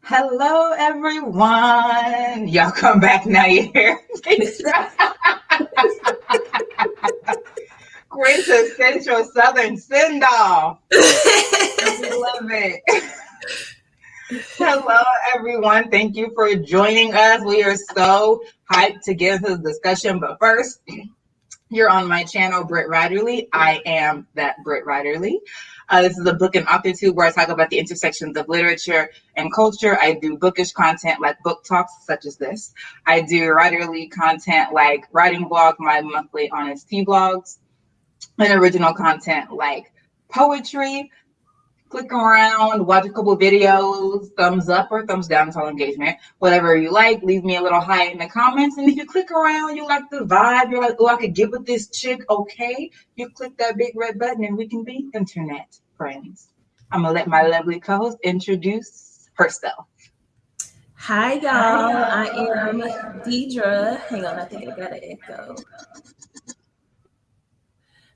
Hello, everyone. Y'all come back now. You hear? Quintessential Southern send-off. We love it. Hello, everyone. Thank you for joining us. We are so hyped to get into the discussion. But first, you're on my channel, Britt Riderly. I am that Britt Riderly. This is a book and author tube where I talk about the intersections of literature and culture. I do bookish content like book talks such as this. I do writerly content like writing blog, my monthly honest tea blogs, and original content like poetry. Click around, watch a couple videos, thumbs up or thumbs down, it's all engagement. Whatever you like, leave me a little hi in the comments. And if you click around, you like the vibe, you're like, oh, I could get with this chick, okay? You click that big red button and we can be internet friends. I'm gonna let my lovely co-host introduce herself. Hi, y'all. I am Deidre. Hang on, I think I got an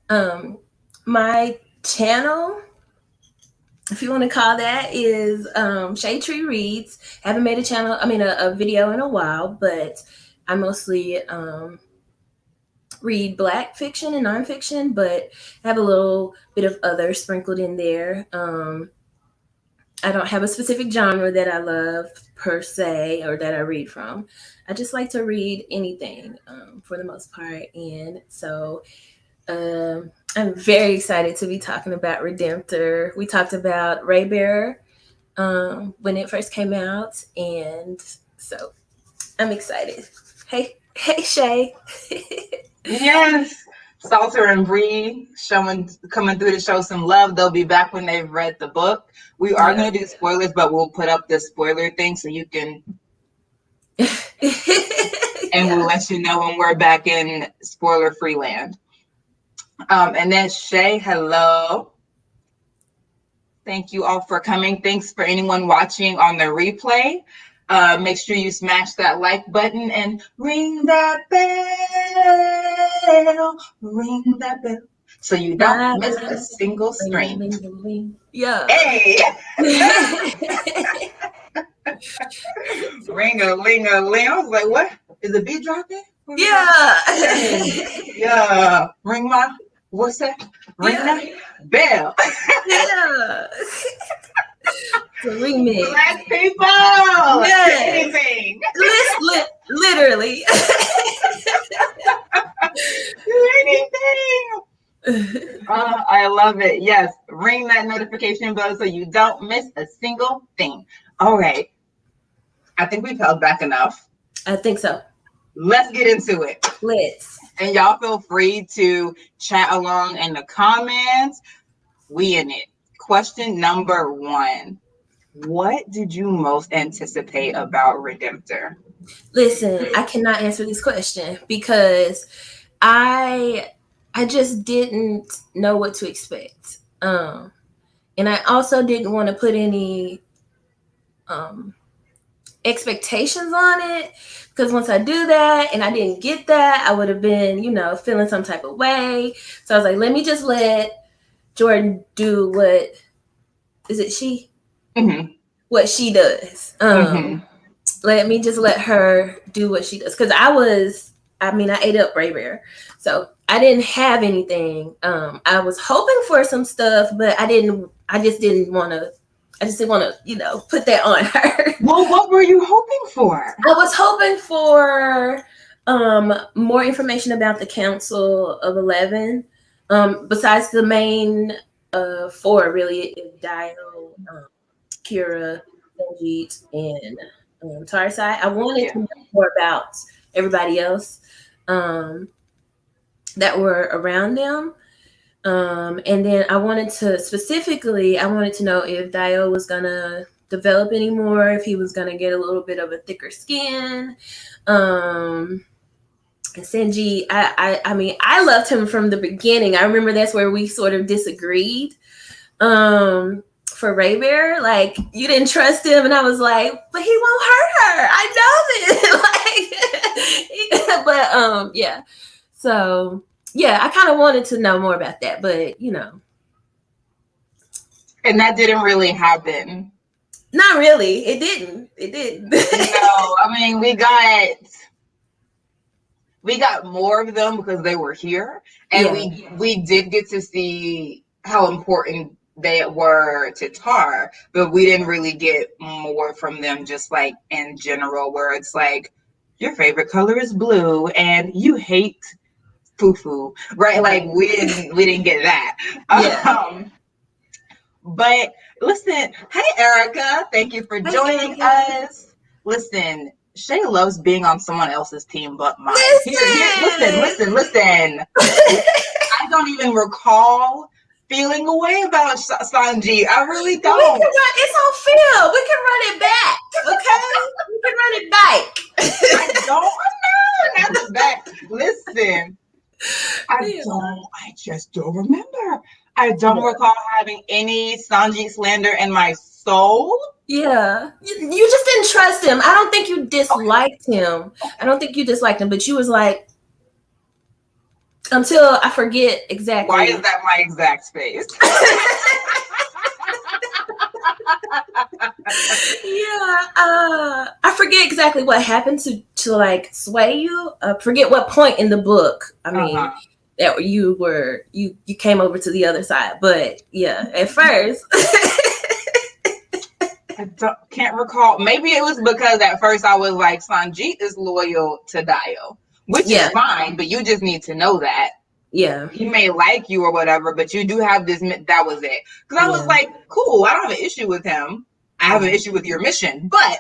echo. My channel, if you want to call that, is Shade Tree Reads. I haven't made a video in a while, but I mostly read Black fiction and nonfiction, but I have a little bit of other sprinkled in there. I don't have a specific genre that I love per se or that I read from. I just like to read anything for the most part. And so I'm very excited to be talking about Redemptor. We talked about Ray Bearer when it first came out. And so I'm excited. Hey, Shay. Yes. Salter and Bree coming through to show some love. They'll be back when they've read the book. We are going to do spoilers, but we'll put up this spoiler thing so you can and we'll let you know when we're back in spoiler-free land. And then Shay, hello. Thank you all for coming. Thanks for anyone watching on the replay. Make sure you smash that like button and ring that bell. Ring that bell. So you don't miss a single stream. Yeah. Hey! Ring-a-ling-a-ling. I was like, what? Is the beat dropping? Yeah. Yeah. Ring my, what's that? Ring that bell. Yeah. Ring me. Black people. Yes. Anything. Literally. Anything. I love it. Yes. Ring that notification bell so you don't miss a single thing. All right. I think we've held back enough. I think so. Let's get into it. Let's. And y'all feel free to chat along in the comments. We in it. Question number 1. What did you most anticipate about Redemptor? Listen, I cannot answer this question because I just didn't know what to expect. And I also didn't want to put any expectations on it, because once I do that and I didn't get that, I would have been, feeling some type of way. So I was like, let me just let Jordan do what is it she? Mm-hmm. What she does. Let me just let her do what she does. Because I ate up Ray Bear. So I didn't have anything. I was hoping for some stuff, but I just didn't want to, put that on her. Well, what were you hoping for? I was hoping for more information about the Council of 11. Besides the main 4, really, Dio, Kira, Sanjeet, and Tarsai. I wanted to know more about everybody else that were around them. And then I wanted to know if Dio was going to develop anymore, if he was going to get a little bit of a thicker skin. And Sanjeet, I loved him from the beginning. I remember that's where we sort of disagreed. For Ray Bear, like, you didn't trust him, and I was like, but he won't hurt her. I know this. But yeah. So yeah, I kind of wanted to know more about that, but And that didn't really happen. Not really. It didn't. It didn't. No, I mean we got more of them because they were here, and Yeah. we did get to see how important they were to Tar, but we didn't really get more from them just like in general, where it's like your favorite color is blue and you hate foo-foo, right? Like we didn't get that. Yeah. But listen, hey Erica, thank you for Hey, joining Erica. us. Listen, Shay loves being on someone else's team but mine. Listen. Listen. I don't even recall feeling a way about Sanji. I really We can don't. run. It's on film. We can run it back. Okay. We can run it back. I don't know. Not the back. Listen, Yeah. I just don't remember. I don't recall having any Sanji slander in my soul. Yeah. You just didn't trust him. I don't think you disliked him. I don't think you disliked him, but you was like, until I forget exactly. Why is that my exact space? Yeah, I forget exactly what happened to like sway you. Forget what point in the book. I mean, that you came over to the other side, but yeah, at first. Can't recall. Maybe it was because at first I was like, Sanjit is loyal to Dio, which is fine, but you just need to know that. Yeah. He may like you or whatever, but you do have this, that was it. Because I was like, cool, I don't have an issue with him. I have an issue with your mission, but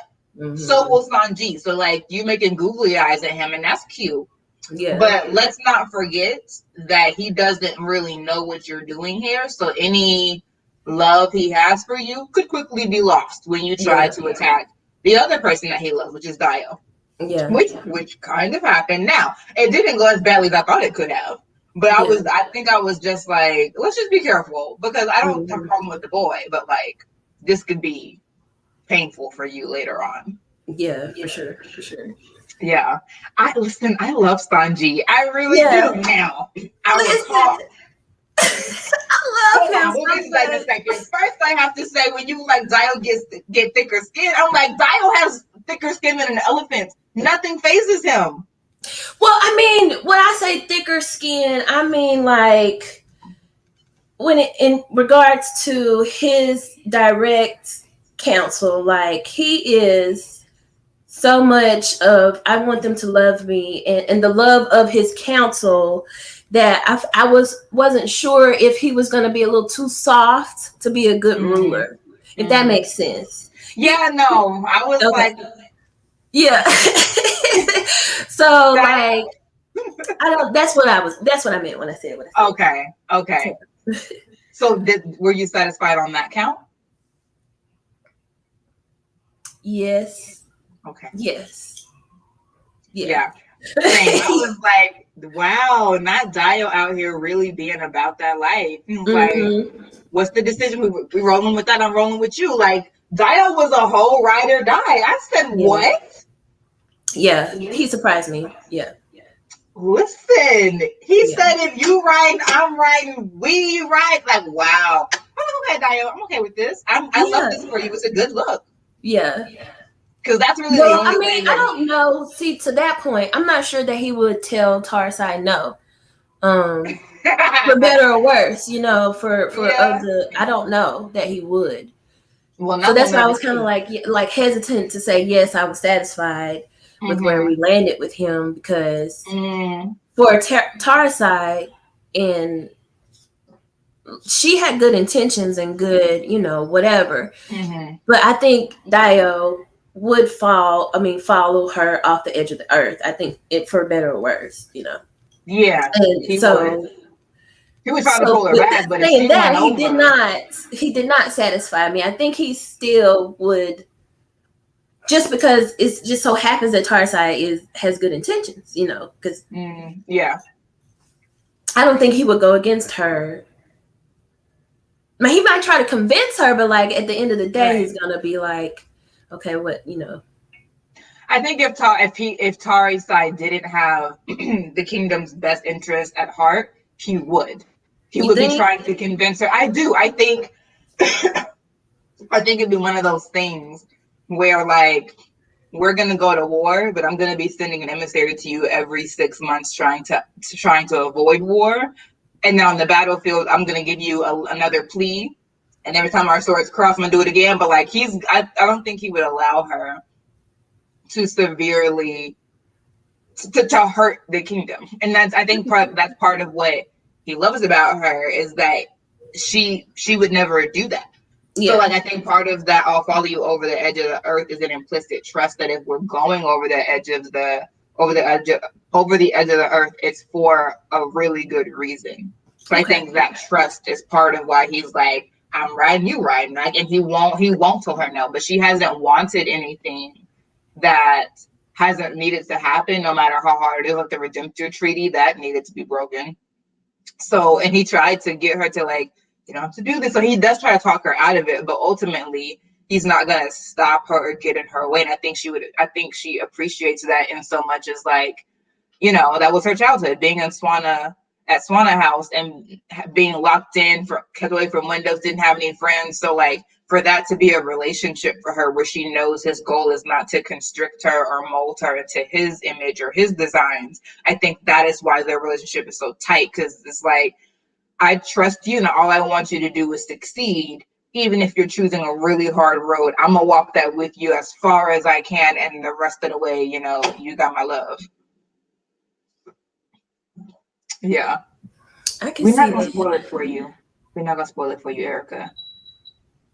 so will Sanji. So like you making googly eyes at him, and that's cute. Yeah. But let's not forget that he doesn't really know what you're doing here. So any love he has for you could quickly be lost when you try to attack the other person that he loves, which is Dio. Yeah. Which kind of happened. Now, it didn't go as badly as I thought it could have. But I think I was just like, let's just be careful, because I don't have a problem with the boy, but like this could be painful for you later on. Yeah, for sure. Yeah. I love Sanji. I really do now. I recall. I love him. We'll get to that in a second. First, I have to say, when you like Dio get thicker skin, I'm like, Dio has thicker skin than an elephant. Nothing phases him. Well, I mean, when I say thicker skin, I mean like when in regards to his direct counsel, like he is so much of I want them to love me, and the love of his counsel that I wasn't sure if he was going to be a little too soft to be a good ruler, if that makes sense. Yeah, no, I was like, yeah. So like, I don't. That's what I meant when I said what I said. Okay. So were you satisfied on that count? Yes. Okay. Yes. Yeah. I was like, wow, not Dio out here really being about that life. Like, what's the decision? We rolling with that? I'm rolling with you. Like, Dio was a whole ride or die. I said, what? Yeah, he surprised me. Yeah. Listen, he said, if you ride, I'm riding, we ride. Like, wow. I'm okay, Dio. I'm okay with this. I love this for you. It's a good look. Yeah. Because that's really the only thing. I don't know. See, to that point, I'm not sure that he would tell Tarsai no. For better or worse, for I don't know that he would. Well, so that's why I was kind of like hesitant to say yes. I was satisfied with where we landed with him, because for Tarsai, and she had good intentions and good, whatever. But I think Dio would follow her off the edge of the earth. I think it, for better or worse, Yeah. And he was trying to pull her back, but saying that he did not satisfy me. I think he still would, just because it's just so happens that Tarsai has good intentions, because yeah. I don't think he would go against her. I mean, he might try to convince her, but like at the end of the day, he's gonna be like, okay, what, I think if Tarsai didn't have the kingdom's best interest at heart, he would. He would be trying to convince her. I do. I think I think it'd be one of those things where like we're gonna go to war, but I'm gonna be sending an emissary to you every 6 months trying to avoid war. And then on the battlefield, I'm gonna give you another plea. And every time our swords cross, I'm gonna do it again. But like I don't think he would allow her to severely to hurt the kingdom. And I think that's part of what he loves about her is that she would never do that. Yeah. So like I think part of that I'll follow you over the edge of the earth is an implicit trust that if we're going over the edge of the edge of the earth, it's for a really good reason. So I think that trust is part of why he's like, I'm riding, you riding, like, and he won't tell her no, but she hasn't wanted anything that hasn't needed to happen, no matter how hard it is. Like the Redemptor treaty, that needed to be broken. So, and he tried to get her to like, you don't have to do this. So he does try to talk her out of it, but ultimately he's not going to stop her or get in her way. And I think she appreciates that in so much as like, you know, that was her childhood, being in Swana House and being locked in, kept away from windows, didn't have any friends. So like for that to be a relationship for her where she knows his goal is not to constrict her or mold her into his image or his designs, I think that is why their relationship is so tight, because it's like, I trust you and all I want you to do is succeed. Even if you're choosing a really hard road, I'm gonna walk that with you as far as I can, and the rest of the way, you know, you got my love. Yeah. We're not gonna spoil it for you. We're not gonna spoil it for you, Erica.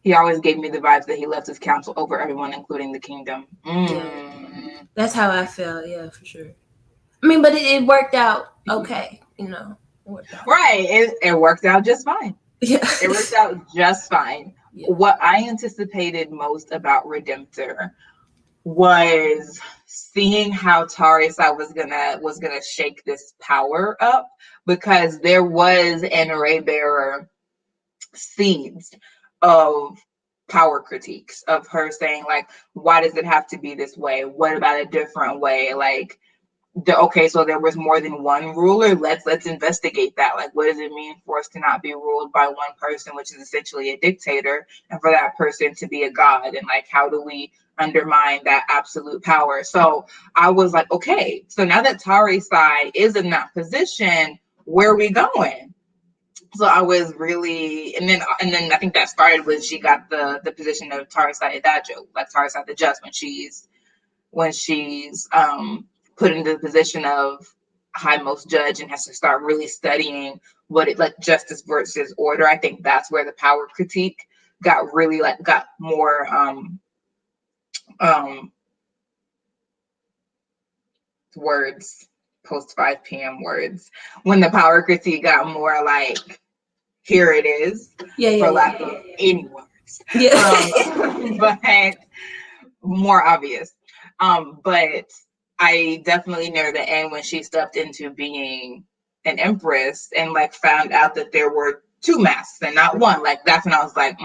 He always gave me the vibes that he left his counsel over everyone, including the kingdom. Yeah. That's how I felt, yeah, for sure. I mean, but it worked out okay, you know. Right. It worked out just fine. Yeah. It worked out just fine. Yeah. What I anticipated most about Redemptor was seeing how Tarisai was gonna shake this power up, because there was an array bearer seeds of power critiques of her saying like, why does it have to be this way? What about a different way? Like, okay, so there was more than one ruler. Let's investigate that. Like, what does it mean for us to not be ruled by one person, which is essentially a dictator, and for that person to be a god? And like, how do we undermine that absolute power? So I was like, okay, so now that Tarisai is in that position, where are we going? So I was really, and then I think that started when she got the position of Tarisai Adajo, like Tarisai the Just, when she's put into the position of highmost judge and has to start really studying what it like justice versus order. I think that's where the power critique got more words, post 5 p.m. words, when the power critique got more like, here it is, for lack of any words. But more obvious. But I definitely near the end, when she stepped into being an empress and like found out that there were 2 masks and not one, like that's when I was like,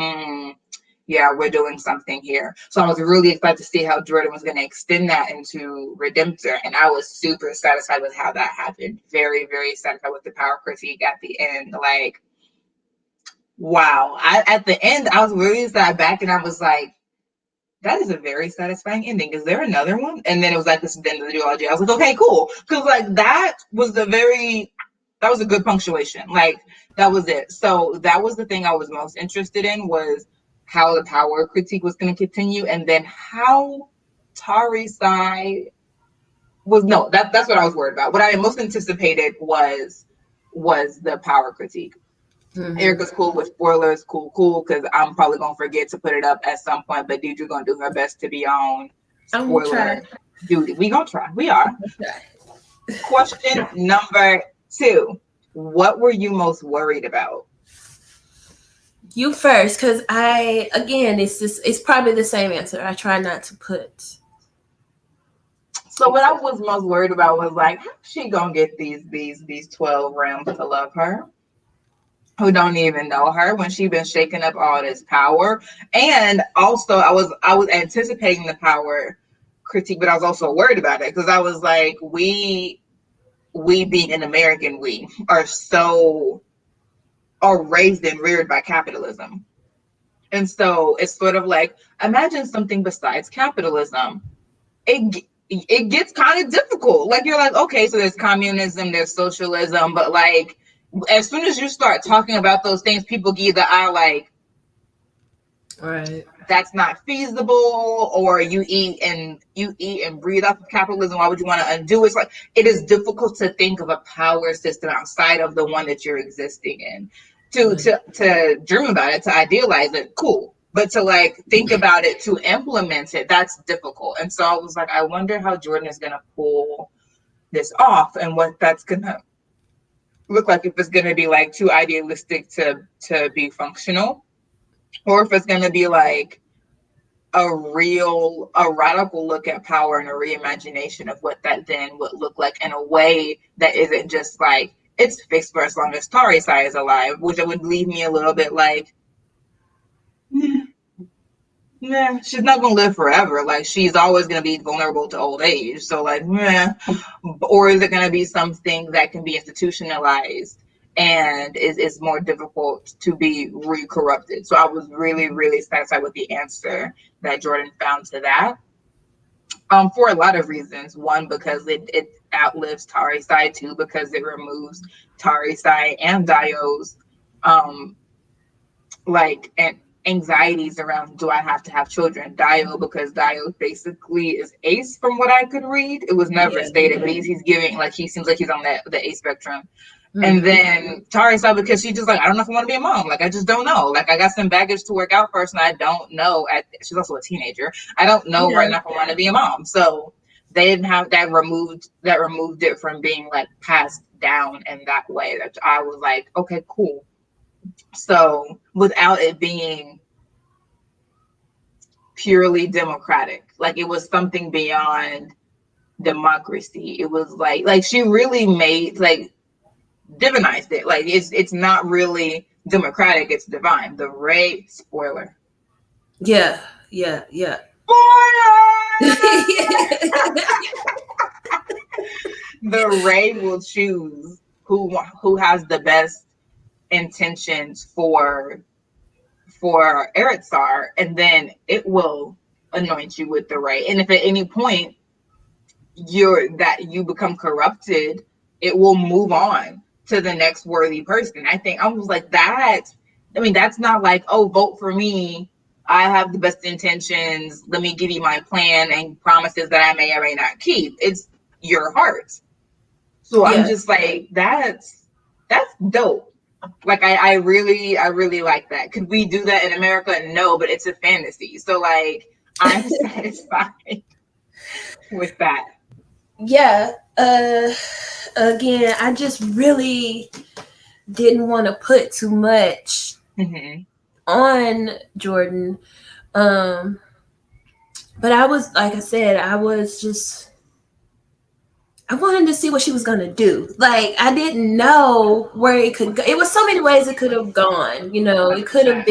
yeah, we're doing something here. So I was really excited to see how Jordan was going to extend that into Redemptor, and I was super satisfied with how that happened. Very, very satisfied with the power critique at the end. Like, wow. At the end, I was really sat back and I was like, that is a very satisfying ending. Is there another one? And then it was like, this is the end of the duology. I was like, okay, cool. Because like that was a good punctuation. Like that was it. So that was the thing I was most interested in, was how the power critique was going to continue, and then how Tarisai was, no, that's what I was worried about. What I most anticipated was the power critique. Mm-hmm. Erica's cool with spoilers, cool, because I'm probably gonna forget to put it up at some point. But Deidre's gonna do her best to be on spoiler duty. We gonna try. We are. Question number 2: what were you most worried about? You first, because it's probably the same answer. I try not to put. So what I was most worried about was like, how's she gonna get these 12 realms to love her, who don't even know her, when she's been shaking up all this power? And also I was anticipating the power critique, but I was also worried about it, because I was like, we being an American, we are raised and reared by capitalism. And so it's sort of like, imagine something besides capitalism. It gets kind of difficult. Like, you're like, okay, so there's communism, there's socialism, but like, as soon as you start talking about those things, people give the eye like, Right. that's not feasible, or you eat and breathe off of capitalism. Why would you want to undo it? It's like, it is difficult to think of a power system outside of the one that you're existing in. To dream about it, to idealize it, cool. But to like think about it, to implement it, that's difficult. And so I was like, I wonder how Jordan is gonna pull this off, and what that's gonna look like, if it's gonna be like too idealistic to be functional, or if it's gonna be like a radical look at power and a reimagination of what that then would look like, in a way that isn't just like, it's fixed for as long as Tari Sai is alive, which would leave me a little bit like, nah, she's not gonna live forever. Like, she's always gonna be vulnerable to old age. So like, meh. Or is it gonna be something that can be institutionalized and is more difficult to be re-corrupted? So I was really, really satisfied with the answer that Jordan found to that. For a lot of reasons. One, because it outlives Tari Sai. Two, because it removes Tari Sai and Dio's um like and anxieties around, do I have to have children? Dio, because Dio basically is ace from what I could read. It was never stated, but he's giving, like, he seems like he's on the ace spectrum. And then Tari Sai, because she's just like, I don't know if I want to be a mom. Like, I just don't know. Like, I got some baggage to work out first, and I don't know. She's also a teenager. I don't know right now if I want to be a mom. So they didn't have that removed it from being like passed down in that way. That I was like, okay, cool. So without it being purely democratic, like, it was something beyond democracy. It was like she really made, like, divinized it. Like, it's not really democratic, it's divine. The Ray spoiler. Yeah. The Ray will choose who has the best intentions for Eritsar, and then it will anoint you with the Ray. And if at any point you become corrupted, it will move on to the next worthy person. I think I was like, that, I mean, that's not like, oh, vote for me, I have the best intentions, let me give you my plan and promises that I may or may not keep. It's your heart. So I'm just like, that's dope. Like, I really like that. Could we do that in America? No, but it's a fantasy. So like, I'm satisfied with that. Yeah. Again, I just really didn't want to put too much on Jordan. But I was, like I said, I wanted to see what she was going to do. Like, I didn't know where it could go. It was so many ways it could have gone. You know, it could have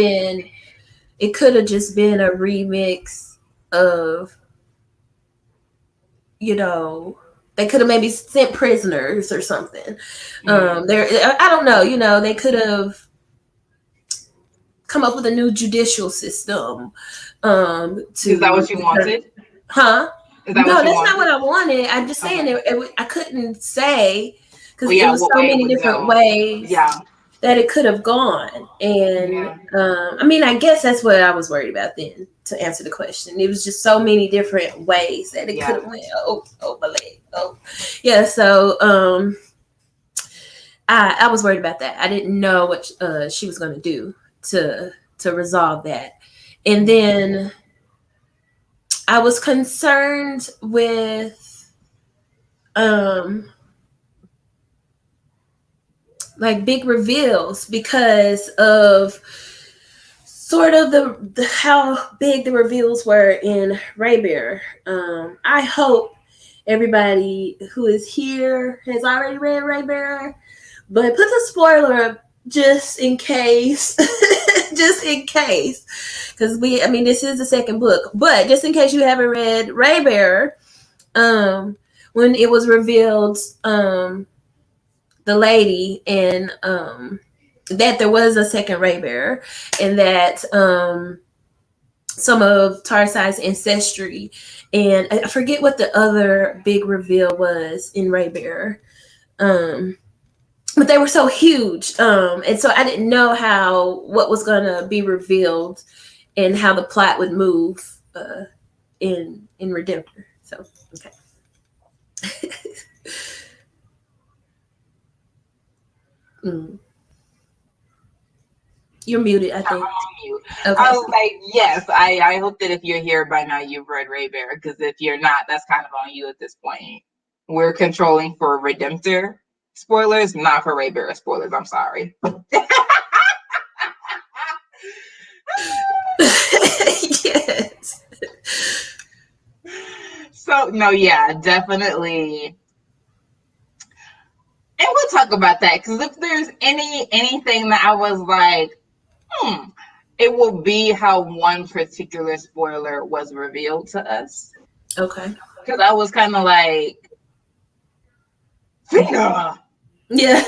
just been a remix of, you know, they could have maybe sent prisoners or something. I don't know. You know, they could have come up with a new judicial system. Is that what you wanted? Huh? No, that's not what I wanted. I'm just saying I couldn't say, because it was so many different ways that it could have gone. And I mean, I guess that's what I was worried about then, to answer the question. It was just so many different ways that it could have went. Oh, my leg. Oh, yeah. So I was worried about that. I didn't know what she was going to do to resolve that. And then I was concerned with like big reveals, because of sort of the how big the reveals were in Raybearer. I hope everybody who is here has already read Raybearer, but put the spoiler up just in case. Just in case, because this is the second book, but just in case you haven't read Raybearer, when it was revealed, the lady in that there was a second Raybearer, and that some of Tarsai's ancestry, and I forget what the other big reveal was in Raybearer. But they were so huge, and so I didn't know what was going to be revealed and how the plot would move in Redemptor. So okay. You're muted, I think. I'm on mute. Okay. I was like, yes, I hope that if you're here by now, you've read Raybearer, because if you're not, that's kind of on you at this point. We're controlling for Redemptor spoilers, not for Raybearer spoilers. I'm sorry. Yes. So, no, yeah, definitely. And we'll talk about that, because if there's anything that I was like, it will be how one particular spoiler was revealed to us. Okay. Because I was kind of like, Fina! Yeah.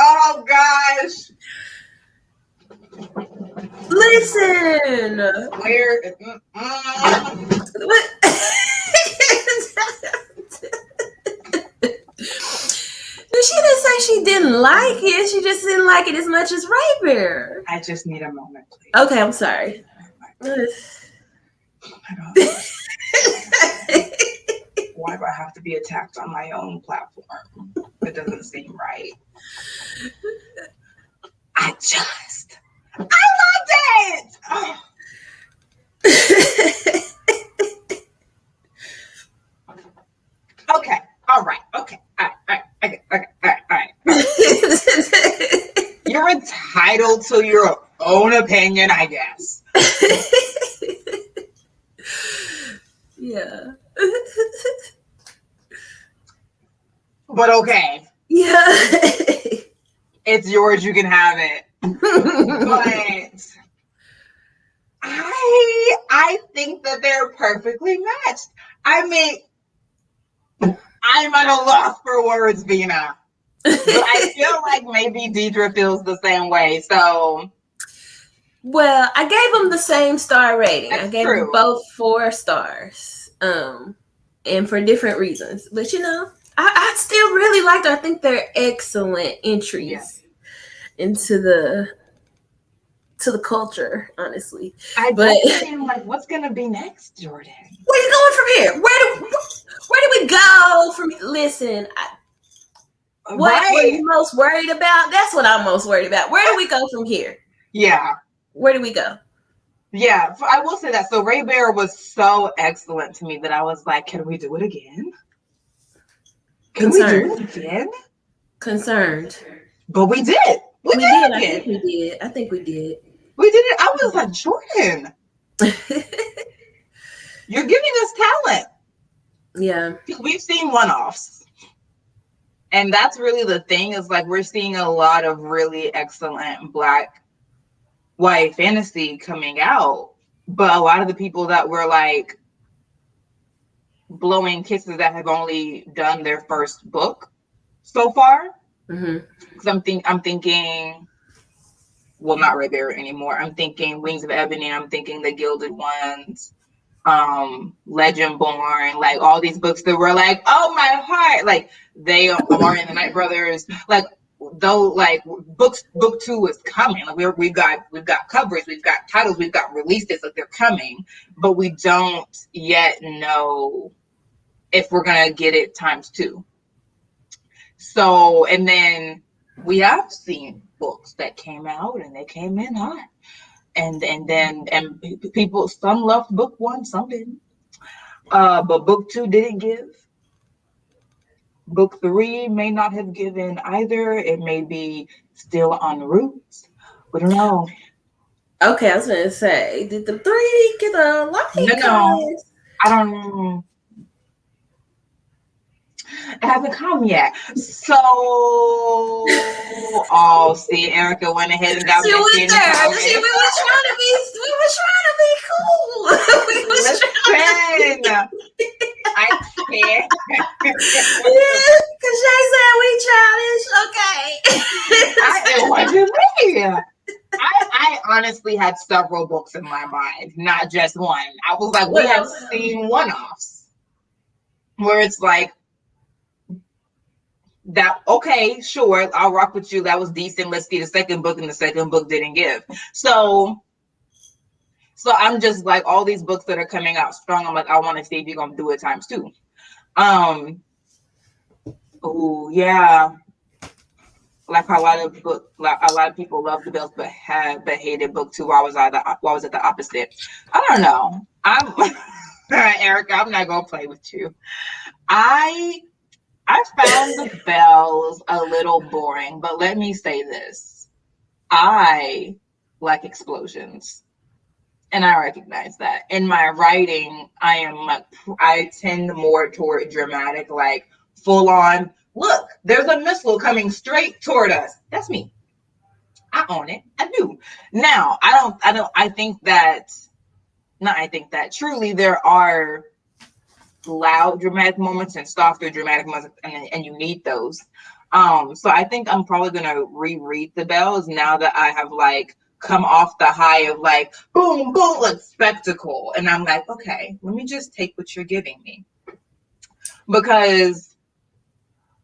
Oh gosh. Listen. Where? What? She didn't say she didn't like it. She just didn't like it as much as Raybearer. I just need a moment, please. Okay, I'm sorry. Why do I have to be attacked on my own platform? It doesn't seem right. I loved it. Oh. Okay. All right. Okay. All right. You're entitled to your own opinion, I guess. Yeah. But okay. Yeah. It's yours. You can have it. But I think that they're perfectly matched. I mean, I'm at a loss for words, Vina. But I feel like maybe Deidre feels the same way. So, well, I gave them the same star rating. I gave them both 4 stars, and for different reasons. But I still really liked it. I think they're excellent entries into the culture. Honestly, I just am like, what's gonna be next, Jordan? Where are you going from here? Where do we go from? Listen. What are you most worried about? That's what I'm most worried about. Where do we go from here? Yeah. Where do we go? Yeah, I will say that. So Raybearer was so excellent to me that I was like, can we do it again? Can we do it again? Concerned. But we did. We did. I think we did. We did it. I was like, Jordan, you're giving us talent. Yeah. We've seen one-offs. And that's really the thing, is like we're seeing a lot of really excellent Black YA fantasy coming out. But a lot of the people that were like blowing kisses that have only done their first book so far. Because I'm thinking, well, not Raybearer anymore. I'm thinking Wings of Ebony. I'm thinking The Gilded Ones, Legendborn, like all these books that were like, oh my heart, like they are in the Night Brothers, like though, like book 2 is coming. Like we've got covers, we've got titles, we've got releases, like they're coming, but we don't yet know if we're gonna get it × 2. So, and then we have seen books that came out and they came in hot. And people, some loved book 1, some didn't. But book 2 didn't give. Book 3 may not have given either. It may be still en route. We don't know. Okay, I was gonna say, did the 3 get a like? No, I don't. It hasn't come yet. So, oh, see, Erica went ahead and got She messy went in the there. comments. We were trying to be cool. We was trying Listen, I can't. yeah, because Shay said we childish. Okay. It wasn't me. I honestly had several books in my mind, not just one. I was like, we have seen one-offs where it's like, that okay, sure, I'll rock with you. That was decent. Let's see the second book, and the second book didn't give. So I'm just like, all these books that are coming out strong, I'm like, I want to see if you're gonna do it times two. Oh yeah, like a lot of people love the Bells but hated book two. Why was it the opposite? I don't know. I'm Erica, I'm not gonna play with you. I found the Bells a little boring, but let me say this. I like explosions. And I recognize that. In my writing, I tend more toward dramatic, like full on, look, there's a missile coming straight toward us. That's me. I own it. I do. Now, I think that truly there are loud dramatic moments and softer dramatic moments, and you need those. So I think I'm probably gonna reread the Bells now that I have like come off the high of like boom boom like spectacle, and I'm like, okay, let me just take what you're giving me, because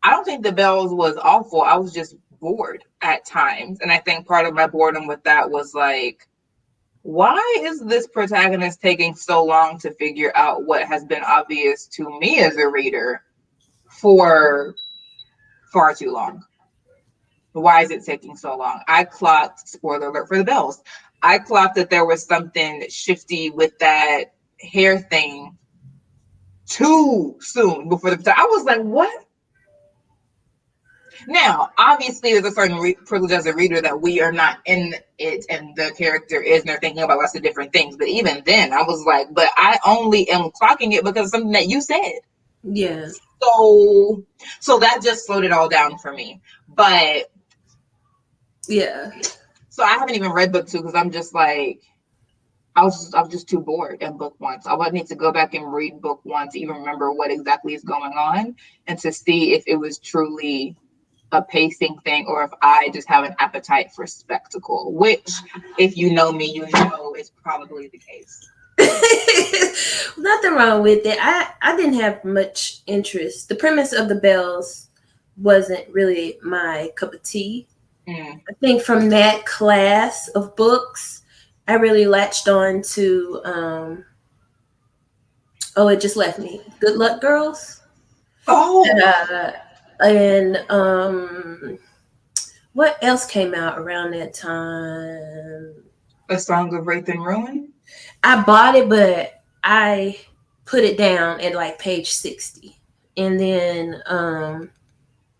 I don't think the Bells was awful. I was just bored at times, and I think part of my boredom with that was like, why is this protagonist taking so long to figure out what has been obvious to me as a reader for far too long? Why is it taking so long? I clocked, spoiler alert for the Bells, I clocked that there was something shifty with that hair thing too soon before I was like, what? Now, obviously, there's a certain privilege as a reader that we are not in it and the character is, and they're thinking about lots of different things. But even then, I was like, but I only am clocking it because of something that you said. Yeah. So that just slowed it all down for me. But yeah. So I haven't even read book two because I'm just like, I was just too bored in book one. So I would need to go back and read book one to even remember what exactly is going on and to see if it was truly a pacing thing or if I just have an appetite for spectacle, which if you know me, you know is probably the case. Nothing wrong with it. I didn't have much interest. The premise of the Bells wasn't really my cup of tea. I think from that class of books, I really latched on to it just left me. Good Luck Girls. Oh. And what else came out around that time? A Song of Wraith and Ruin? I bought it, but I put it down at like page 60. And then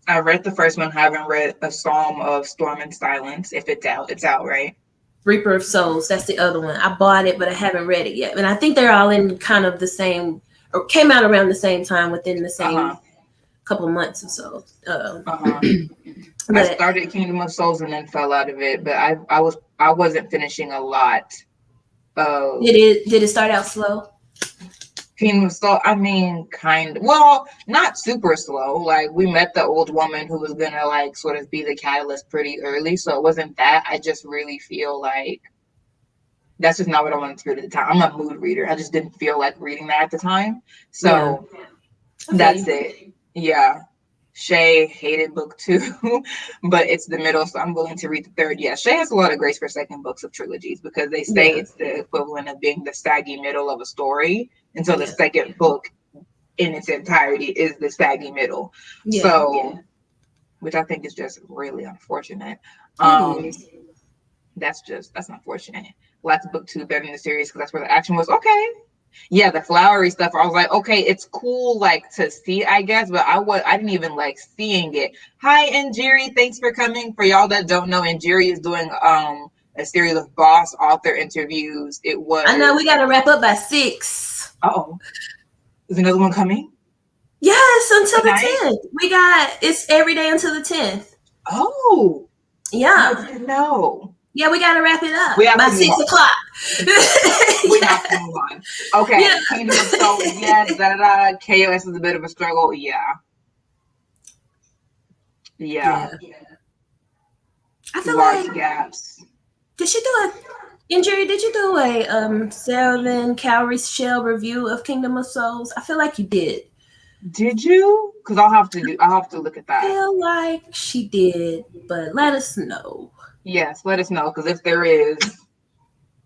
I read the first one, haven't read A Psalm of Storm and Silence. If it's out, right? Reaper of Souls, that's the other one. I bought it, but I haven't read it yet. And I think they're all in kind of the same, or came out around the same time within the same couple of months or so. I started Kingdom of Souls and then fell out of it, but I wasn't finishing a lot. Did it start out slow? Kingdom of Souls, I mean, not super slow. Like, we met the old woman who was gonna like sort of be the catalyst pretty early, so it wasn't that. I just really feel like that's just not what I wanted to read at the time. I'm a mood reader. I just didn't feel like reading that at the time. So that's it. Yeah. Shay hated book two, but it's the middle, so I'm willing to read the third. Yeah, Shay has a lot of grace for second books of trilogies because they say it's the equivalent of being the saggy middle of a story. And so the second book in its entirety is the saggy middle. Which I think is just really unfortunate. That's unfortunate. Liked book two better than the series because that's where the action was. Okay. Yeah, the flowery stuff. I was like, okay, it's cool, like to see, I guess, but I didn't even like seeing it. Hi, Njiri, thanks for coming. For y'all that don't know, Njiri is doing a series of boss author interviews. I know we got to wrap up by 6. Oh, is another one coming? Yes, until the tonight? 10th. It's every day until the 10th. Oh, I Yeah. didn't know. Yeah, we got to wrap it We up have by to move 6 on. o'clock. We have to Yeah. move on. Yeah. Okay, Kingdom of Souls, yes, da da da. KOS is a bit of a struggle. Yeah, yeah. Yeah. I feel Large like, gaps. did she do a injury? Did you do a 7 calorie shell review of Kingdom of Souls? I feel like you did. Did you? Because I'll have to look at that. Feel like she did, but let us know. Yes, let us know, because if there is,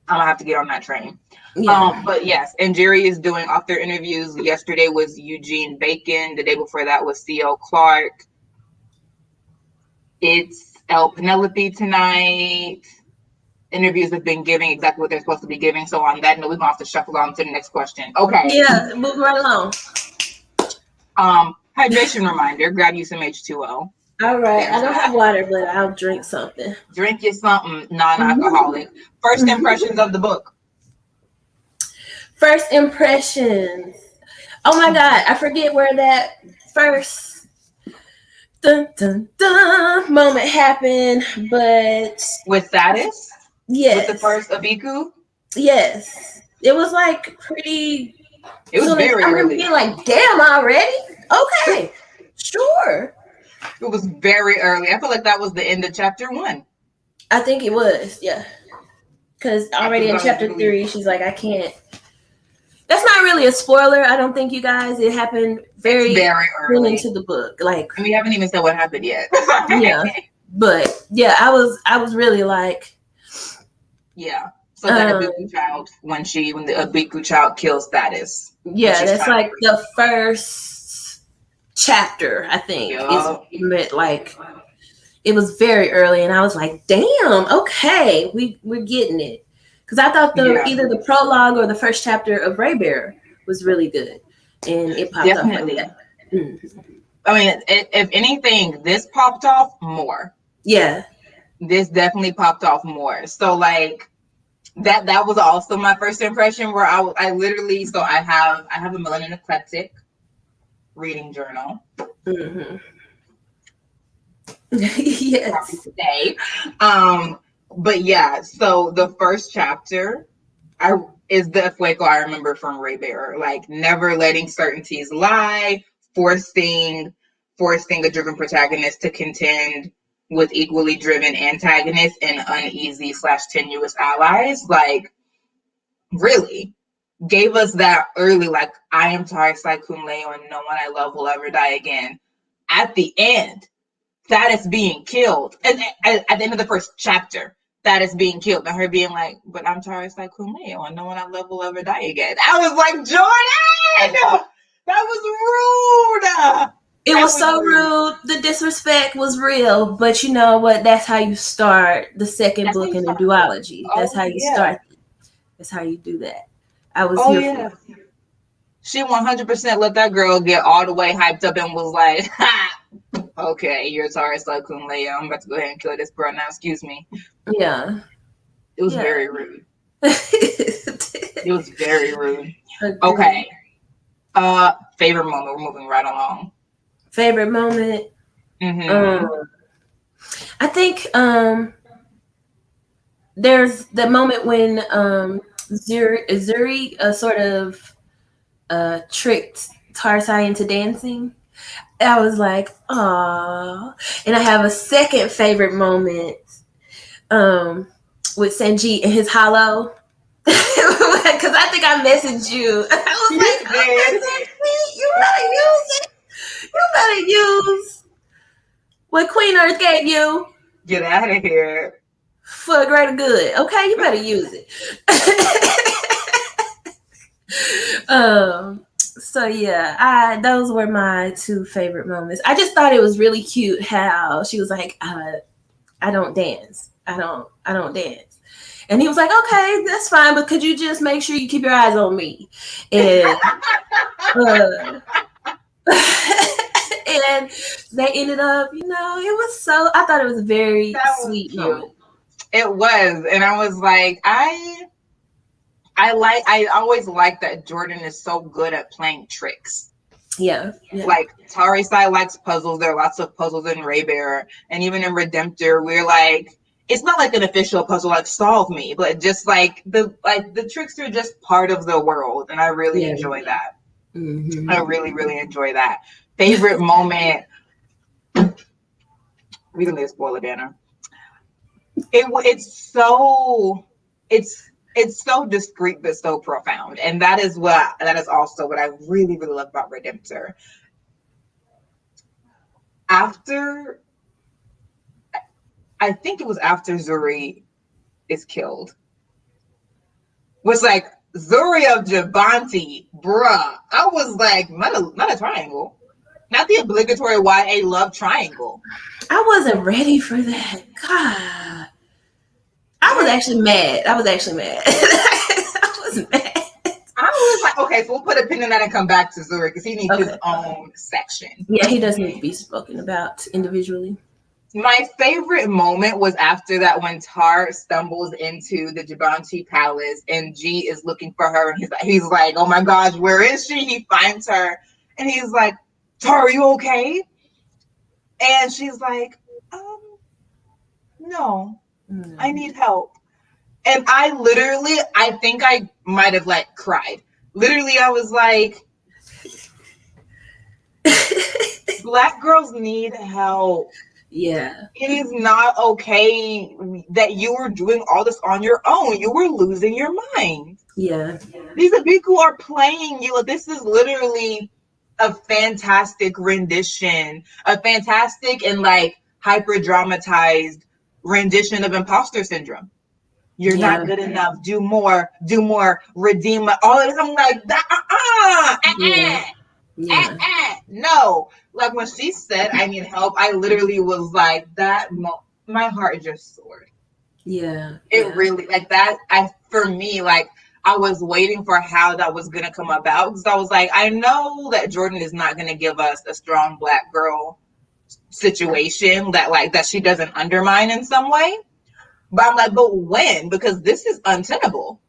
I'm gonna have to get on that train. Yeah. But yes, and Jerry is doing author interviews. Yesterday was Eugene Bacon. The day before that was C.L. Clark. It's El Penelope tonight. Interviews have been giving exactly what they're supposed to be giving. So on that note, we're gonna have to shuffle on to the next question. Okay. Yeah, moving right along. Hydration reminder: grab you some H2O. All right. I There's don't have that. water, but I'll drink something. Drink you something non-alcoholic. First impressions of the book. First impressions. Oh my God. I forget where that first dun, dun, dun, moment happened, but With Satis, with the yes. first Abiku, Yes. It was like pretty it was soon as very I remember early. being like, damn already? Okay. Sure. It was very early. I feel like that was the end of chapter 1. I think it was, yeah. Because I could already in go chapter believe 3, she's like, I can't. That's not really a spoiler, I don't think, you guys. It happened it's very very soon early. into the book. Like, And we haven't even said what happened yet. yeah. But yeah, I was really like, Yeah. So that Abiku child, when the Abiku child kills Status, and yeah, she's that's trying to like free the first chapter, I think, him. is Yup. like it was very early, and I was like, damn, okay, we're getting it. Because I thought Yeah. either the prologue or the first chapter of Ray Bear was really good, and it popped off like Definitely. that. Mm-hmm. I mean, if anything, this popped off more. Yeah. This definitely popped off more. So like that was also my first impression, where I literally, so I have a Millennium Eclectic reading journal. Mm-hmm. Yes. Today. But yeah, so the first chapter is the Fuego I remember from Ray Bearer. Like never letting certainties lie, forcing a driven protagonist to contend with equally driven antagonists and uneasy / tenuous allies. Like really gave us that early, like, I am Tari Cum Leo and no one I love will ever die again. At the end, that is being killed. And at the end of the first chapter, that is being killed. And her being like, but I'm Tari Cum Leo and no one I love will ever die again. I was like, Jordan! That was rude! It was so rude. The disrespect was real, but you know what? That's how you start the second That's how book you in the start a book. duology. That's Oh, how you yeah. start. That's how you do that. I was Oh, here yeah. for it. She 100% let that girl get all the way hyped up and was like, ha! Okay, you're Tari Cum Leo. I'm about to go ahead and kill this girl now. Excuse me. Yeah. It was Yeah. very rude. It was very rude. Agreed. Okay. Favorite moment. We're moving right along. Favorite moment. Mm-hmm. I think there's the moment when Zuri sort of tricked Tarsai into dancing. I was like, "Aw!" And I have a second favorite moment with Sanjeet and his hollow. Because I think I messaged you. I was like, okay, Sanjeet, you better use it. You better use what Queen Earth gave you Get out of here. for a greater good. Okay, you better use it. So yeah, those were my two favorite moments. I just thought it was really cute how she was like, I don't dance. I don't dance. And he was like, okay, that's fine, but could you just make sure you keep your eyes on me? And and they ended up, it was I thought it was a very sweet moment. It was. And I was like, I always like that Jordan is so good at playing tricks. Yeah. Like Tari Sai likes puzzles. There are lots of puzzles in Raybear, and even in Redemptor, we're like, it's not like an official puzzle like Solve Me, but just like the tricks are just part of the world, and I really enjoy that. Mm-hmm. I really, really enjoy that. Favorite moment. We can leave spoiler banner. It's so discreet but so profound, and that is also what I really, really love about Redemptor. After, I think it was after Zuri is killed, was like Zuri of Javanti, bruh. I was like, not a triangle, not the obligatory YA love triangle. I wasn't ready for that. God, I was actually mad. I was mad. I was like, okay, so we'll put a pin in that and come back to Zuri because he needs his own section. Yeah, he does need to be spoken about individually. My favorite moment was after that when Tar stumbles into the Jabanti Palace and G is looking for her, and he's like, oh my gosh, where is she? He finds her and he's like, Tar, are you okay? And she's like, no, I need help. And I think I might have like cried. Literally, I was like, Black girls need help. Yeah. It is not okay that you were doing all this on your own. You were losing your mind. Yeah. These Abiku are playing you. This is literally a fantastic rendition, a fantastic and like hyper dramatized rendition of imposter syndrome. You're not good enough. Do more, redeem all of this. I'm like, no. Like when she said, I need help, I literally was like, my heart just soared. Yeah. It really, like that, for me, like, I was waiting for how that was going to come about. Because I was like, I know that Jordan is not going to give us a strong Black girl situation that she doesn't undermine in some way. But I'm like, but when? Because this is untenable.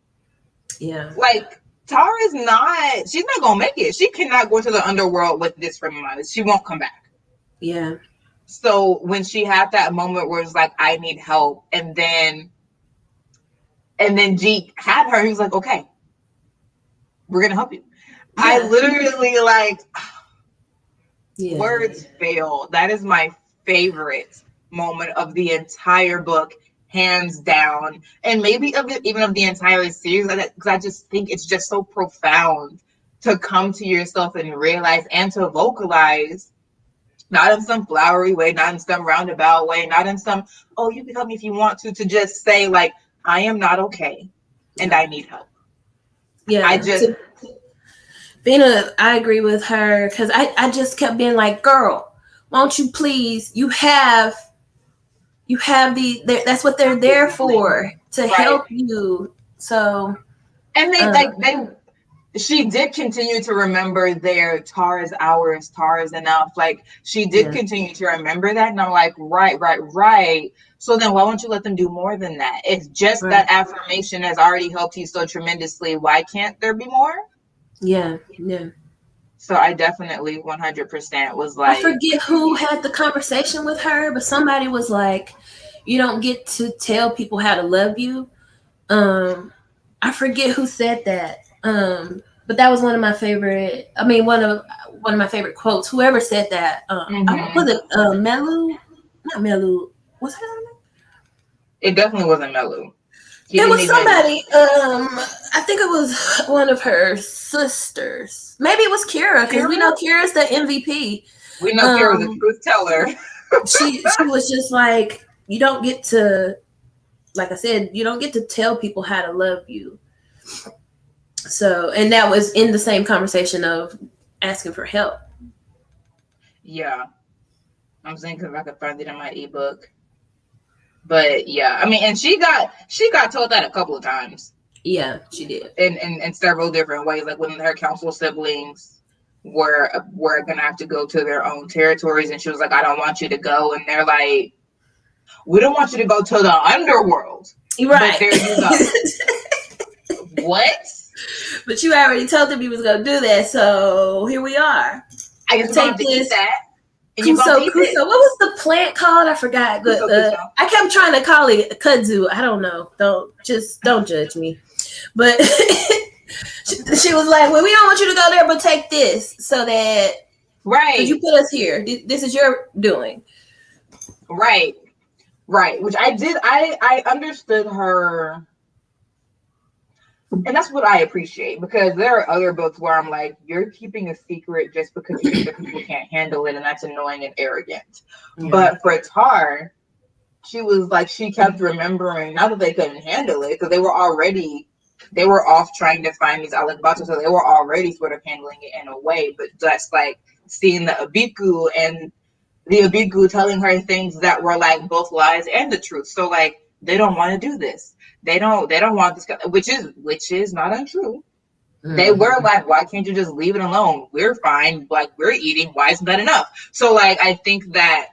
Yeah. Like, Tara's she's not going to make it. She cannot go into the underworld with this frame of mind. She won't come back. Yeah. So when she had that moment where it's like, I need help. And then G had her, he was like, okay, we're going to help you. Yeah. I literally words fail. That is my favorite moment of the entire book, hands down, and maybe even of the entire series, because I just think it's just so profound to come to yourself and realize and to vocalize, not in some flowery way, not in some roundabout way, not in some, oh, you can help me if you want to just say like, I am not okay and I need help. Yeah. I agree with her because I just kept being like, girl, won't you please, you have that's what they're there for, to help you. So, and she did continue to remember their Tar is ours, Tar is enough. Like she did continue to remember that. And I'm like, right. So then why won't you let them do more than that? If just that affirmation has already helped you so tremendously, why can't there be more? Yeah. So I definitely 100% was like, I forget who had the conversation with her, but somebody was like, you don't get to tell people how to love you. I forget who said that. But that was one of my favorite. I mean, one of my favorite quotes. Whoever said that, was it Melu? Not Melu. Was it? It definitely wasn't Melu. It was somebody. I think it was one of her sisters. Maybe it was Kira, because we know Kira's the MVP. We know Kira's the truth teller. she was just like, you don't get to, like I said, you don't get to tell people how to love you. So, and that was in the same conversation of asking for help. Yeah. I'm thinking if I could find it in my ebook. But yeah, I mean, and she got told that a couple of times. Yeah, she did. In several different ways. Like when her council siblings were gonna have to go to their own territories, and she was like, I don't want you to go. And they're like, we don't want you to go to the underworld. Right. But there you go. What? But you already told them you was gonna do that, so here we are. I guess we're gonna have to eat that. And you're gonna taste it. What was the plant called? I forgot. I kept trying to call it kudzu. I don't know. Don't judge me. But she was like, "Well, we don't want you to go there, but take this so that right. You put us here. This is your doing." Right. Which I did. I understood her. And that's what I appreciate, because there are other books where I'm like, you're keeping a secret just because you think that people can't handle it, and that's annoying and arrogant. Yeah. But for Tar, she was like, she kept remembering, not that they couldn't handle it, because they were off trying to find these Alakbata, so they were already sort of handling it in a way, but just like seeing the Abiku and the Abiku telling her things that were like both lies and the truth. So like, they don't want to do this. They don't want this, which is not untrue. Mm-hmm. They were like, why can't you just leave it alone? We're fine. Like, we're eating. Why isn't that enough? So like, I think that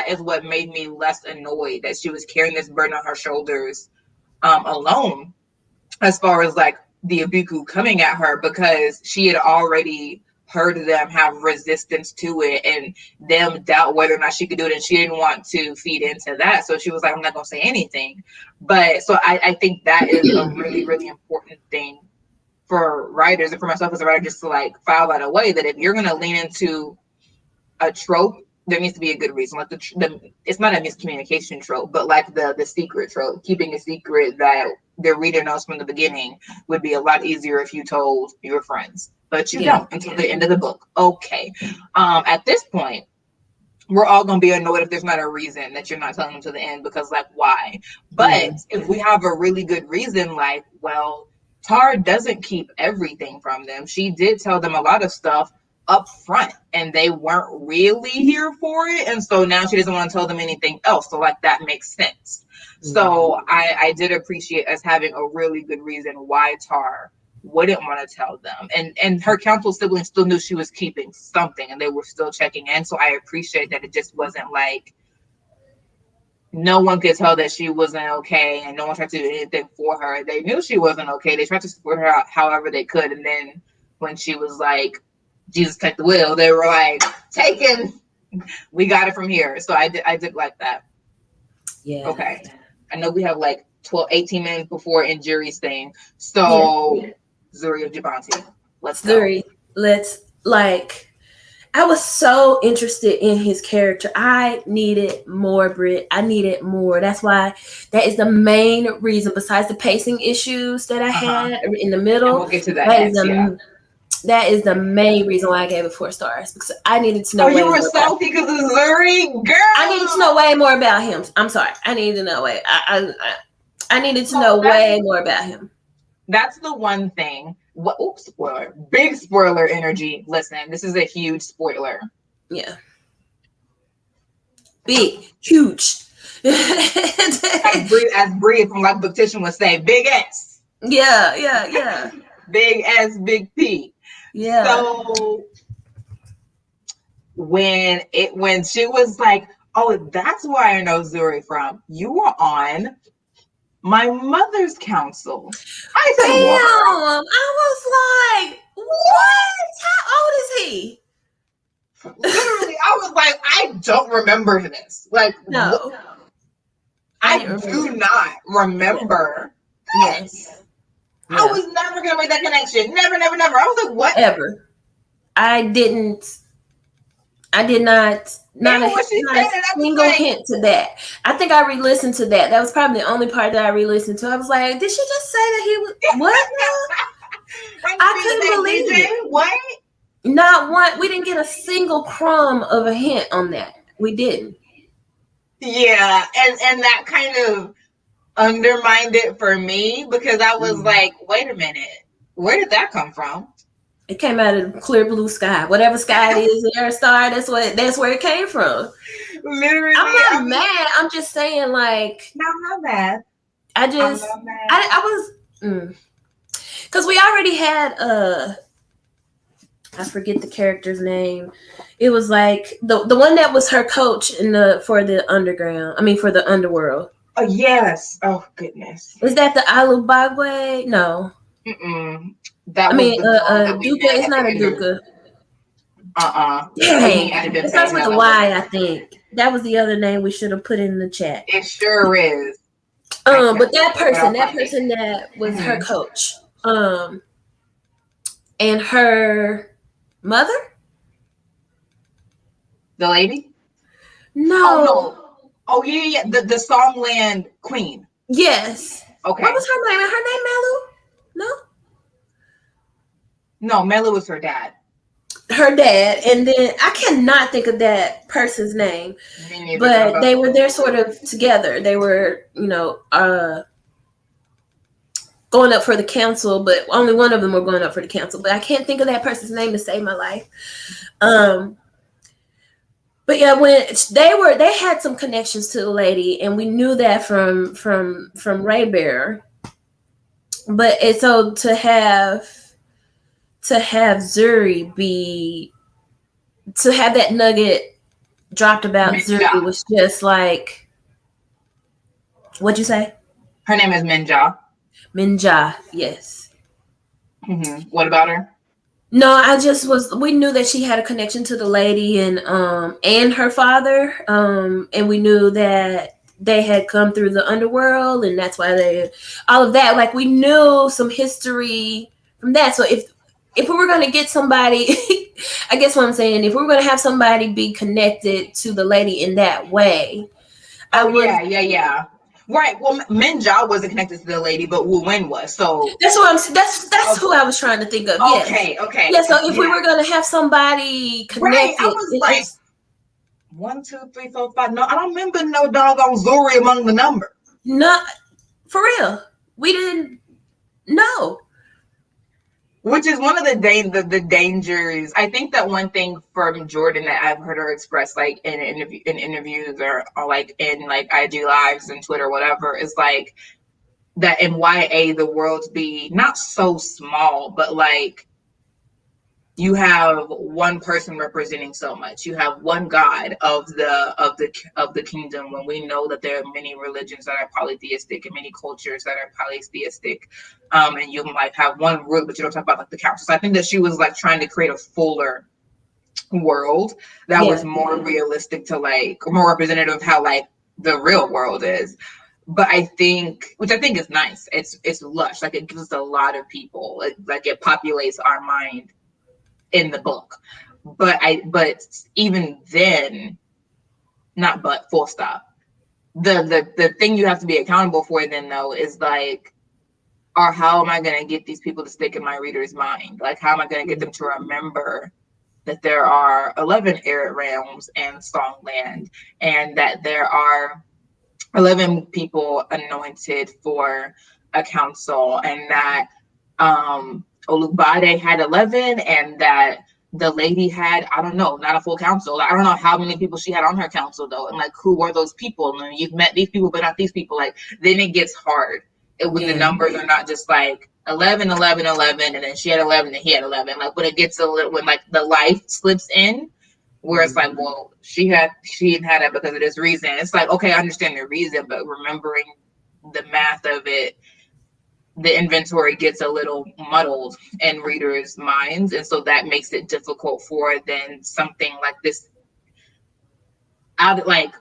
is what made me less annoyed, that she was carrying this burden on her shoulders alone, as far as like the Abiku coming at her, because she had already heard them have resistance to it and them doubt whether or not she could do it, and she didn't want to feed into that, so she was like, I'm not gonna say anything. But so I think that is a really, really important thing for writers, and for myself as a writer, just to like file that away, that if you're gonna lean into a trope, there needs to be a good reason. Like it's not a miscommunication trope, but like the secret trope, keeping a secret that the reader knows from the beginning, would be a lot easier if you told your friends. But you don't until the end of the book. Okay. At this point, we're all going to be annoyed if there's not a reason that you're not telling them to the end, because like, why? But if we have a really good reason, like, well, Tar doesn't keep everything from them. She did tell them a lot of stuff up front, and they weren't really here for it. And so now she doesn't want to tell them anything else. So like, that makes sense. So I did appreciate us having a really good reason why Tar wouldn't want to tell them, and her council siblings still knew she was keeping something, and they were still checking in. So I appreciate that it just wasn't like no one could tell that she wasn't okay, and no one tried to do anything for her. They knew she wasn't okay. They tried to support her out however they could, and then when she was like, Jesus take the wheel, they were like, taken, we got it from here. So I did like that. Yeah. Okay, I know we have like 18 minutes before Injuri's thing, so Zuri of Jabanti. Let's go. Zuri, I was so interested in his character. I needed more, Britt. I needed more. That's why that is the main reason, besides the pacing issues that I had in the middle. And we'll get to that. That is the main reason why I gave it 4 stars, because I needed to know. Oh, you were salty because of Zuri? Girl! I needed to know way more about him. I'm sorry. I needed to know I needed to know way more about him. That's the one thing. Oops, spoiler. Big spoiler energy. Listen, this is a huge spoiler. Yeah. Big, huge. As Brie from Like Booktician would say, big S. Yeah. Big S, big P. Yeah. So when she was like, oh, that's where I know Zuri from. You were on my mother's council. I said, damn! I was like, what? How old is he? Literally, I was like, I don't remember this. Like, no. I do not remember this. Yeah. I was never going to make that connection. Never. I was like, what? Ever. I did not a single hint to that. I think I re-listened to that. That was probably the only part that I re-listened to. I was like, did she just say that he was what? I couldn't believe it. What? Not one. We didn't get a single crumb of a hint on that. We didn't. Yeah, and that kind of undermined it for me, because I was like, wait a minute, where did that come from? It came out of the clear blue sky. Whatever sky it is, air star, that's where it came from. Literally. I'm not mad. I'm just saying, like, no, I'm not mad. I was because we already had I forget the character's name. It was like the one that was her coach for the underworld. Oh yes. Oh goodness. Is that the Alubagwe? No. Mm-mm. That I was mean, the girl that we Duca met is at the not a end of. Duca. You Dang. added It it starts saying with that a like what? Y, I think. That was the other name we should have put in the chat. It sure is. I can't But think, but I'll that find it. person that was her Hmm. coach, and her mother. The lady? Oh No. no. Oh yeah, yeah. The Songland Queen. Yes. What Okay. was her name? Her name Malu? No. No, Mela was her dad. Her dad, and then I cannot think of that person's name, Me neither, but I'm but about they to were look there for sort it. of together. They were, going up for the council, but only one of them were going up for the council. But I can't think of that person's name to save my life. Um, but yeah, when they had some connections to the lady, and we knew that from Ray Bear. But it's so to have Zuri be to have that nugget dropped about Minja. Zuri was just like, what'd you say? Her name is Minja. Minja, yes. What about her? No, we knew that she had a connection to the lady and her father. And we knew that they had come through the underworld, and that's why all of that. Like, we knew some history from that. So if we were gonna get somebody, I guess what I'm saying, if we were gonna have somebody be connected to the lady in that way, I Oh would. yeah, yeah, yeah. Right. Well, Minja wasn't connected to the lady, but Wu Wen was. So That's what I'm. That's oh, who I was trying to think of. Yes. okay, okay, Yeah. So if we yeah. were gonna have somebody Right. I connected, was like 1, 2, 3, 4, 5. No, I don't remember no doggone Zuri among the numbers. not for real. We didn't know. Which is one of the dangers. I think that one thing from Jordan that I've heard her express, like in interviews or like in like IG lives and Twitter, whatever, is like that in YA the worlds be not so small, but like you have one person representing so much. You have one god of the kingdom, when we know that there are many religions that are polytheistic and many cultures that are polytheistic. And you might have one root, but you don't talk about like the council. So I think that she was like trying to create a fuller world that was Yeah. more realistic to like more representative of how like the real world is. But I think, which I think is nice, it's lush, like it gives us a lot of people, like it populates our mind in the book. But even then, not but full stop. The thing you have to be accountable for then though is like, or how am I gonna get these people to stick in my reader's mind? Like how am I gonna get them to remember that there are 11 arid realms and Songland, and that there are 11 people anointed for a council, and that Olubade had 11, and that the lady had, I don't know, not a full council. I don't know how many people she had on her council though, and like who were those people? And you've met these people, but not these people. Like then it gets hard. When the Yeah. numbers are not just like 11, 11, 11, and then she had 11 and he had 11. Like when it gets a little, when like the life slips in, where it's like, well, she didn't have that because of this reason. It's like, okay, I understand the reason, but remembering the math of it, the inventory gets a little muddled in readers' minds, and so that makes it difficult for then something like this out of like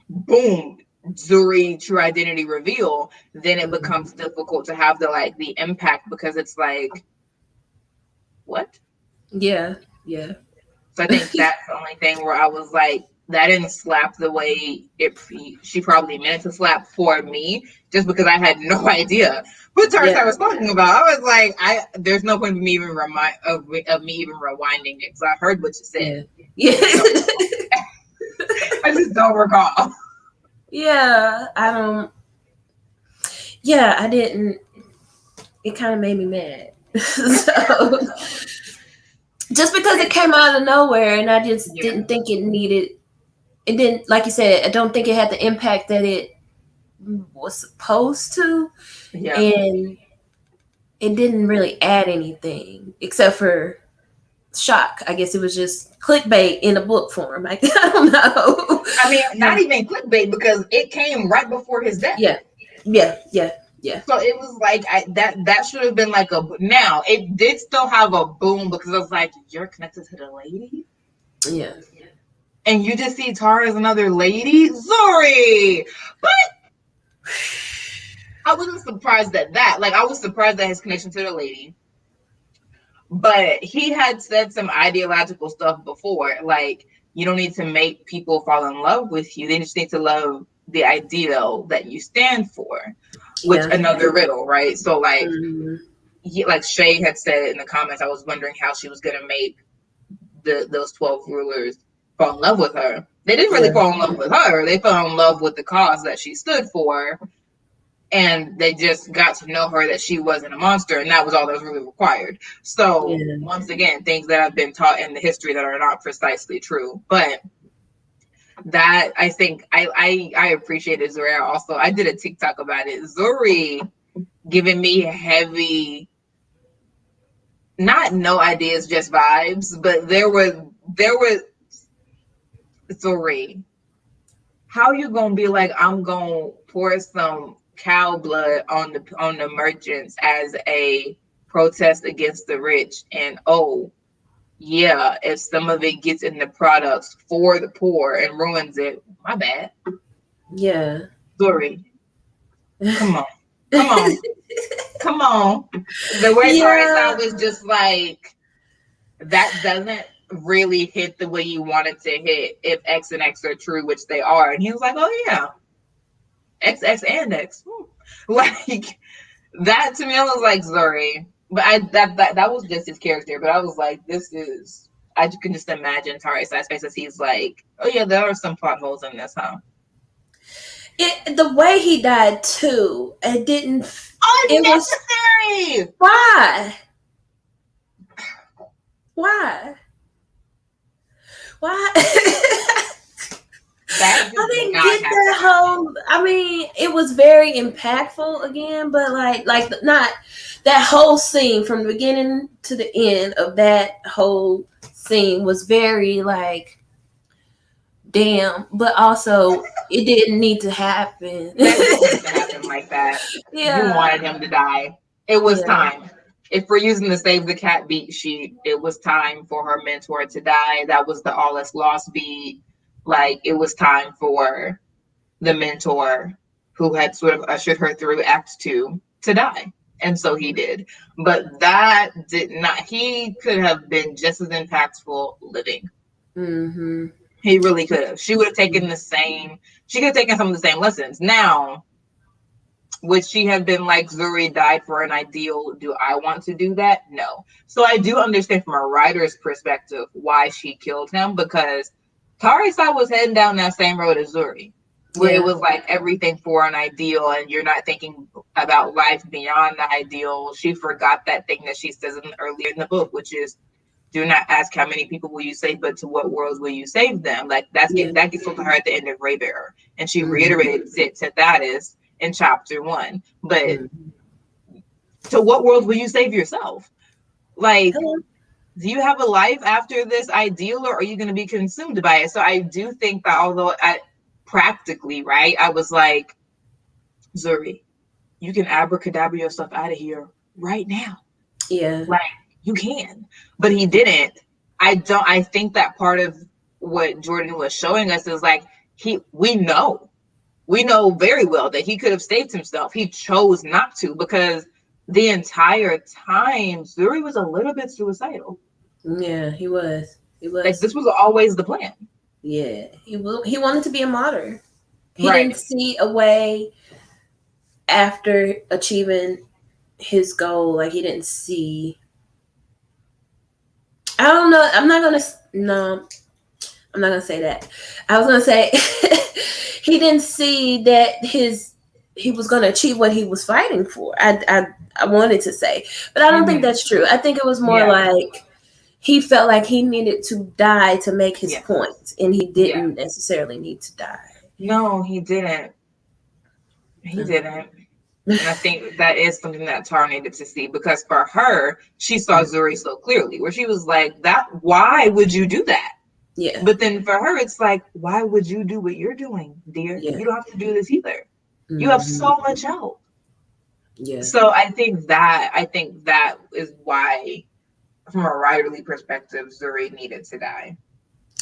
boom, Zuri true identity reveal, then it becomes difficult to have the impact, because it's like, what? Yeah. Yeah. So I think that's the only thing where I was like, that didn't slap the way she probably meant to slap for me, just because I had no idea who Tarsa I Yeah. was talking about. I was like, there's no point of me even me even rewinding it, because I heard what you said. Yeah. Yeah. So I just don't recall. Yeah. I don't. Yeah, I didn't. It kind of made me mad. So just because it came out of nowhere, and I just Yeah. didn't think it needed. It didn't, like you said. I don't think it had the impact that it was supposed to, Yeah. and it didn't really add anything except for shock. I guess it was just clickbait in a book form. I don't know. I mean, not even clickbait, because it came right before his death. Yeah, yeah, yeah. Yeah. So it was like that should have been like a. Now it did still have a boom because I was like, you're connected to the lady, Yeah. and you just see Tara as another lady, Zuri. But I wasn't surprised at that. Like I was surprised at his connection to the lady. But he had said some ideological stuff before, like you don't need to make people fall in love with you. They just need to love the ideal that you stand for, which Yeah. another riddle, right? So like Mm-hmm. like Shay had said in the comments, I was wondering how she was gonna make those 12 rulers fall in love with her. They didn't really Yeah. fall in love with her. They fell in love with the cause that she stood for, and they just got to know her that she wasn't a monster, and that was all that was really required. So Yeah. once again, things that have been taught in the history that are not precisely true, but that I think I appreciated Zuri. Also, I did a TikTok about it. Zuri giving me heavy, not no ideas, just vibes, but there was Zuri. How you gonna be like, I'm gonna pour some cow blood on the merchants as a protest against the rich, and oh yeah, if some of it gets in the products for the poor and ruins it, my bad. Yeah. Sorry. Come on. Come on. Come on. The way Yeah. Tarzan was just like, that doesn't really hit the way you want it to hit if X and X are true, which they are. And he was like, oh yeah, X, X, and X. Like that to me, I was like, Zuri. But that was just his character. But I was like, this is. I can just imagine Tari's face as he's like, oh yeah, there are some plot holes in this, huh? The way he died too, it didn't. It was Unnecessary. why? Why? Why? That I did didn't not get have that to happen. whole. I mean, it was very impactful again, but like not that whole scene from the beginning to the end of that whole scene was very like damn, but also it didn't need to happen. That didn't need to happen like that. You Yeah, wanted him to die. It was yeah, time. If we're using the Save the Cat beat sheet, it was time for her mentor to die. That was the All Is Lost beat. Like, it was time for the mentor who had sort of ushered her through Act Two to die. And so he did. But that did not, he could have been just as impactful living. mm-hmm. He really could have. She would have taken she could have taken some of the same lessons. Now, would she have been like, Zuri died for an ideal? Do I want to do that? No. So I do understand from a writer's perspective why she killed him, because Tarisa was heading down that same road as Zuri, where it Yeah, was like everything for an ideal and you're not thinking about life beyond the ideal. She forgot that thing that she says earlier in the book, which is, do not ask how many people will you save, but to what worlds will you save them? Like yeah, that gets told to her at the end of Raybearer, and she mm-hmm. reiterated it to Thaddeus in chapter 1. But Mm-hmm. to what worlds will you save yourself? Like, Hello. do you have a life after this ideal, or are you going to be consumed by it? So I do think that although practically, right, I was like, Zuri, you can abracadabra yourself out of here right now. Yeah, Like, you can, but he didn't. I think that part of what Jordan was showing us is like, we know very well that he could have saved himself. He chose not to, because the entire time Zuri was a little bit suicidal. yeah, he was. He Like, was. this was always the plan. Yeah, he wanted to be a martyr. He Right. didn't see a way after achieving his goal. Like he didn't see. I don't know. I'm not gonna. No, I'm not gonna say that. I was gonna say he didn't see that he was gonna achieve what he was fighting for. I wanted to say, but I don't think Mm-hmm. that's true. I think it was more Yeah. like he felt like he needed to die to make his Yeah. point, and he Yeah. didn't necessarily need to die. No, he didn't. He didn't. And I think that is something that Tara needed to see, because for her, she saw Zuri so clearly, where she was like, "That, why would you do that?" Yeah, But then for her, it's like, why would you do what you're doing, dear? yeah. You don't have to do this either. You have Mm-hmm. so much help. Yeah. So I think that is why, from a writerly perspective, Zuri needed to die.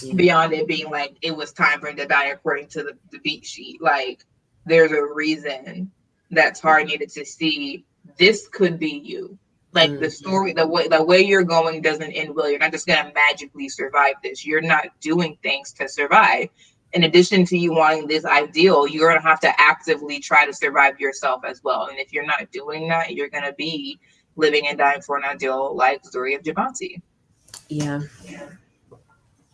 Yeah. Beyond it being like it was time for him to die according to the beat sheet. Like there's a reason that Tar needed to see this could be you. Like the Mm-hmm. story, the way you're going doesn't end well. You're not just gonna magically survive this. You're not doing things to survive. In addition to you wanting this ideal, you're gonna have to actively try to survive yourself as well. And if you're not doing that, you're gonna be living and dying for an ideal like Zuri of Javante. Yeah.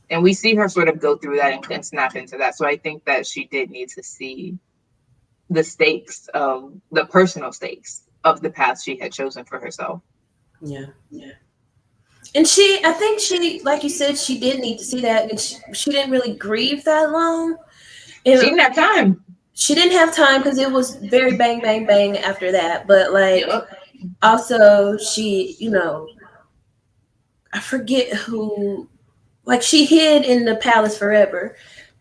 And we see her sort of go through that and snap into that. So I think that she did need to see the stakes of the personal stakes of the path she had chosen for herself. Yeah. And I think she, like you said, she did need to see that, and she didn't really grieve that long. She And didn't have time. she didn't have time because it was very bang, bang, bang after that. But like, Yep. also she, I forget who, like she hid in the palace forever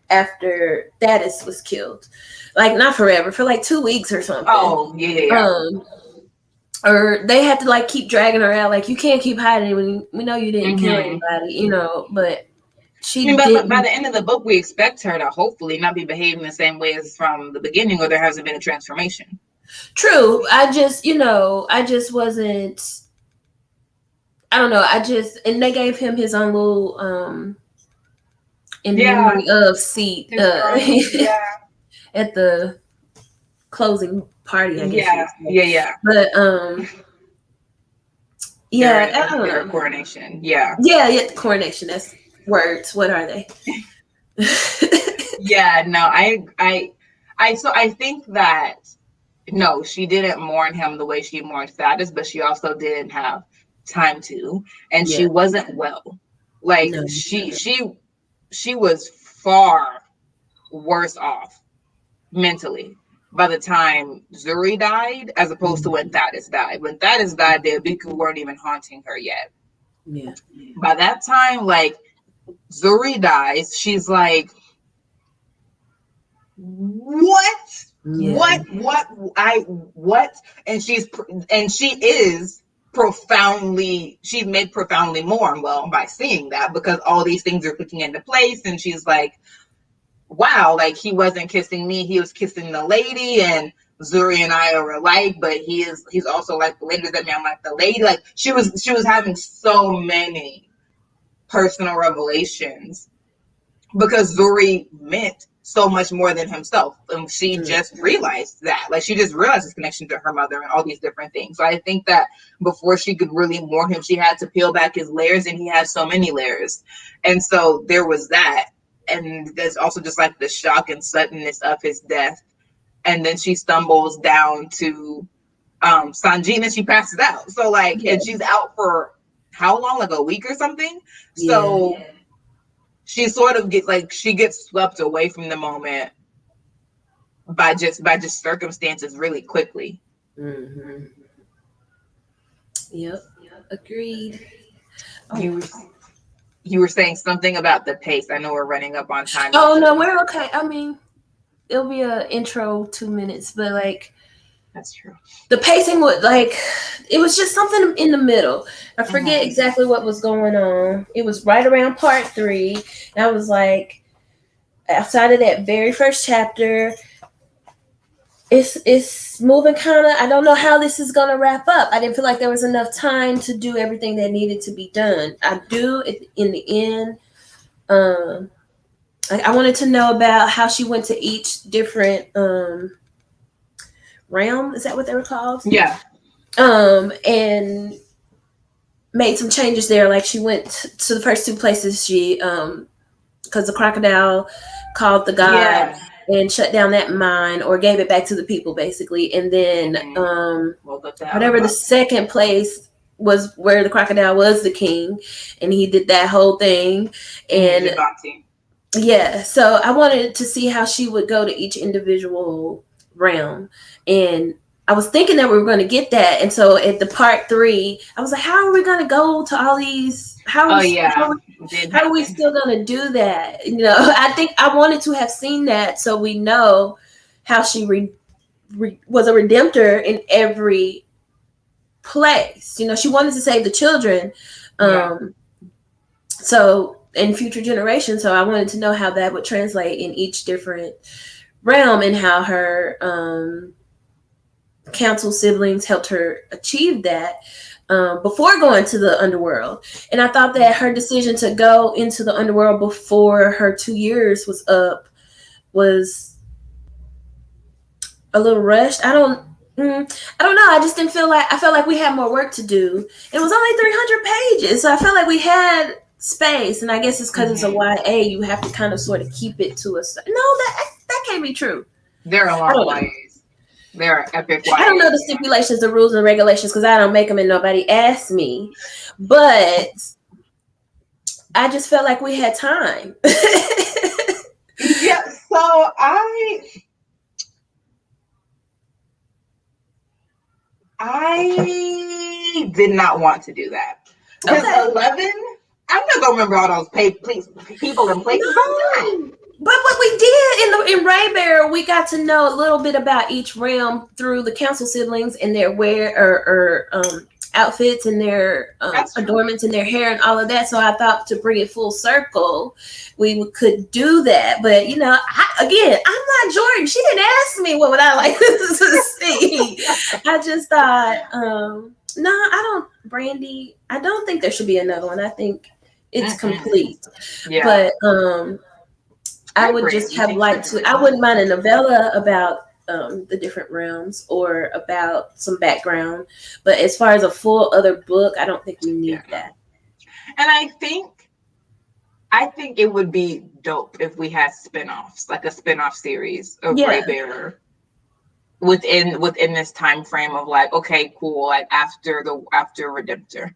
after Thaddeus was killed. Like not forever, for like 2 weeks or something. Oh, yeah, yeah, yeah. Um, or they had to like keep dragging her out. Like you can't keep hiding when we know you didn't kill Mm-hmm. anybody. But I she mean, but by didn't. the end of the book, we expect her to hopefully not be behaving the same way as from the beginning, or there hasn't been a transformation. True. I just wasn't. I don't know. And they gave him his own little in Yeah, memory of seat his throne. Yeah, at the closing party, I guess you yeah, would say. yeah, yeah. But yeah, I don't Their know. coronation. Yeah, Yeah, the coronation. That's words. What are they? yeah. No, so I think that no, she didn't mourn him the way she mourned Thaddeus, but she also didn't have time to, and Yeah. she wasn't well. Like No. she was far worse off mentally by the time Zuri died, as opposed to when Mhm. Thaddeus died. When Thaddeus died, the Abiku weren't even haunting her yet. Yeah. By that time, like Zuri dies, she's like, what? Yeah. What? And she is profoundly, she's made profoundly mourn well by seeing that, because all these things are clicking into place, and she's like, wow, like he wasn't kissing me, he was kissing the lady, and Zuri and I are alike, but he's also like the lady, does that mean I'm like the lady? Like she was having so many personal revelations because Zuri meant so much more than himself. And she Mm. just realized that. Like she just realized his connection to her mother and all these different things. So I think that before she could really mourn him, she had to peel back his layers, and he had so many layers. And so there was that. And there's also just like the shock and suddenness of his death. And then she stumbles down to Sanjin and she passes out. So like, Yeah. and she's out for how long? Like a week or something. Yeah. So she sort of gets swept away from the moment by just circumstances really quickly. Hmm. Yep. Agreed. Oh. You you were saying something about the pace. I know we're running up on time. Oh no, we're okay. I mean, it'll be a intro 2 minutes, but like That's true. the pacing would like it was just something in the middle. I forget Mm-hmm. exactly what was going on. It was right around part 3, and I was like, outside of that very first chapter, it's moving kind of. I don't know how this is gonna wrap up. I didn't feel like there was enough time to do everything that needed to be done. I do in the end. I wanted to know about how she went to each different realm. Is that what they were called? Yeah. And made some changes there. Like she went to the first 2 places. She because the crocodile called the god Yeah. and shut down that mine or gave it back to the people basically. And then whatever the second place was where the crocodile was the king, and he did that whole thing. And yeah, so I wanted to see how she would go to each individual realm, and I was thinking that we were going to get that. And so at the part 3, I was like, how are we going to go to all these? How are we still going to do that? I think I wanted to have seen that so we know how she was a redemptor in every place. You know, she wanted to save the children. So in future generations, so I wanted to know how that would translate in each different realm and how her council siblings helped her achieve that before going to the underworld. And I thought that her decision to go into the underworld before her 2 years was up was a little rushed. I don't know. I just didn't feel like, I felt like we had more work to do. It was only 300 pages, so I felt like we had space. And I guess it's because it's a YA, you have to kind of sort of keep it to a. No, that can't be true. There are a lot of YAs. There are epic YAs. I don't know the stipulations, the rules, and regulations because I don't make them and nobody asked me. But I just felt like we had time. Yeah. So I did not want to do that. Because 11, I'm not gonna remember all those people and places. No. But what we did in Raybear, we got to know a little bit about each realm through the council siblings and their wear or outfits and their adornments in their hair and all of that. So I thought to bring it full circle, we could do that. But you know, I'm not Jordan. She didn't ask me what would I like to see. I just thought, no, I don't. Brandy, I don't think there should be another one. I think it's complete. Yeah. But I would just have liked to. I wouldn't mind a novella about the different realms or about some background, but as far as a full other book, I don't think we need that. And I think it would be dope if we had spinoffs, like a spinoff series of Raybearer within this time frame of like, okay, cool, like after Redemptor,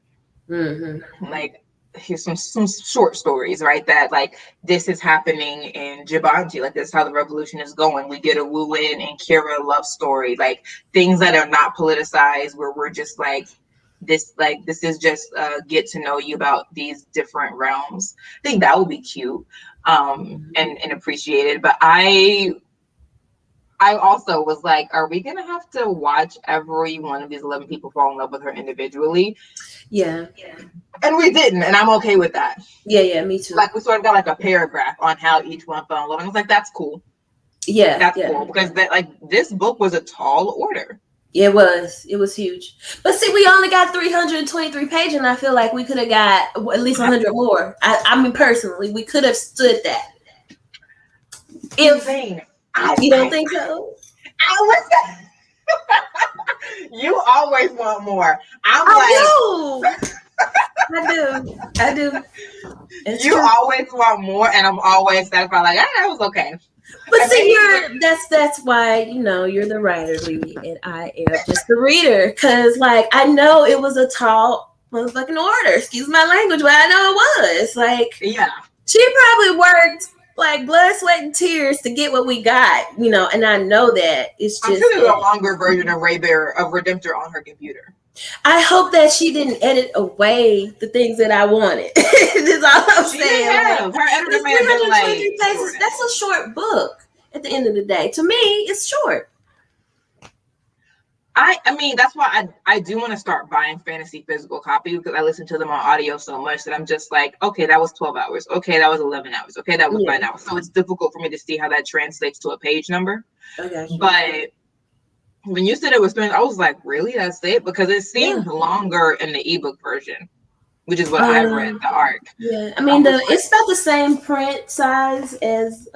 like. Here's some short stories, right? That like this is happening in Jumanji, like this is how the revolution is going. We get a Wu-Lin and Kira love story, like things that are not politicized, where we're just like this is just get to know you about these different realms. I think that would be cute and appreciated. But I also was like, are we gonna have to watch every one of these 11 people fall in love with her individually? Yeah. And we didn't, and I'm okay with that. Yeah, me too. Like we sort of got like a paragraph on how each one fell in love. And I was like, that's cool. Yeah. That's cool. Because this book was a tall order. It was huge. But see, we only got 323 pages, and I feel like we could have got at least 100 more. I mean, personally, we could have stood that. Insane. You don't think so? You always want more. I do. It's you true. Always want more, and I'm always satisfied. Like, that was okay. But see, that's why you're the writer, Lee, and I am just the reader. Because like I know it was a tall motherfucking order. Excuse my language, but I know it was. Like, she probably worked like blood, sweat, and tears to get what we got, and I know that it's just. I'm sure there's a longer version of Redemptor on her computer. I hope that she didn't edit away the things that I wanted. That's all I'm saying. Her editor may have been like, pages, that's a short book at the end of the day. To me, it's short. I mean, that's why I do want to start buying fantasy physical copies because I listen to them on audio so much that I'm just like, okay, that was 12 hours. Okay, that was 11 hours. Okay, that was 9 hours. So it's difficult for me to see how that translates to a page number. Okay. But when you said it was 3, I was like, really? That's it? Because it seemed longer in the ebook version, which is what I read, the arc. Yeah, I mean, it's about the same print size as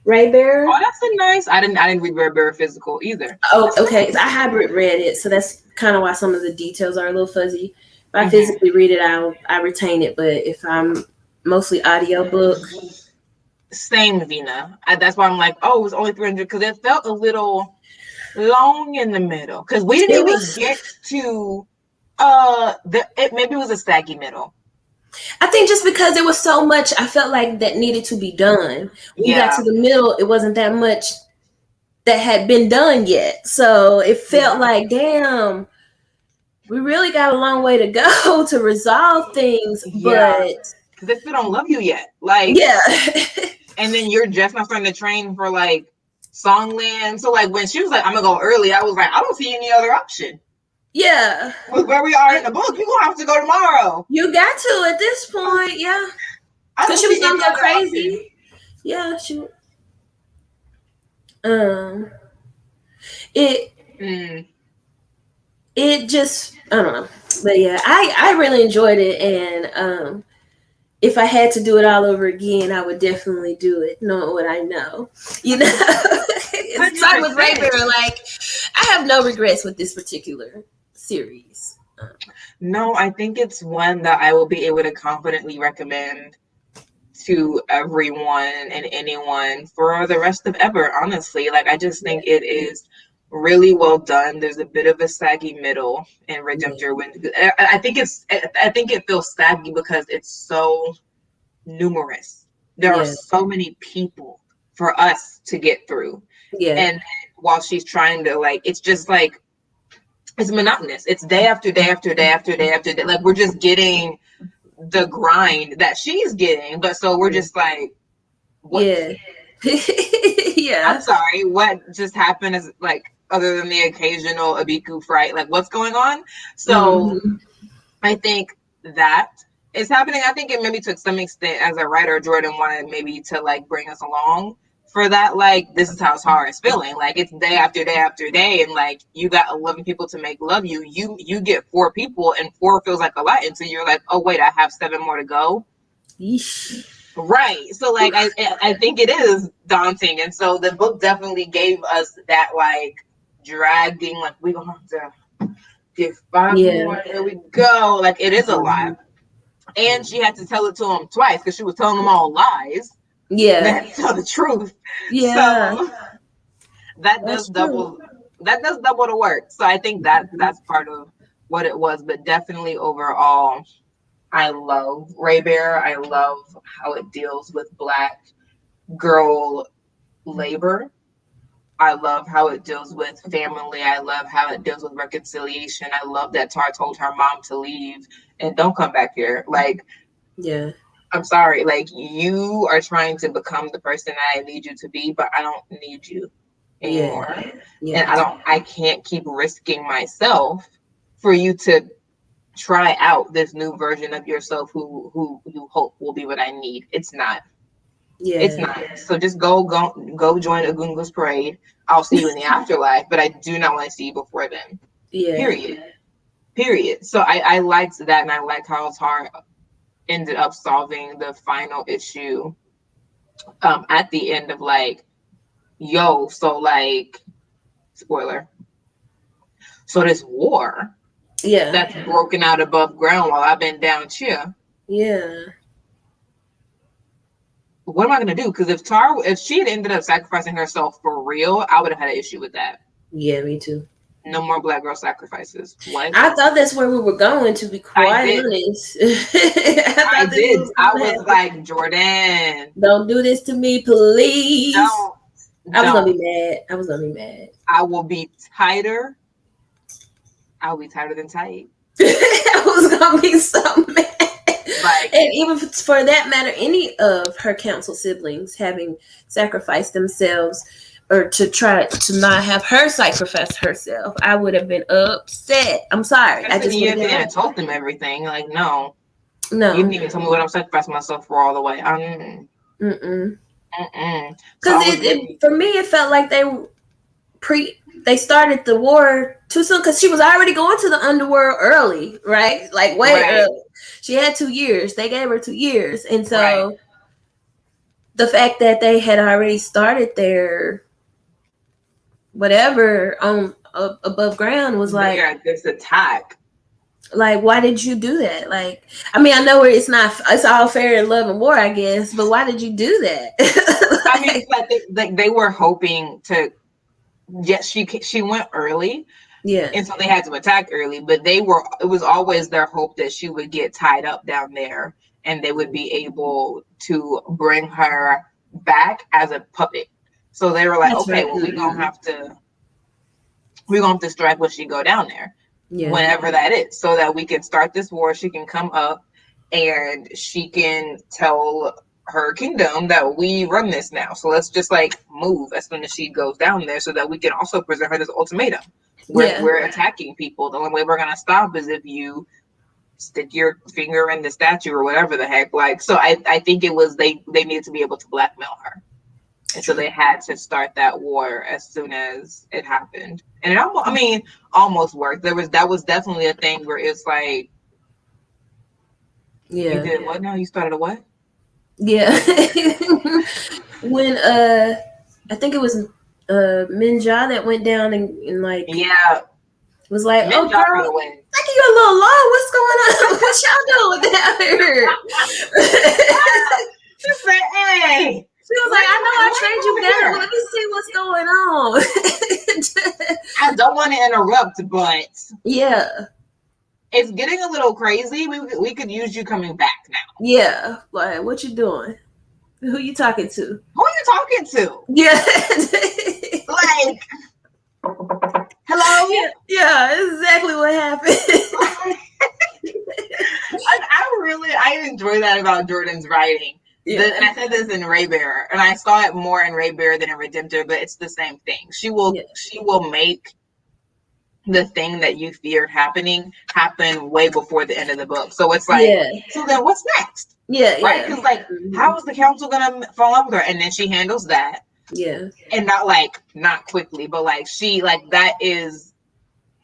Raybear. Oh, that's a nice. I didn't read Raybear physical either. Oh, okay. I hybrid read it, so that's kind of why some of the details are a little fuzzy. If I physically read it, I retain it. But if I'm mostly audiobook, same, Vina. That's why I'm like, oh, it was only 300 because it felt a little long in the middle because we didn't even get to maybe it was a saggy middle. I think just because there was so much I felt like that needed to be done. When we got to the middle, it wasn't that much that had been done yet. So it felt like, damn, we really got a long way to go to resolve things. But because they still don't love you yet. Like, and then you're just not starting to train for like Songland. So like when she was like, I'm gonna go early, I was like, I don't see any other option. Yeah. With where we are in the book, you're gonna have to go tomorrow. You got to at this point, yeah. I Because don't she was see gonna any go other crazy. option. Yeah, um it Mm. it just, I don't know. But yeah, I really enjoyed it, and if I had to do it all over again, I would definitely do it, knowing what I know. You know, it's like with 100%. Raven. Like, I have no regrets with this particular series. No, I think it's one that I will be able to confidently recommend to everyone and anyone for the rest of ever, honestly. Like, I just think it is really well done. There's a bit of a saggy middle in Yeah, Redemptor. I think it feels saggy because it's so numerous. There are yeah, so many people for us to get through. yeah, And while she's trying to, like, it's just like, it's monotonous. It's day after day after day after day after day. Like, we're just getting the grind that she's getting. But so we're just like, what? yeah, I'm yeah. sorry, what just happened is like, other than the occasional Abiku fright, like, what's going on? So Mm-hmm. I think that is happening. I think it maybe to some extent, as a writer, Jordan wanted maybe to like bring us along for that. Like, this is how Tara is feeling. Like, it's day after day after day, and like, you got 11 people to make love you. You get 4 people, and 4 feels like a lot until you're like, oh wait, I have 7 more to go. Yeesh. Right. So like, I think it is daunting, and so the book definitely gave us that like dragging. Like, we gonna have to get 5 Yeah. more. Here we go. Like, it is a Mm-hmm. lot. And she had to tell it to him twice because she was telling them all lies. They Yeah. had to tell the truth. Yeah. So that does That's true. double the work. So I think that that's part of what it was. But definitely overall, I love Ray Bear. I love how it deals with Black girl labor. I love how it deals with family. I love how it deals with reconciliation. I love that Tar told her mom to leave and don't come back here. Like, Yeah. I'm sorry, like, you are trying to become the person that I need you to be, but I don't need you Yeah. anymore. And Yeah. I can't keep risking myself for you to try out this new version of yourself who you hope will be what I need. It's not. It's Yeah. not. So just go join Agunga's parade. I'll see you in the afterlife, but I do not want to see you before then. Yeah. Period. Period. So I liked that, and I liked how Tar ended up solving the final issue at the end of like, yo, so like, spoiler. So this war Yeah. that's broken out above ground while I've been down here. Yeah. What am I gonna do? Because if she had ended up sacrificing herself for real, I would have had an issue with that. Yeah, me too. No more Black girl sacrifices. What? I thought that's where we were going, to be I quite did. honest. I I thought this did. was I gonna was happen. like, Jordan, Don't do this to me, please. don't, I was gonna be don't. mad. I was gonna be mad. I will be tighter. I'll be tighter than tight. I was gonna be so mad. Like, And even for that matter, any of her council siblings having sacrificed themselves or to try to not have her sacrifice herself, I would have been upset. I'm sorry. I just would you have been haven't even like, told them everything. Like, no, you no. didn't even tell me what I'm sacrificing myself for all the way. Mm-mm. So Because I was really, for me, it felt like they started the war too soon because she was already going to the underworld early, right? Like way right, early. She had 2 years. They gave her 2 years, and right. so the fact that they had already started their whatever on above ground was There, this attack. like why did you do that? Like, I mean, I know it's all fair in love and war, I guess, but why did you do that? I mean, Like, like they were hoping to. Yes, she went early, yeah, and so they had to attack early. But they were. It was always their hope that she would get tied up down there, and they would be able to bring her back as a puppet. So they were like, that's okay, right. well, we're gonna have to strike when she go down there, Yeah, whenever that is, so that we can start this war. She can come up, and she can tell her kingdom that we run this now. So let's just like move as soon as she goes down there so that we can also present her this ultimatum. We're attacking people. The only way we're gonna stop is if you stick your finger in the statue or whatever the heck. Like, so I think it was they needed to be able to blackmail her. And so they had to start that war as soon as it happened. And it almost worked. That was definitely a thing where it's like, you did what now? You started a what? Yeah. When I think it was Minja that went down and like was like, Minja, oh girl, like you a little low. What's going on? What y'all doing down here? She said, hey. She was like, I know I trained you better. Let me see what's going on. I don't want to interrupt, but yeah, it's getting a little crazy. We could use you coming back now. Yeah, like what you doing? Who you talking to? Who you talking to? Yeah, like, hello. Yeah, exactly what happened. I enjoy that about Jordan's writing. Yeah. And I said this in Raybearer, and I saw it more in Raybearer than in Redemptor, but it's the same thing. She will make the thing that you feared happen way before the end of the book. So it's like, so then what's next? Yeah, right? Because like, how is the council gonna fall in love with her? And then she handles that. Yeah, and not quickly, but like she that is.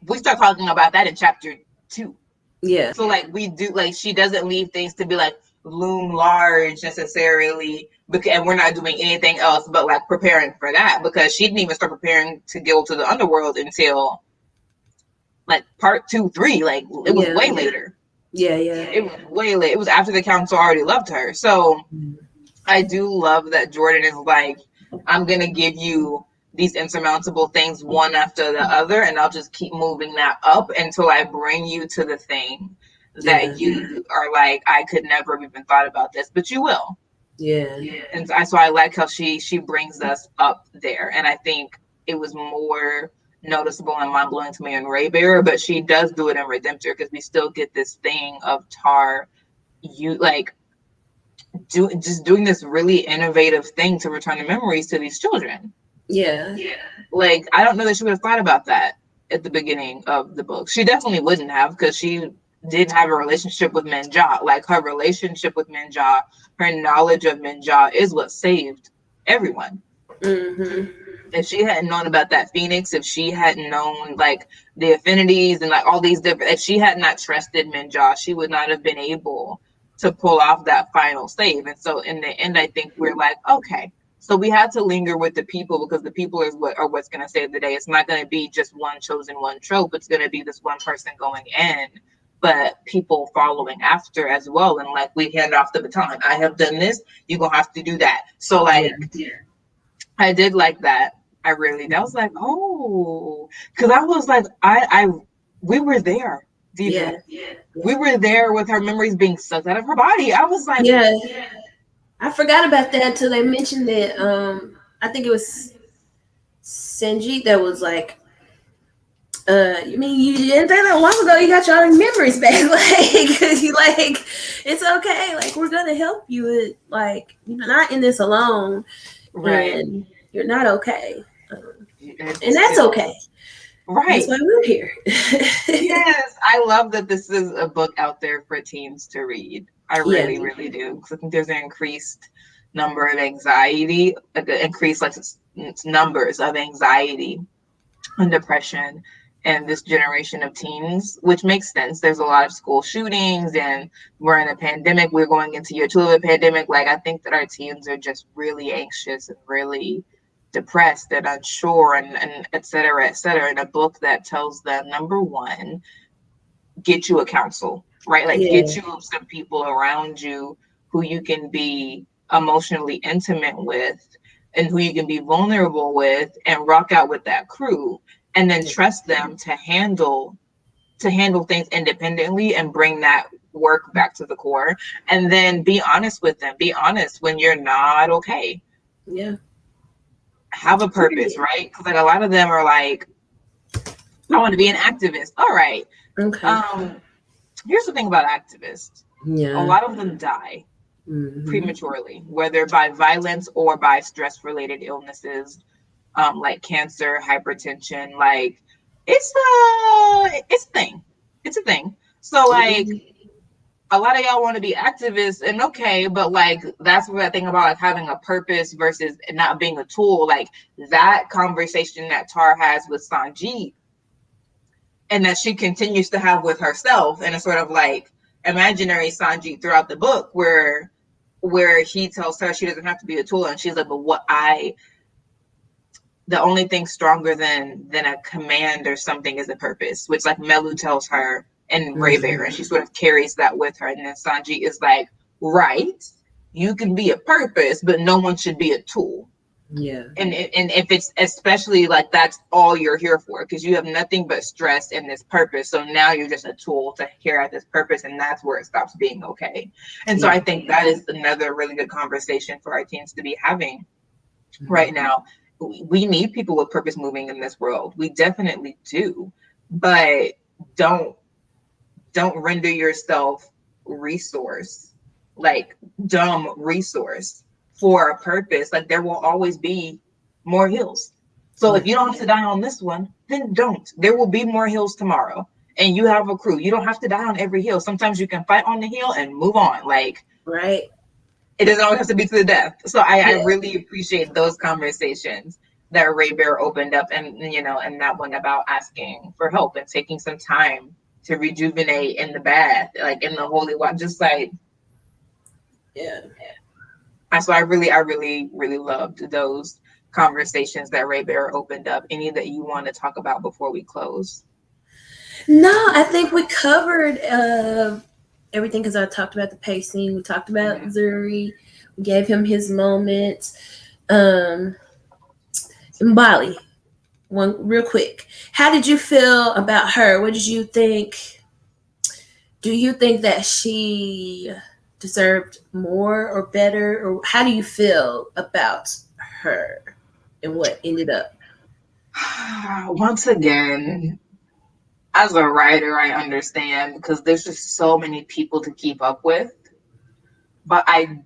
We start talking about that in chapter 2. Yeah. So like we do she doesn't leave things to be like loom large necessarily, and we're not doing anything else but like preparing for that, because she didn't even start preparing to go to the underworld until like part 2, 3. Like it was way later. Yeah. It was way late. It was after the council already loved her. So I do love that Jordan is like, I'm gonna give you these insurmountable things one after the other, and I'll just keep moving that up until I bring you to the thing that you are like, I could never have even thought about this, but you will. Yeah. And so I like how she brings us up there, and I think it was more noticeable and mind-blowing to me in Raybearer, but she does do it in Redemptor, because we still get this thing of Tar doing this really innovative thing to return the memories to these children. Yeah. Like, I don't know that she would have thought about that at the beginning of the book. She definitely wouldn't have, because she didn't have a relationship with Minja. Like, her relationship with Minja, her knowledge of Minja is what saved everyone. Mm-hmm. If she hadn't known about that Phoenix, if she hadn't known like the affinities and like all these different, if she had not trusted Minja, she would not have been able to pull off that final save. And so in the end, I think we're like, okay, so we had to linger with the people, because the people are what's going to save the day. It's not going to be just one chosen one trope. It's going to be this one person going in, but people following after as well. And like, we hand off the baton. I have done this. You're going to have to do that. So like, I did like that. I was like, oh, because I was like, we were there. Deidre. Yeah. We were there with her memories being sucked out of her body. I was like, I forgot about that until they mentioned it. I think it was Senji that was like, you mean you didn't say that a while ago? You got your memories back, like you like, it's okay. Like, we're gonna help you. Like, you're not in this alone, right? And you're not okay, and that's okay. Right. That's why we're here. Yes, I love that this is a book out there for teens to read. I really, really do. Because I think there's an increased number of anxiety, increased numbers of anxiety and depression in this generation of teens, which makes sense. There's a lot of school shootings, and we're in a pandemic. We're going into year 2 of a pandemic. Like, I think that our teens are just really anxious and really depressed and unsure and et cetera, and a book that tells them, number one, get you a counsel, right? Like, get you some people around you who you can be emotionally intimate with and who you can be vulnerable with and rock out with that crew, and then trust them to handle things independently and bring that work back to the core, and then be honest with them. Be honest when you're not okay. Have a purpose, right? Because like, a lot of them are like, I want to be an activist. All right. Okay. Here's the thing about activists. A lot of them die. prematurely, whether by violence or by stress-related illnesses, like cancer, hypertension. Like it's a thing. It's a thing. So like a lot of y'all want to be activists, and okay, but like that's what I think about, like having a purpose versus not being a tool. Like that conversation that Tar has with Sanjeev, and that she continues to have with herself, and it's sort of like imaginary Sanjeev throughout the book, where he tells her she doesn't have to be a tool, and she's like, but the only thing stronger than a command or something is a purpose, which like Melu tells her in Ray Bear, and she sort of carries that with her. And then Sanji is like, right, you can be a purpose, but no one should be a tool. Yeah. And if it's especially like that's all you're here for, because you have nothing but stress in this purpose. So now you're just a tool to carry out this purpose, and that's where it stops being okay. And so I think that is another really good conversation for our teens to be having right now. We need people with purpose moving in this world. We definitely do, but don't render yourself dumb resource for a purpose. Like there will always be more hills. So if you don't have to die on this one, then don't. There will be more hills tomorrow, and you have a crew. You don't have to die on every hill. Sometimes you can fight on the hill and move on. Like right. It doesn't always have to be to the death. So I really appreciate those conversations that Ray Bear opened up, and and that one about asking for help and taking some time to rejuvenate in the bath, like in the holy water, just like So I really loved those conversations that Ray Bear opened up. Any that you want to talk about before we close? No, I think we covered everything, because I talked about the pacing. We talked about Zuri. We gave him his moment. Mbali, one real quick. How did you feel about her? What did you think? Do you think that she deserved more or better? Or how do you feel about her and what ended up? Once again, as a writer, I understand, because there's just so many people to keep up with. But I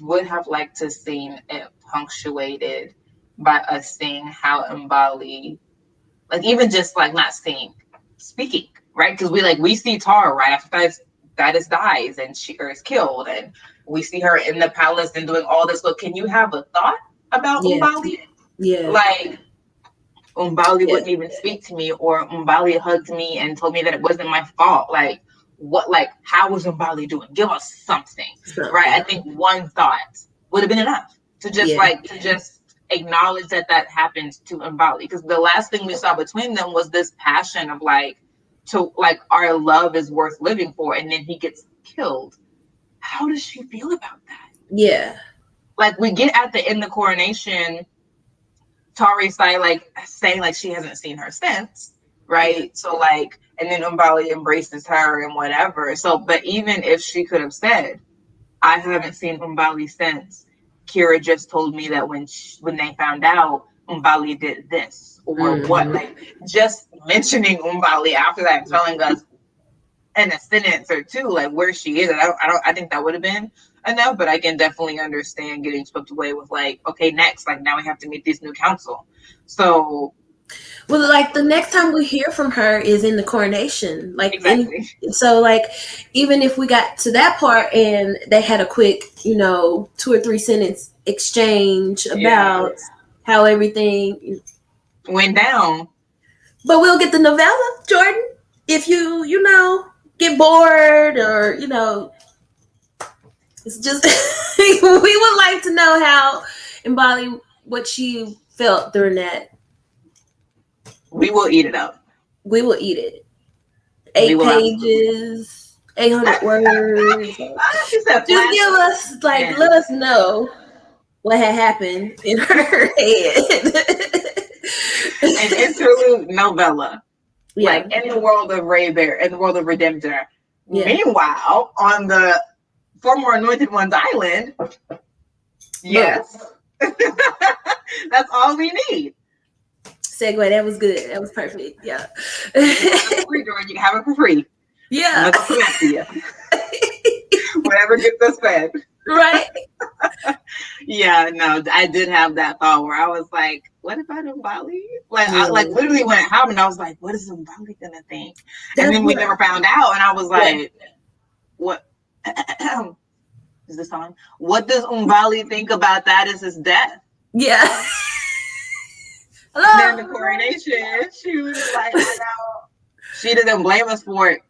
would have liked to seen it punctuated by us seeing how Mbali, like even just like not seeing, speaking, right? Because we see Tara right after Titus dies and she is killed, and we see her in the palace and doing all this. But can you have a thought about Mbali? Yeah. Like Mbali wouldn't even speak to me, or Mbali hugged me and told me that it wasn't my fault. Like what? Like how was Mbali doing? Give us something, right? I think one thought would have been enough to just acknowledge that happened to Mbali, because the last thing we saw between them was this passion of our love is worth living for, and then he gets killed. How does she feel about that? Yeah. Like we get at the end of the coronation, Tari saying like she hasn't seen her since, right? Yeah. So and then Mbali embraces her and whatever. So, but even if she could have said, I haven't seen Mbali since, Kira just told me that when they found out, Mbali did this or what, just mentioning Mbali after that, telling us in a sentence or two, where she is. I think that would have been enough, but I can definitely understand getting swept away with okay, next, now we have to meet this new council. So, well, the next time we hear from her is in the coronation. Exactly. So even if we got to that part and they had a quick, 2 or 3 sentence exchange about how everything went down. But we'll get the novella, Jordan. If you get bored, or it's just we would like to know how Mbali, what she felt during that. We will eat it up. We will eat it. 8 pages, 800 words. Just give us let us know what had happened in her head. An interlude novella. In the world of Ray Bear, in the world of Redemptor. Yeah. Meanwhile, on the former Anointed One's island, yes. That's all we need. Segue, that was good. That was perfect. Yeah. You can have it for free. Yeah. Let's come back to you. Whatever gets us fed. Right. Yeah, no, I did have that thought where I was like, what about Umbali? Like, Yeah. I like literally when it happened, I was like, what is Umbali gonna think? And That's then we what. never found out, and I was Yeah. like, what? Is this on? What does Umbali think about that as his death? Yeah. And then the Hello. coronation, she was like, I know. She didn't blame us for it.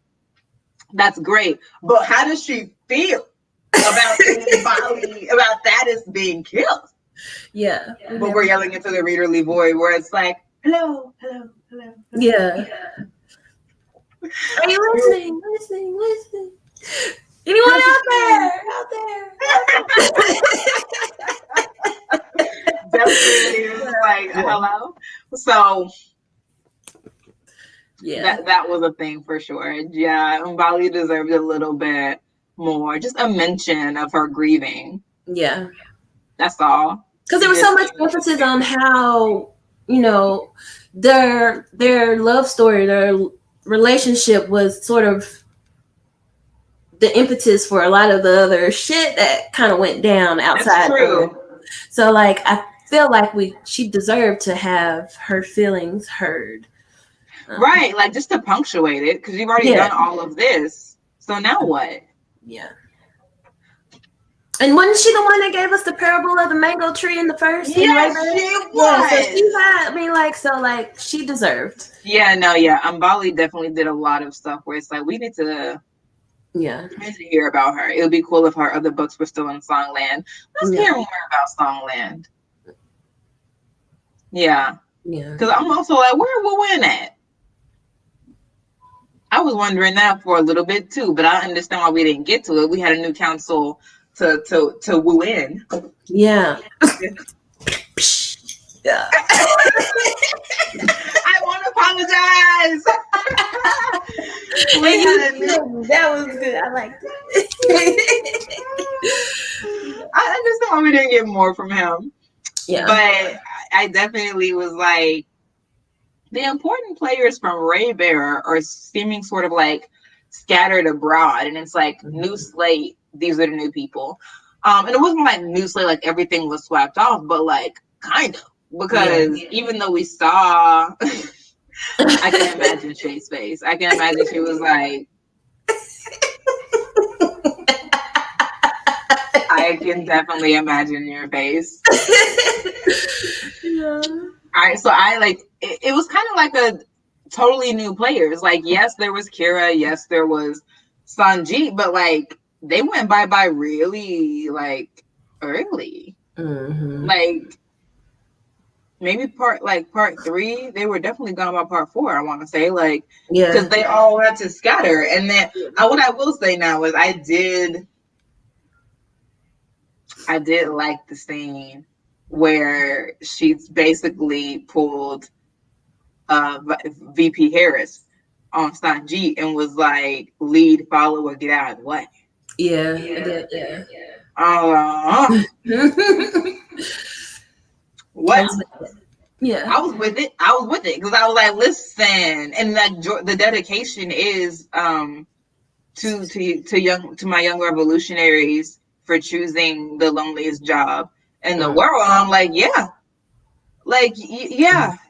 That's great. But how does she feel about Umbali, about that is being killed? Yeah. But we're yelling into the readerly void where it's like, hello, hello, hello. Yeah. Are you listening? Listening. Anyone out there? Definitely like, hello. So Yeah. that was a thing for sure. Yeah, Umbali deserved a little bit more, just a mention of her grieving. Yeah. That's all. Because there was so much emphasis on how, their love story, their relationship was sort of the impetus for a lot of the other shit that kind of went down outside. That's true. So like I feel like she deserved to have her feelings heard. Right, like just to punctuate it, because you've already done all of this. So now what? Yeah. And wasn't she the one that gave us the parable of the mango tree in the first? Yes, she was. Yeah, so she had, she deserved. Yeah, no, yeah. Umbali definitely did a lot of stuff where it's like, we need to hear about her. It would be cool if her other books were still in Songland. Let's hear more about Songland. Yeah. Yeah. Because I'm also like, where will Win at? I was wondering that for a little bit too, but I understand why we didn't get to it. We had a new council to woo in. Yeah. Yeah. I want to apologize. That was good. I liked it. I understand why we didn't get more from him. Yeah. But I definitely was like, the important players from Raybearer are seeming sort of like scattered abroad, and it's like new slate. These are the new people, and it wasn't like new slate, like everything was swept off, but like kind of, because even though we saw, I can imagine Shay's face. I can imagine she was like, I can definitely imagine your face. Yeah. All right, so I like it was kind of like a totally new players. Like, yes, there was Kira, yes, there was Sanjeet, but like they went bye really like early. Mm-hmm. Like maybe part 3, they were definitely gone by part 4. I want to say because they all had to scatter. And then what I will say now is I did like the scene where she's basically pulled VP Harris on Sanjeet and was like, lead, follow, or get out of the way. Yeah. What? Yeah. I was with it because I was like, listen, and like the dedication is to my young revolutionaries for choosing the loneliest job in the world. I'm like, yeah,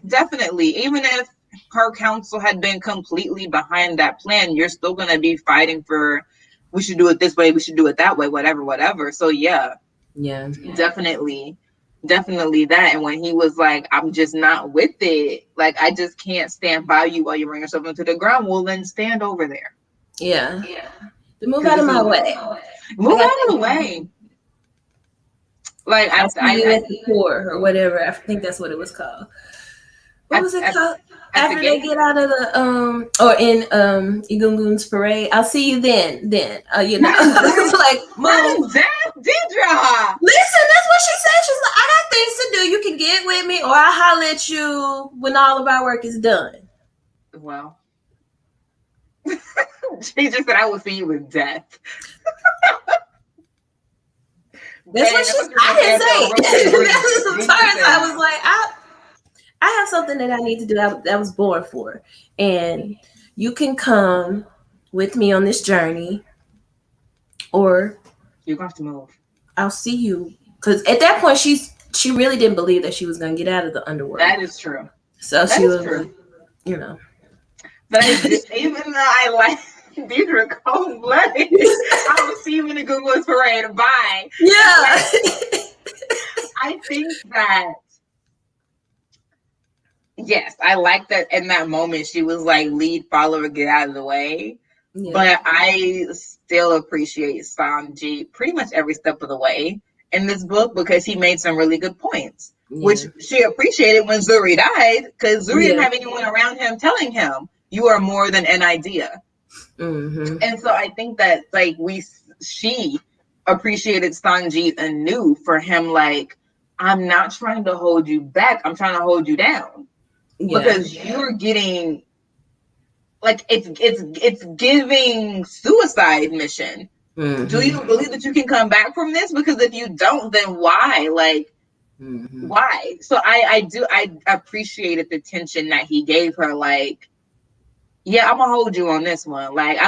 definitely. Even if her council had been completely behind that plan, you're still going to be fighting for, we should do it this way, we should do it that way, whatever. So yeah, definitely that. And when he was like, I'm just not with it, like I just can't stand by you while you bring yourself into the ground, well then stand over there. Yeah. Move out of my way. Move out of the way. Like I see you at the core or whatever. I think that's what it was called. What was it called? After they get out of the or in Igungun's parade, I'll see you then. Like move. Deidre. Listen, that's what she said. She's like, I got things to do. You can get with me, or I'll holler at you when all of our work is done. Well, she just said, I will see you in death. That's what she. I didn't say it. That's as far as I was like, I have something that I need to do that I was born for. And you can come with me on this journey, or You're gonna have to move. I'll see you. Because at that point, she really didn't believe that she was gonna get out of the underworld. That is true. So That she is was, true. you know. But I do, even though I like Deidre cold blooded, I will see you in the Google's parade. Bye. Yeah. I think that, yes, I like that in that moment she was like, lead follower, get out of the way. Yeah. But I still appreciate Sanji pretty much every step of the way in this book because he made some really good points, which she appreciated when Zuri died because Zuri didn't have anyone around him telling him, you are more than an idea. Mm-hmm. And so I think that like she appreciated Sanji anew for him, like, I'm not trying to hold you back, I'm trying to hold you down. Yeah. Because you're getting like it's giving suicide mission. Mm-hmm. Do you believe that you can come back from this? Because if you don't, then why? Like, why? So I appreciated the tension that he gave her. Like, yeah, I'm gonna hold you on this one. Like, I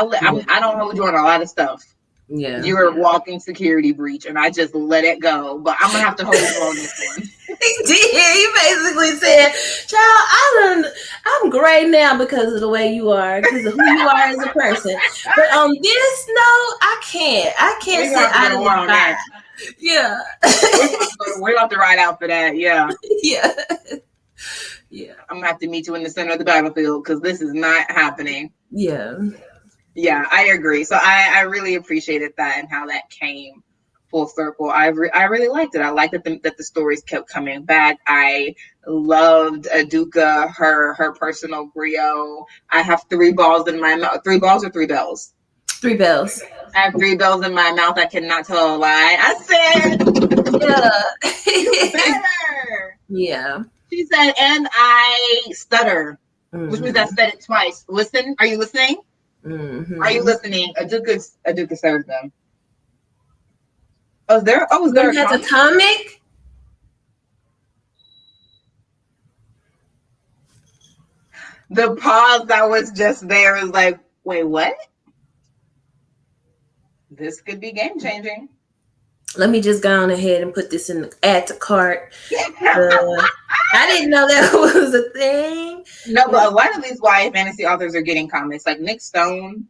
don't hold you on a lot of stuff. Yeah, you're a walking security breach, and I just let it go. But I'm gonna have to hold you on this one. He did. He basically said, "Child, I'm great now because of the way you are, because of who you are as a person. But on this note, I can't sit out of the box. Yeah, we're gonna have to ride out for that. Yeah, yeah, yeah. I'm gonna have to meet you in the center of the battlefield because this is not happening. Yeah." Yeah, I agree. So I really appreciated that and how that came full circle. I really liked it. I liked that the stories kept coming back. I loved Aduka, her personal griot. I have 3 balls in my mouth. 3 balls or 3 bells? 3 bells. I have 3 bells in my mouth. I cannot tell a lie. I said, yeah. You better. Yeah. She said, and I stutter, which means I said it twice. Listen, are you listening? Mm-hmm. Are you listening? Aduka serves them. Oh, is there a comic? The pause that was just there is like, wait, what? This could be game changing. Let me just go on ahead and put this in the add to cart. I didn't know that was a thing. No, but a lot of these YA fantasy authors are getting comics. Like Nick Stone.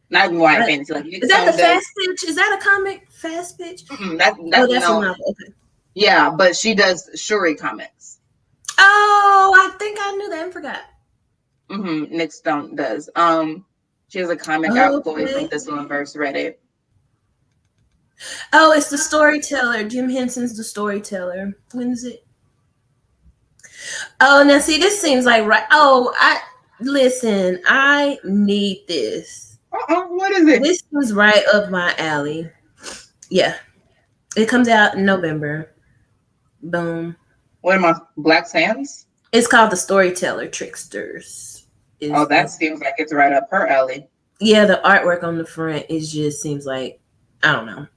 Not even YA fantasy. Like Nick is that the Fast Pitch? Is that a comic? Fast Pitch? That's no. A novel. Okay. Yeah, but she does Shuri comics. Oh, I think I knew that and forgot. Nick Stone does. She has a comic out going from this one verse Reddit. Oh, it's The Storyteller. Jim Henson's The Storyteller. When is it? Oh, now see, this seems like right. Oh, listen, I need this. What is it? This was right up my alley. Yeah. It comes out in November. Boom. What am I? Black Sands? It's called The Storyteller Tricksters. That seems like it's right up her alley. Yeah, the artwork on the front just seems like, I don't know.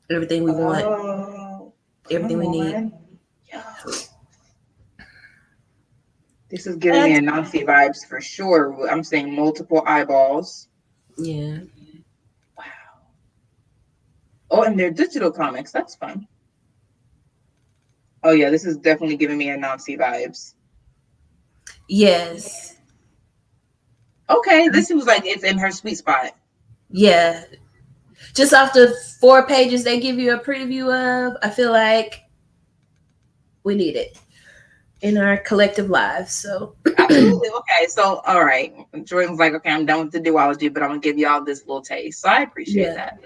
Everything we want. Everything we need. Yeah. This is giving me Anansi vibes for sure. I'm seeing multiple eyeballs. Yeah. Wow. Oh, and they're digital comics. That's fun. Oh, yeah. This is definitely giving me Anansi vibes. Yes. Okay. This seems like it's in her sweet spot. Yeah. Just off the 4 pages they give you a preview of, I feel like we need it in our collective lives. So absolutely. Okay. So all right. Jordan's like, okay, I'm done with the duology, but I'm gonna give y'all this little taste. So I appreciate that.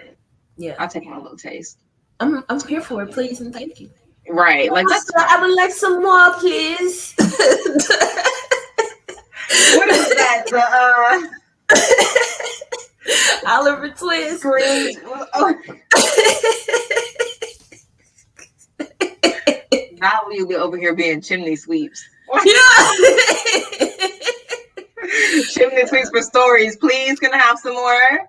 Yeah. I'll take my little taste. I'm here for it, please and thank you. Right. Like I would like some more, please. What is that? Oliver Twist. Now we'll be over here being chimney sweeps. Yeah. Chimney sweeps for stories. Please, can I have some more?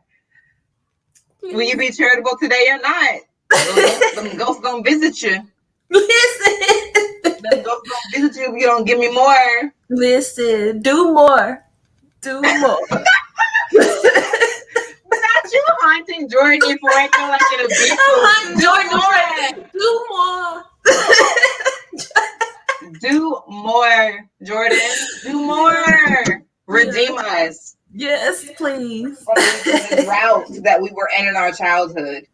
Will you be charitable today or not? Them ghosts gonna visit you. Listen. Them ghosts gonna visit you if you don't give me more. Listen. Do more. Do more. Not you haunting Jordan before I feel like in a big Do more. Do more, Jordan. Do more. Redeem us. Yes, please. From the drought that we were in our childhood.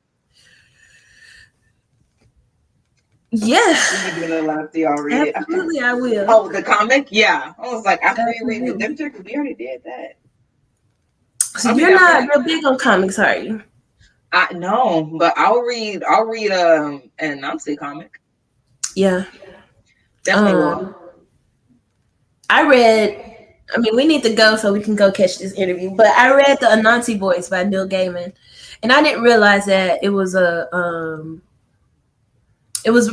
Yeah. We can do another line after y'all read Absolutely, it. I will. Oh, the comic? Yeah. I was like, after you read Redemptor, because we already did that. So you're not real big on comics, are you? No, but I'll read an Anansi comic. Yeah. Definitely will. We need to go so we can go catch this interview. But I read The Anansi Boys by Neil Gaiman, and I didn't realize that it was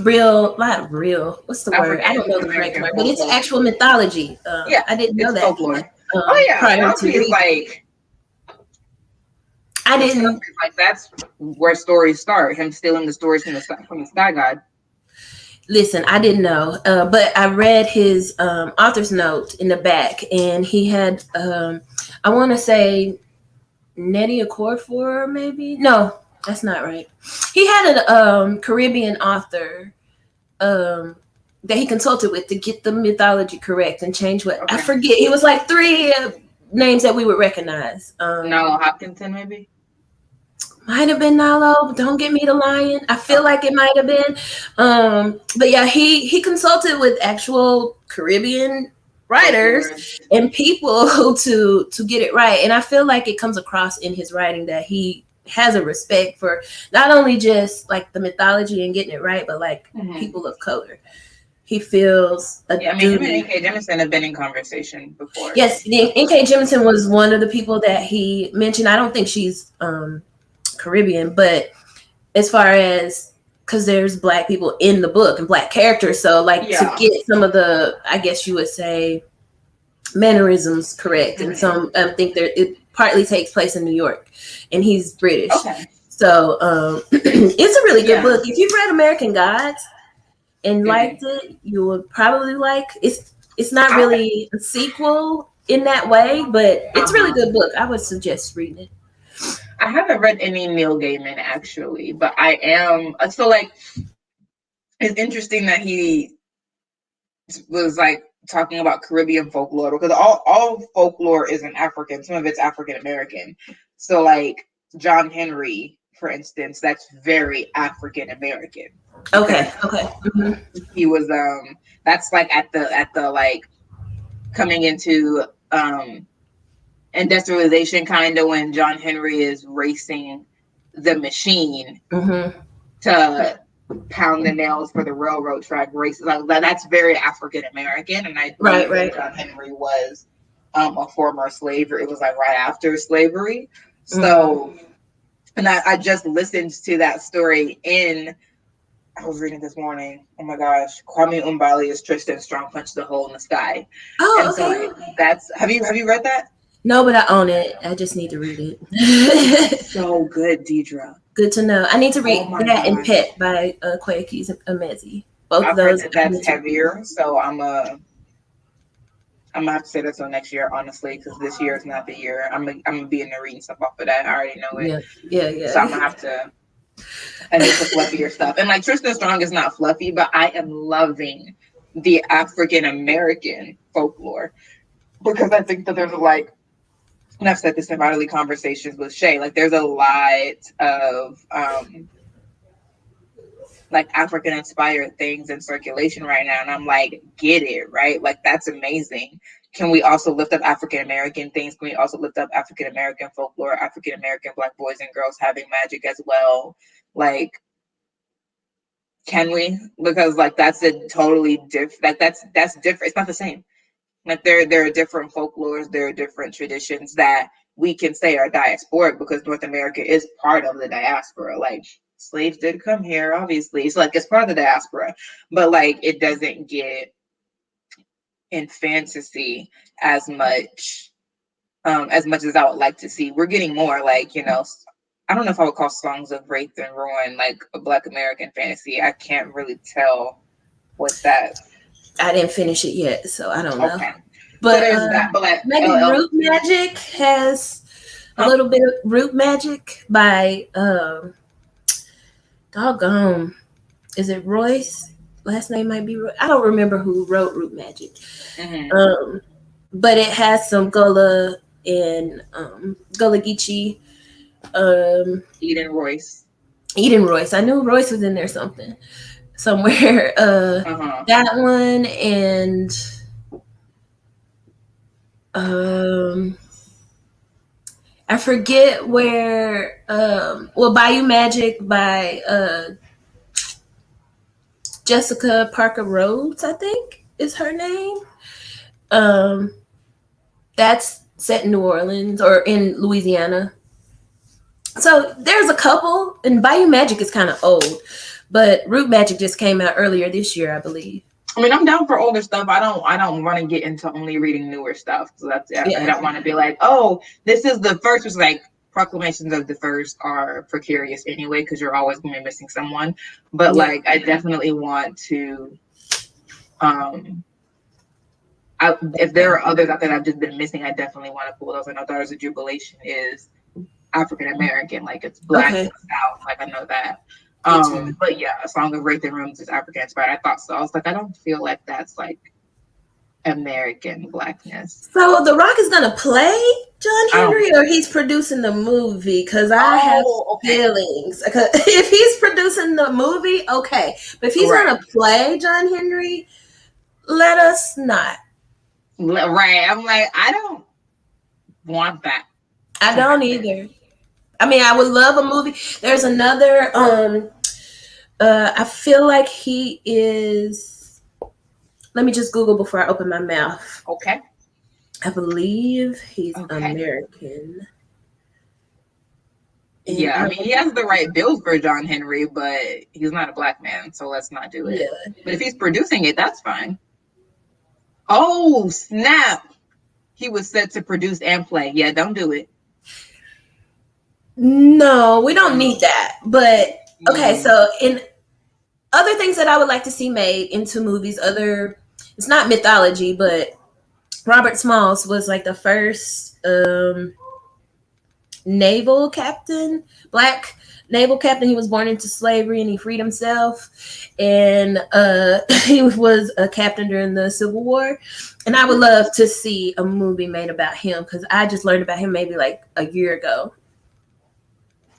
real, not real. What's the word? I don't know the correct word, but it's actual mythology. I didn't know that. Folklore. Anansi is like. I didn't like that's where stories start. Him stealing the stories from the Sky God. Listen, I didn't know, but I read his author's note in the back, and he had, I want to say, Nettie Okorafor, maybe? No, that's not right. He had a Caribbean author that he consulted with to get the mythology correct and change what I forget. It was like 3 names that we would recognize. Nalo Hopkinson, maybe. Might have been Nalo. Don't get me the lion. I feel like it might have been. But yeah, he consulted with actual Caribbean writers and people to get it right. And I feel like it comes across in his writing that he has a respect for not only just like the mythology and getting it right, but like people of color. He feels him and N.K. Jemisin have been in conversation before. Yes, N.K. Jemisin was one of the people that he mentioned. I don't think she's Caribbean, but as far as, because there's Black people in the book and Black characters, so like to get some of the, I guess you would say, mannerisms correct, and some I think it partly takes place in New York, and he's British. So it's a really good book. If you've read American Gods and liked it, you would probably like it's not really a sequel in that way, but it's a really good book. I would suggest reading it. I haven't read any Neil Gaiman actually, but I am so like. It's interesting that he was like talking about Caribbean folklore, because all folklore isn't African. Some of it's African American. So like John Henry, for instance, that's very African American. Okay. He was that's like at the like coming into industrialization, kind of when John Henry is racing the machine to pound the nails for the railroad track races. Like that's very African American, and I believe John Henry was a former slave, or it was like right after slavery. So, and I just listened to that story I was reading this morning. Oh my gosh, Kwame Umbali's Tristan Strong Punched the Hole in the Sky. Oh, and so that's have you read that? No, but I own it. I just need to read it. So good, Deidre. Good to know. I need to read that and Pet by Kwesi Emezi. Both of those. That's heavier, so I'm gonna have to say that till next year, honestly, because this year is not the year. I'm gonna be in there reading stuff off of that. I already know it. Yeah. So I'm gonna have to. And it's the fluffier stuff. And like Tristan Strong is not fluffy, but I am loving the African American folklore, because I think that there's like, and I've said this in my early conversations with Shay, like there's a lot of like African inspired things in circulation right now. And I'm like, get it, right? Like that's amazing. Can we also lift up African American things? Can we also lift up African American folklore, African American Black boys and girls having magic as well? Like, can we? Because like that's a totally different. Like that's different. It's not the same. Like there are different folklores, there are different traditions that we can say are diasporic, because North America is part of the diaspora. Like slaves did come here, obviously. It's like it's part of the diaspora, but like it doesn't get in fantasy as much as I would like to see. We're getting more like, I don't know if I would call Songs of Wraith and Ruin like a Black American fantasy. I can't really tell what that. I didn't finish it yet, so I don't know. Okay. But, so there's that. But like maybe Root Magic has a little bit of Root Magic by doggone. Is it Royce? Last name might be Roy. I don't remember who wrote Root Magic. Mm-hmm. But it has some Gullah and Gullah Geechee. Eden Royce. Eden Royce. I knew Royce was in there somewhere. That one and I forget where. Bayou Magic by Jessica Parker Rhodes, I think is her name. That's set in New Orleans or in Louisiana. So there's a couple, and Bayou Magic is kind of old, but Root Magic just came out earlier this year, I believe. I mean, I'm down for older stuff. I don't want to get into only reading newer stuff. So I don't want to be like, oh, this is the first. It's like proclamations of the first are precarious anyway, because you're always going to be missing someone. But like, I definitely want to. If there are others out there that I've just been missing, I definitely want to pull those. I know Daughters of Jubilation is African American, like it's Black in the South, like I know that. But yeah, A Song of Wraith and Rooms is African inspired. I thought so. I was like, I don't feel like that's like American Blackness. So The Rock is gonna play John Henry, or he's producing the movie? Because I have feelings. Because if he's producing the movie, okay, but if he's gonna play John Henry, let us not. Right. I'm like, I don't want that. I don't either. I mean, I would love a movie. There's another, I feel like he is, let me just Google before I open my mouth. Okay. I believe he's American. Yeah, I mean, he has the right build for John Henry, but he's not a Black man, so let's not do it. Yeah. But if he's producing it, that's fine. Oh, snap. He was set to produce and play. Yeah, don't do it. No, we don't need that. But, okay, so in other things that I would like to see made into movies, it's not mythology, but Robert Smalls was like the first naval captain, Black naval captain. He was born into slavery and he freed himself, and he was a captain during the Civil War. And I would love to see a movie made about him, because I just learned about him maybe like a year ago.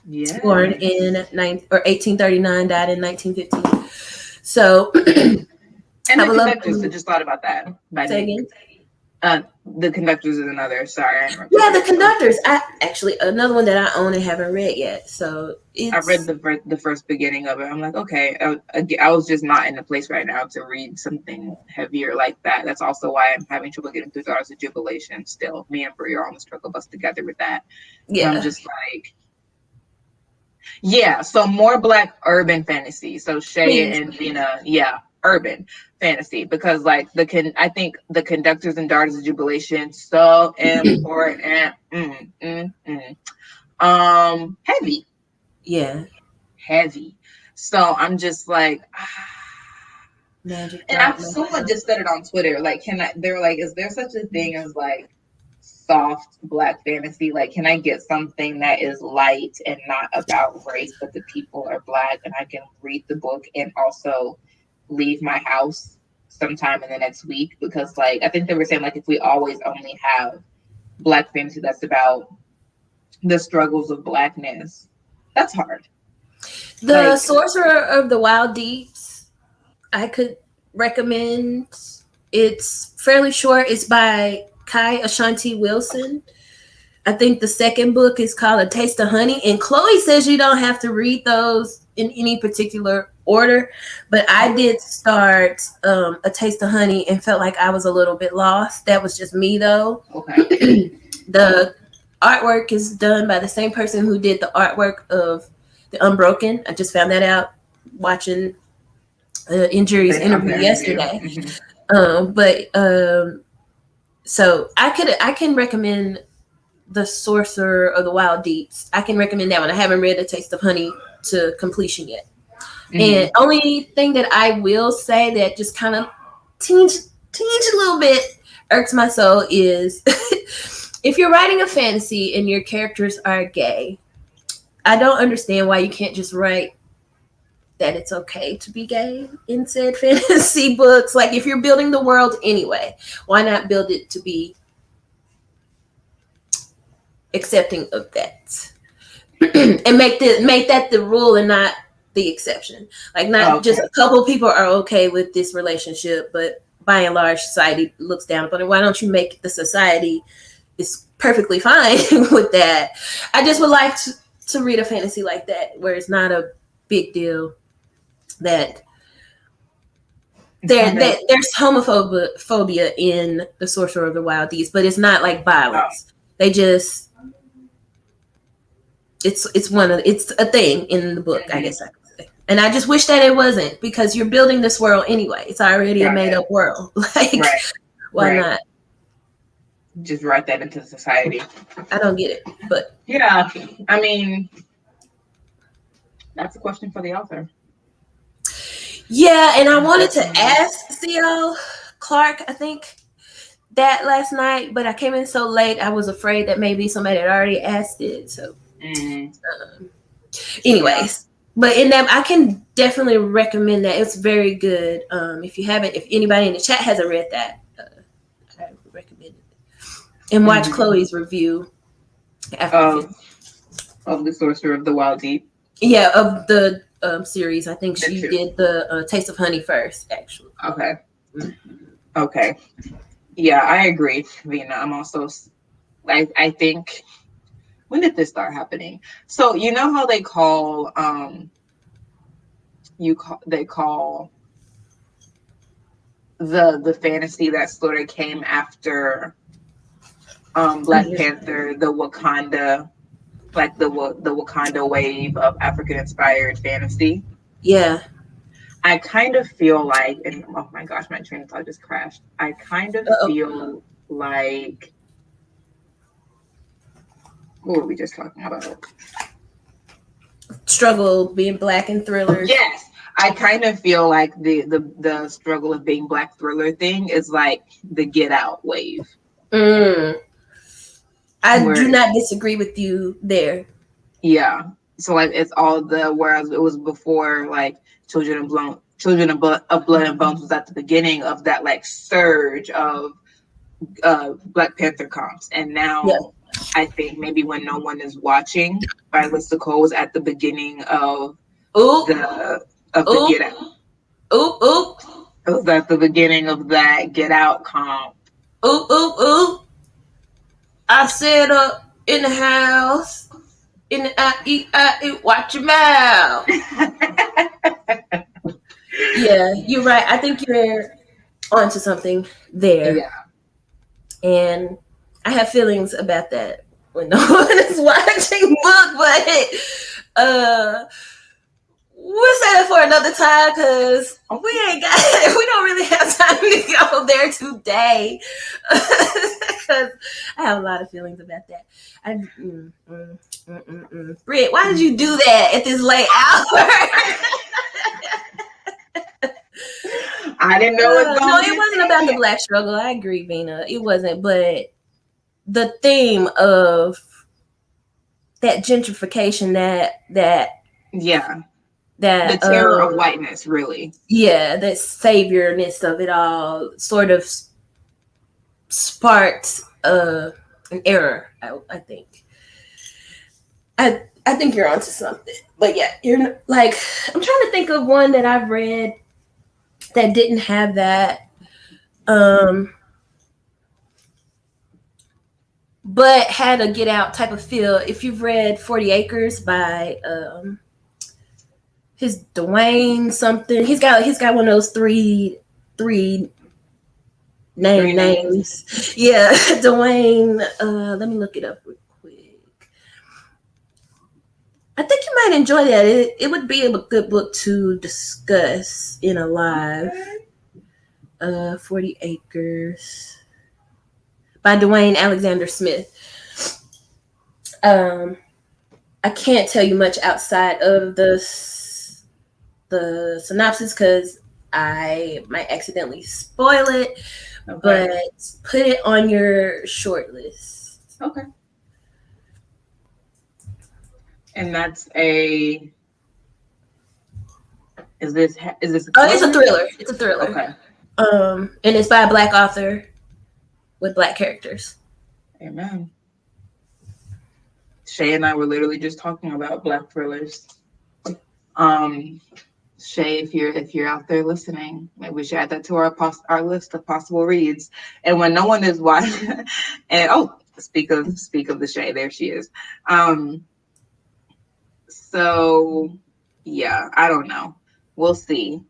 Yeah, born in 1839, died in 1915. So, and the Conductors, I just thought about that. Say again. The Conductors is another. Sorry, yeah, The Conductors. Another one that I own and haven't read yet. So I read the first beginning of it. I'm like, okay. I was just not in the place right now to read something heavier like that. That's also why I'm having trouble getting through Daughters of Jubilation. Still, me and Brie are on the struggle bus together with that. Yeah, so I'm just like, yeah. So more Black urban fantasy. So Shay and Gina, yeah. Urban fantasy, because like I think The Conductors and Daughters of Jubilation so important. Heavy. Yeah. Heavy. So I'm just like, Magic. And I've someone just said it on Twitter. Like, they're like, is there such a thing as like soft Black fantasy? Like, can I get something that is light and not about race, but the people are Black, and I can read the book and also leave my house sometime in the next week? Because like, I think they were saying like, if we always only have Black fantasy that's about the struggles of Blackness, that's hard. The Sorcerer of the Wild Deeps, I could recommend. It's fairly short. It's by Kai Ashanti Wilson. I think the second book is called A Taste of Honey, and Chloe says you don't have to read those in any particular order, but I did start A Taste of Honey and felt like I was a little bit lost. That was just me though. Okay. The artwork is done by the same person who did the artwork of The Unbroken. I just found that out watching Injury's interview yesterday. So I can recommend The Sorcerer of the Wild Deeps. I can recommend that one. I haven't read A Taste of Honey to completion yet. And only thing that I will say that just kind of tinge a little bit irks my soul is if you're writing a fantasy and your characters are gay, I don't understand why you can't just write that it's okay to be gay in said fantasy books. Like, if you're building the world anyway, why not build it to be accepting of that? And make that the rule and not the exception. Like, not just a couple people are okay with this relationship, but by and large society looks down upon it. Why don't you make the society is perfectly fine with that? I just would like to read a fantasy like that, where it's not a big deal that there's homophobia in The Sorcerer of the Wild Geese, but it's not like violence. They just it's a thing in the book, I guess I could say. And I just wish that it wasn't, because you're building this world anyway. It's already a made up world. Like, why not? Just write that into society. I don't get it, but yeah, I mean, that's a question for the author. Yeah, and I wanted to ask C.L. Clark, I think, that last night, but I came in so late, I was afraid that maybe somebody had already asked it. So, anyways, but in that, I can definitely recommend that. It's very good. If anybody in the chat hasn't read that, I would recommend it. And watch Chloe's review of The Sorcerer of the Wild Deep. Yeah, of the series. I think she did the Taste of Honey first, actually. Okay. Yeah, I agree, Vina. I'm also, I think, when did this start happening? So you know how they call the fantasy that sort of came after Black Panther, the Wakanda, like the Wakanda wave of African inspired fantasy. Yeah. I kind of feel like, and oh my gosh, my train of thought just crashed. I kind of feel like, what were we just talking about? Struggle being Black in thrillers. Yes. I kind of feel like the struggle of being Black thriller thing is like the Get Out wave. I do not disagree with you there. Yeah. So like it's all whereas it was before, like Children of Blood and Bones was at the beginning of that like surge of Black Panther comps, and now I think maybe When No One Is Watching by Lisa Cole was at the beginning of the Get Out. It was at the beginning of that Get Out comp. I set up in the house. In the I eat, watch your mouth. Yeah, you're right. I think you're onto something there. Yeah. And I have feelings about that when no one is watching book, but we'll say that for another time, because we don't really have time to go there today. Because I have a lot of feelings about that. Britt, why did you do that at this late hour? I didn't know it was no, it wasn't about the Black struggle. I agree, Vina. It wasn't, but the theme of that gentrification, that the terror of whiteness, really. Yeah, that saviorness of it all sort of sparked an error, I think. I think you're onto something. But yeah, you're like, I'm trying to think of one that I've read that didn't have that. But had a Get Out type of feel. If you've read 40 Acres by his Dwayne something, he's got one of those three names. Yeah, Dwayne. Let me look it up real quick. I think you might enjoy that. It would be a good book to discuss in a live. 40 Acres by Dwayne Alexander Smith. I can't tell you much outside of the synopsis because I might accidentally spoil it, but put it on your short list. Okay. And that's a is this a Oh, it's a thriller? thriller. It's a thriller. Okay. And it's by a black author with black characters. Amen. Shay and I were literally just talking about black thrillers. Um, Shay, if you're out there listening, maybe we should add that to our list of possible reads. And when no one is watching, and speak of the Shay, there she is. So yeah, I don't know. We'll see.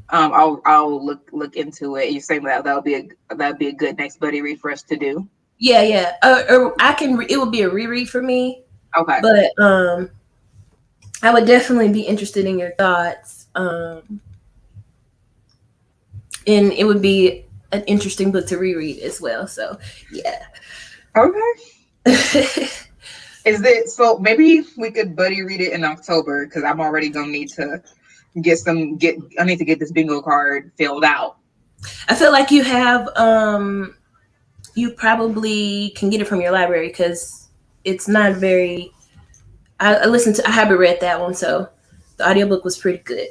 I'll look into it. You're saying that'd be a good next buddy read for us to do. Yeah, yeah. Or I can. It would be a reread for me, Okay. but I would definitely be interested in your thoughts. And it would be an interesting book to reread as well. So, yeah. Okay. Is it so? Maybe we could buddy read it in October because I'm already gonna need to I need to get this bingo card filled out. I feel like you have you probably can get it from your library because it's not very. I haven't read that one, so the audiobook was pretty good.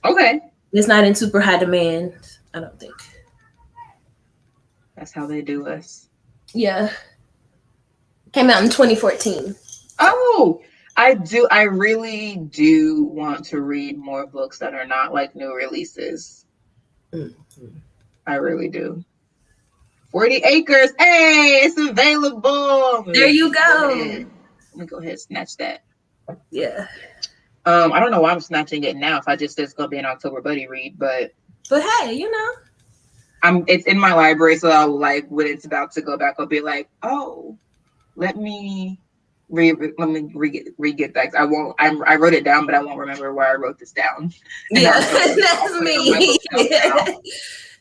Okay. It's not in super high demand, I don't think. That's how they do us. Yeah. Came out in 2014. Oh, I really do want to read more books that are not like new releases. Mm-hmm. I really do. 40 Acres. Hey, it's available. There you go. Let me go ahead and snatch that. Yeah. I don't know why I'm snatching it now if I just said it's gonna be an October buddy read, but hey, it's in my library, so I'll like when it's about to go back, I'll be like, oh, let me re-get that. I wrote it down, but I won't remember where I wrote this down. Yeah, that's me.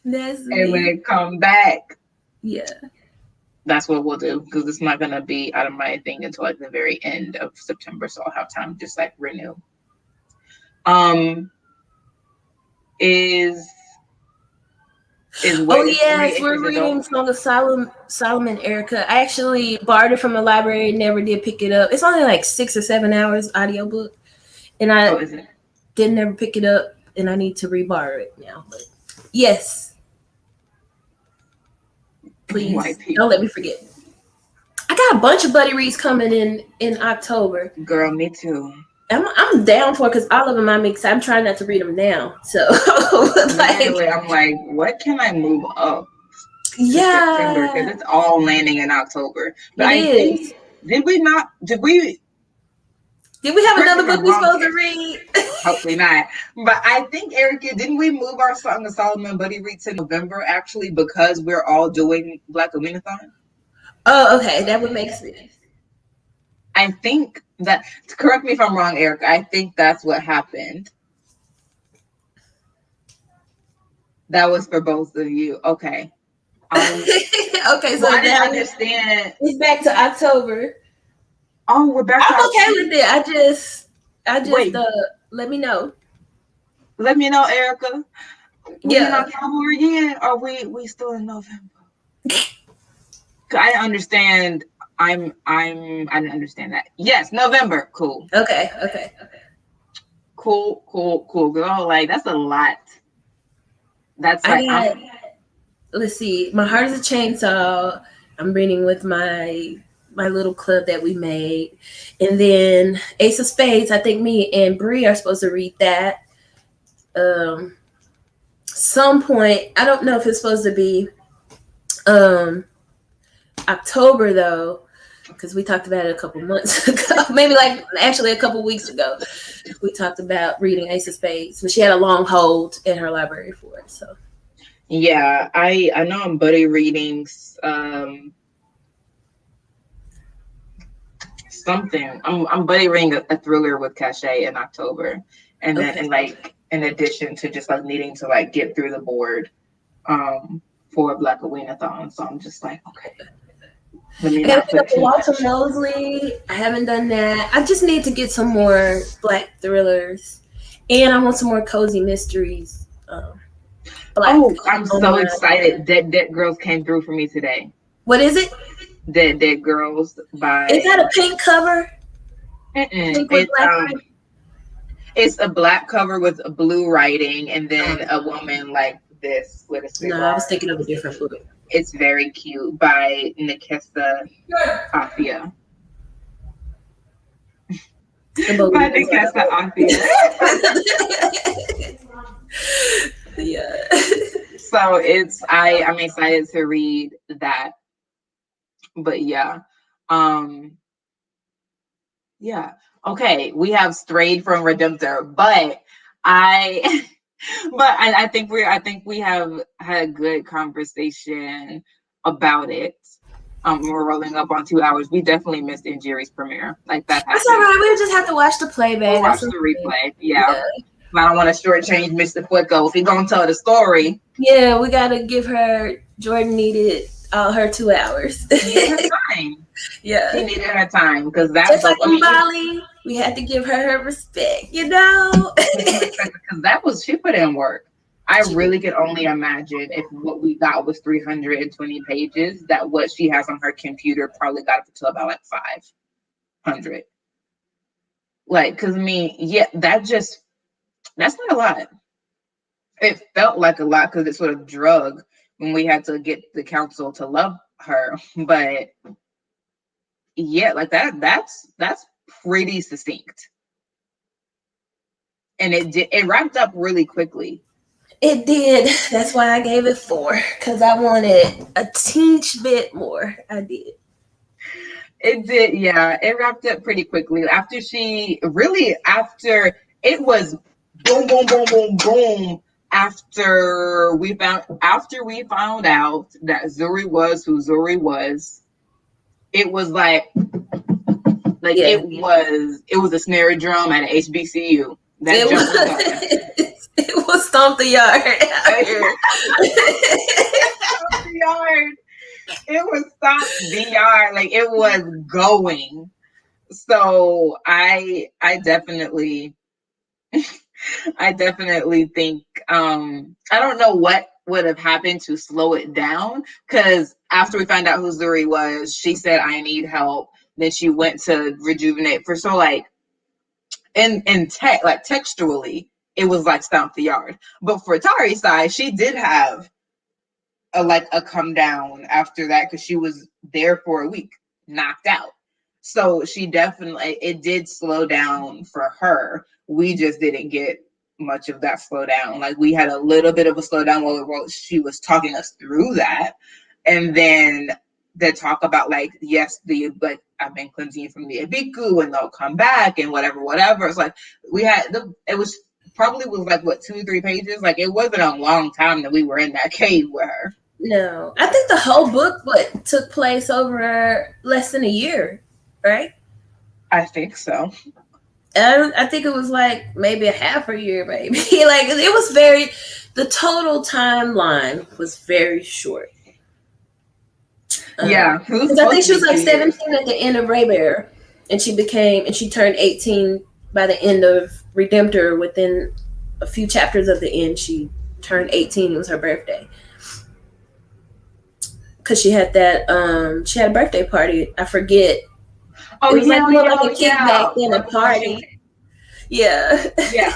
That's me. And when it come back, yeah, that's what we'll do because it's not gonna be out of my thing until like the very end of September, so I'll have time to just like renew. Is oh yes, we're reading Song of Solomon, Erica. I actually borrowed it from the library, never did pick it up. It's only like 6 or 7 hours audiobook. And I didn't ever pick it up, and I need to reborrow it now. But yes. Please don't let me forget. I got a bunch of buddy reads coming in October. Girl, me too. I'm down for it because all of them I'm excited. I'm trying not to read them now. So I'm like, what can I move up? Yeah, September because it's all landing in October. But think did we have another book we're supposed to read? Hopefully not. But I think, Erica, didn't we move our Song of Solomon buddy read to November actually because we're all doing Black Awenathon? Oh, okay. That would make sense. I think that, correct me if I'm wrong, Erica, I think that's what happened. That was for both of you. Okay. Okay, so I didn't understand. It's back to October. Oh, we're back. I'm okay with it. I just Wait. Let me know. Let me know, Erica. Yeah. We in October again, or we still in November? I understand. I didn't understand that. Yes, November. Cool. Okay. Cool. Girl, like that's a lot. That's like let's see. My Heart is a Chainsaw. I'm reading with my little club that we made. And then Ace of Spades, I think me and Bree are supposed to read that. Some point, I don't know if it's supposed to be October though, because we talked about it a couple months ago. Maybe like actually a couple weeks ago. We talked about reading Ace of Spades, but she had a long hold in her library for it. So yeah, I know I'm buddy reading something. I'm buddy reading a thriller with Cachet in October, and then and like in addition to just like needing to like get through the board for Black Awenathon. So I'm just like, okay. Let me not put too Walter Mosley. I haven't done that. I just need to get some more Black thrillers, and I want some more cozy mysteries. I'm so excited that Girls came through for me today. What is it? Dead Girls by. Is that a pink cover? Pink with It's black writing? it's a black cover with blue writing, and then a woman like this with a No, I was cigar. thinking of a different book. It's very cute by Nikessa Afia. The boat. By Nikessa Afia. Yeah. So I'm excited to read that. But yeah. Yeah. Okay, we have strayed from Redemptor, but I I think we have had a good conversation about it. We're rolling up on 2 hours. We definitely missed Injuri's premiere. Like that That's all happened. right. We just have to watch the playback. We'll watch That's the okay. replay. Yeah. I don't want to shortchange Mr. Flicko. If he's gonna tell the story. Yeah, we gotta give her. Jordan needed all her 2 hours. Give her time. Yeah. She needed her time because that Just book. like Bali, we had to give her respect, you know? Because that was, she put in work. I really could only imagine if what we got was 320 pages, that what she has on her computer probably got up to about like 500. Like, because I mean, yeah, that's not a lot. It felt like a lot because it sort of drug when we had to get the council to love her. But yeah, like that's pretty succinct. And it wrapped up really quickly. It did. That's why I gave it 4, because I wanted a teeny bit more. I did. It did, yeah. It wrapped up pretty quickly. After it was boom, boom, boom, boom, boom. After we found out that Zuri was who Zuri was, it was like it was a snare drum at an HBCU. It was Stomp the Yard. Stomp the Yard. It was Stomp the Yard. Like it was going. So I definitely think I don't know what would have happened to slow it down, because after we found out who Zuri was, she said, I need help. Then she went to rejuvenate for in tech, like textually, it was like Stomp the Yard. But for Tari's side, she did have a come down after that because she was there for a week, knocked out. So she definitely, it did slow down for her. We just didn't get much of that slowdown. Like we had a little bit of a slowdown while she was talking us through that. And then they talk about yes, I've been cleansing you from the Ibiku and they'll come back and whatever. It's like it was probably was like 2-3 pages. Like it wasn't a long time that we were in that cave with her. No, I think the whole book took place over less than a year, right? I think so. I think it was like maybe a half a year, maybe. Like it was the total timeline was very short. Yeah, because I think she was like 17 at the end of Ray Bear, and she turned 18 by the end of Redemptor. Within a few chapters of the end, she turned 18. It was her birthday. Because she had she had a birthday party. I forget. Oh, it was like more like a kickback than a party. Yeah. Yeah.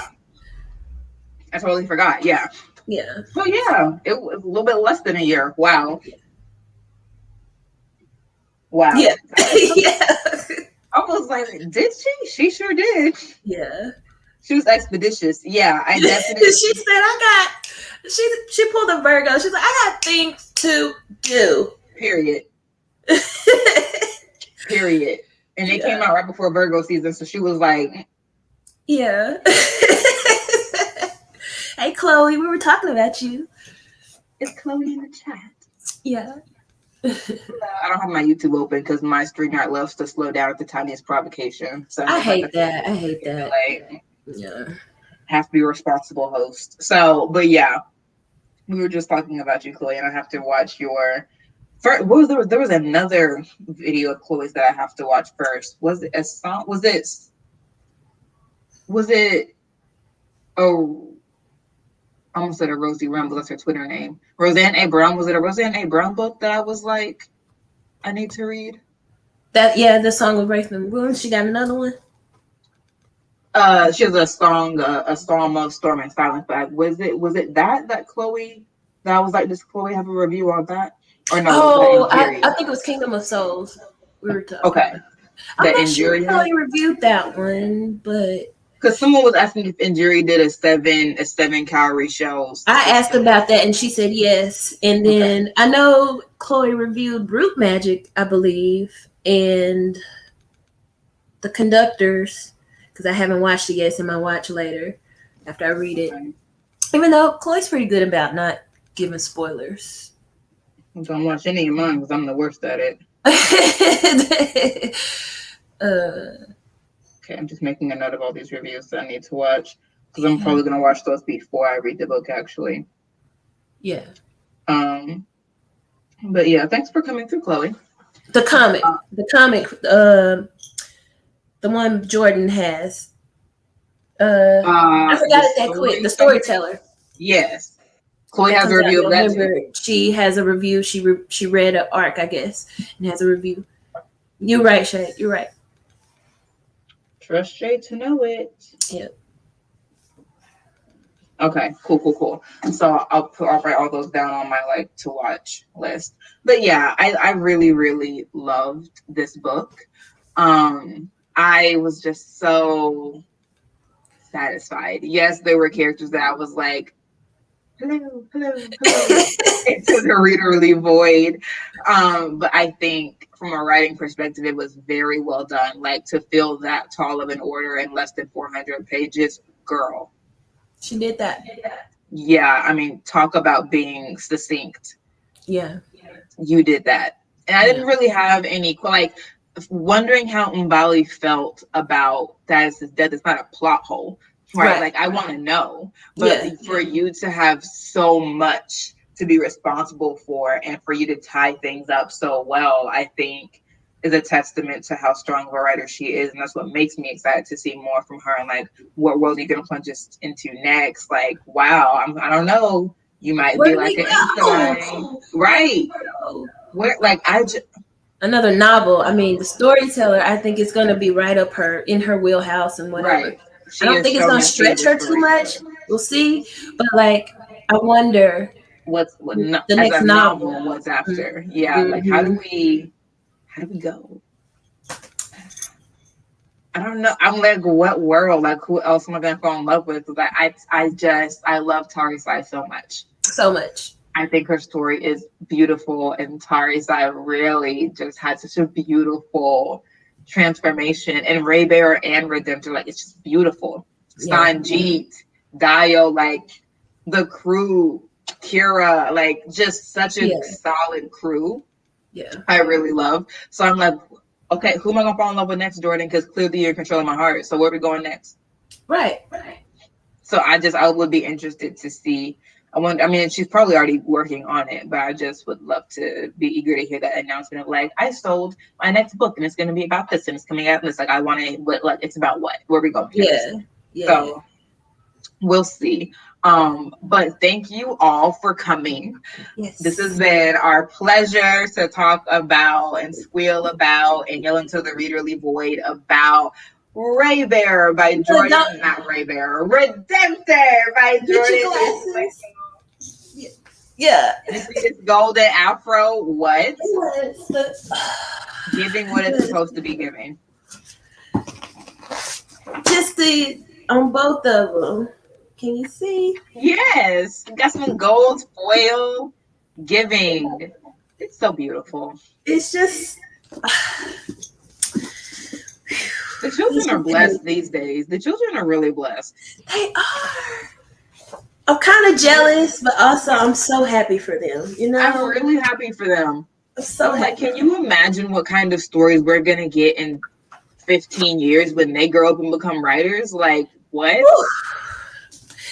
I totally forgot. Yeah. Yeah. Oh, yeah. It was a little bit less than a year. Wow. Wow. Yeah. Yeah. I was like, did she? She sure did. Yeah. She was expeditious. Yeah, I definitely. She said, she pulled a Virgo. She's like, I got things to do. Period. Period. And it came out right before Virgo season, so she was like, yeah. Hey, Chloe, we were talking about you. Is Chloe in the chat? Yeah. I don't have my YouTube open because my StreamYard loves to slow down at the tiniest provocation. So I hate that. Yeah. Have to be a responsible host. So, but yeah, we were just talking about you, Chloe, and I have to watch your. There was another video of Chloe's that I have to watch first. Was it a song? Was it? Oh, I almost said a Rosie Rumble. That's her Twitter name. Roseanne A. Brown. Was it a Roseanne A. Brown book that I was like? I need to read. The song with Raven Williams. She got another one. She has a song of Storm and Silent Flag. Was it that Chloe? That was like, does Chloe have a review on that? Or no, the Oh, Injurious. I think it was Kingdom of Souls. We were talking. Okay, About. I'm the not sure Injurious. Chloe reviewed that one, but Because someone was asking if Injury did a 7 calorie show. I asked about that and she said yes. And then I know Chloe reviewed Brute Magic, I believe, and The Conductors, because I haven't watched it yet. It's in my watch later after I read it. Okay. Even though Chloe's pretty good about not giving spoilers. Don't watch any of mine because I'm the worst at it. Okay, I'm just making a note of all these reviews that I need to watch because I'm probably gonna watch those before I read the book. Actually. Yeah. But yeah, thanks for coming through, Chloe. The comic, the one Jordan has. I forgot it that quick. The Storyteller. Yes. Chloe has a review of that too. She has a review. She read an arc, I guess, and has a review. You're right, Shay. You're right. Trust Shay to know it. Yep. Okay, cool. So I'll write all those down on my to watch list. But yeah, I really, really loved this book. I was just so satisfied. Yes, there were characters that I was like, hello, into the readerly void. But I think from a writing perspective, it was very well done. Like, to fill that tall of an order in less than 400 pages, girl. She did that. Yeah, I mean, talk about being succinct. Yeah. You did that. And I didn't really have any, wondering how Mbali felt about that it's not a plot hole. Right. Like, I want to know. But for you to have so much to be responsible for and for you to tie things up so well, I think is a testament to how strong of a writer she is. And that's what makes me excited to see more from her and like what world you're going to plunge us into next. Like, wow, I don't know. You might be like an Einstein. Right. Where, another novel. I mean, The Storyteller, I think it's going to be right up in her wheelhouse and whatever. Right. I don't think it's going to stretch her too much. We'll see. But I wonder the next novel, what's after. Yeah. Mm-hmm. Like, how do we go? I don't know. I'm like, what world? Like, who else am I going to fall in love with? Like, I love Tari Sai so much. So much. I think her story is beautiful, and Tari Sai really just had such a beautiful transformation. And Ray Bear and Redemptor, like, it's just beautiful. Sanjeet, Dio, like, the crew, Kira, like, just such a solid crew. Yeah, I really love. So I'm like, okay, who am I gonna fall in love with next, Jordan? Because clearly you're controlling my heart. So where are we going next? Right. So I would be interested to see. I mean, she's probably already working on it, but I just would love to be eager to hear that announcement of like, I sold my next book and it's going to be about this and it's coming out and it's like, I want to, but like, it's about what? Where are we going next? Yeah. So we'll see. But thank you all for coming. Yes. This has been our pleasure to talk about and squeal about and yell into the readerly void about Ray Bear by Jordan, not Ray Bear, Redemptor by Jordan. Yeah. This golden afro, what? Giving what it's supposed to be giving. Just on both of them. Can you see? Yes. Got some gold foil giving. It's so beautiful. It's just... The children are blessed these days. The children are really blessed. They are. I'm kind of jealous, but also I'm so happy for them. You know, I'm really happy for them. I'm so happy. Can you imagine what kind of stories we're gonna get in 15 years when they grow up and become writers? Like, what? Ooh.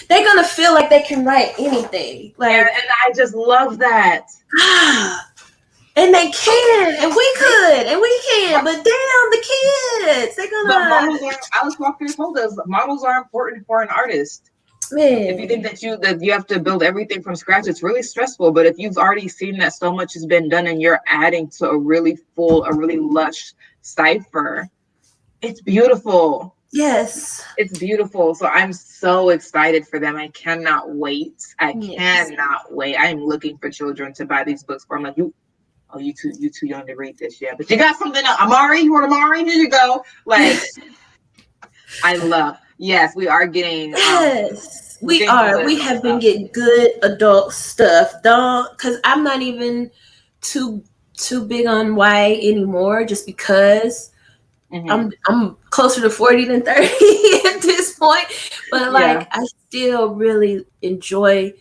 They're gonna feel like they can write anything. Like, and I just love that. And they can, and we could, and we can, but damn, the kids, they're gonna. But models are, Alice Walker told us, models are important for an artist. If you think Man, that you have to build everything from scratch, it's really stressful. But if you've already seen that so much has been done and you're adding to a really full, a really lush cipher, it's beautiful. yes, It's beautiful. So I'm so excited for them. I cannot wait. I yes. cannot wait. I'm looking for children to buy these books for. I'm like, you too young to read this yet. But you got something else. Amari, you want Amari? Here you go. Like, I love. Yes, we are getting Yes, we're we getting some are. good We adult have been stuff. getting good adult stuff. Don't, because I'm not even too too big on YA anymore, just because Hmm. I'm closer to 40 than 30 at this point. But Yeah. like, I still really enjoy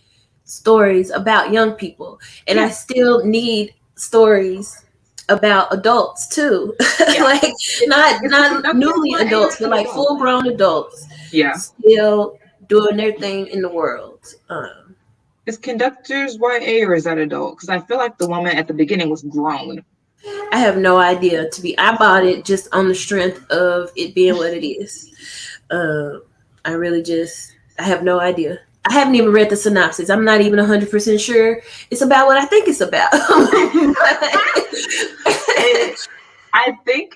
stories about young people, and I Yeah. still need stories about adults too. Yeah. Like, It's the not conductors newly YA or adults, is but it like adult? full grown adults Yeah. still doing their thing in the world. Is conductors YA or is that adult? Because I feel like the woman at the beginning was grown. I have no idea. I bought it just on the strength of it being what it is. Uh, I really just, I have no idea. I haven't even read the synopsis. I'm not even 100% sure it's about what I think it's about.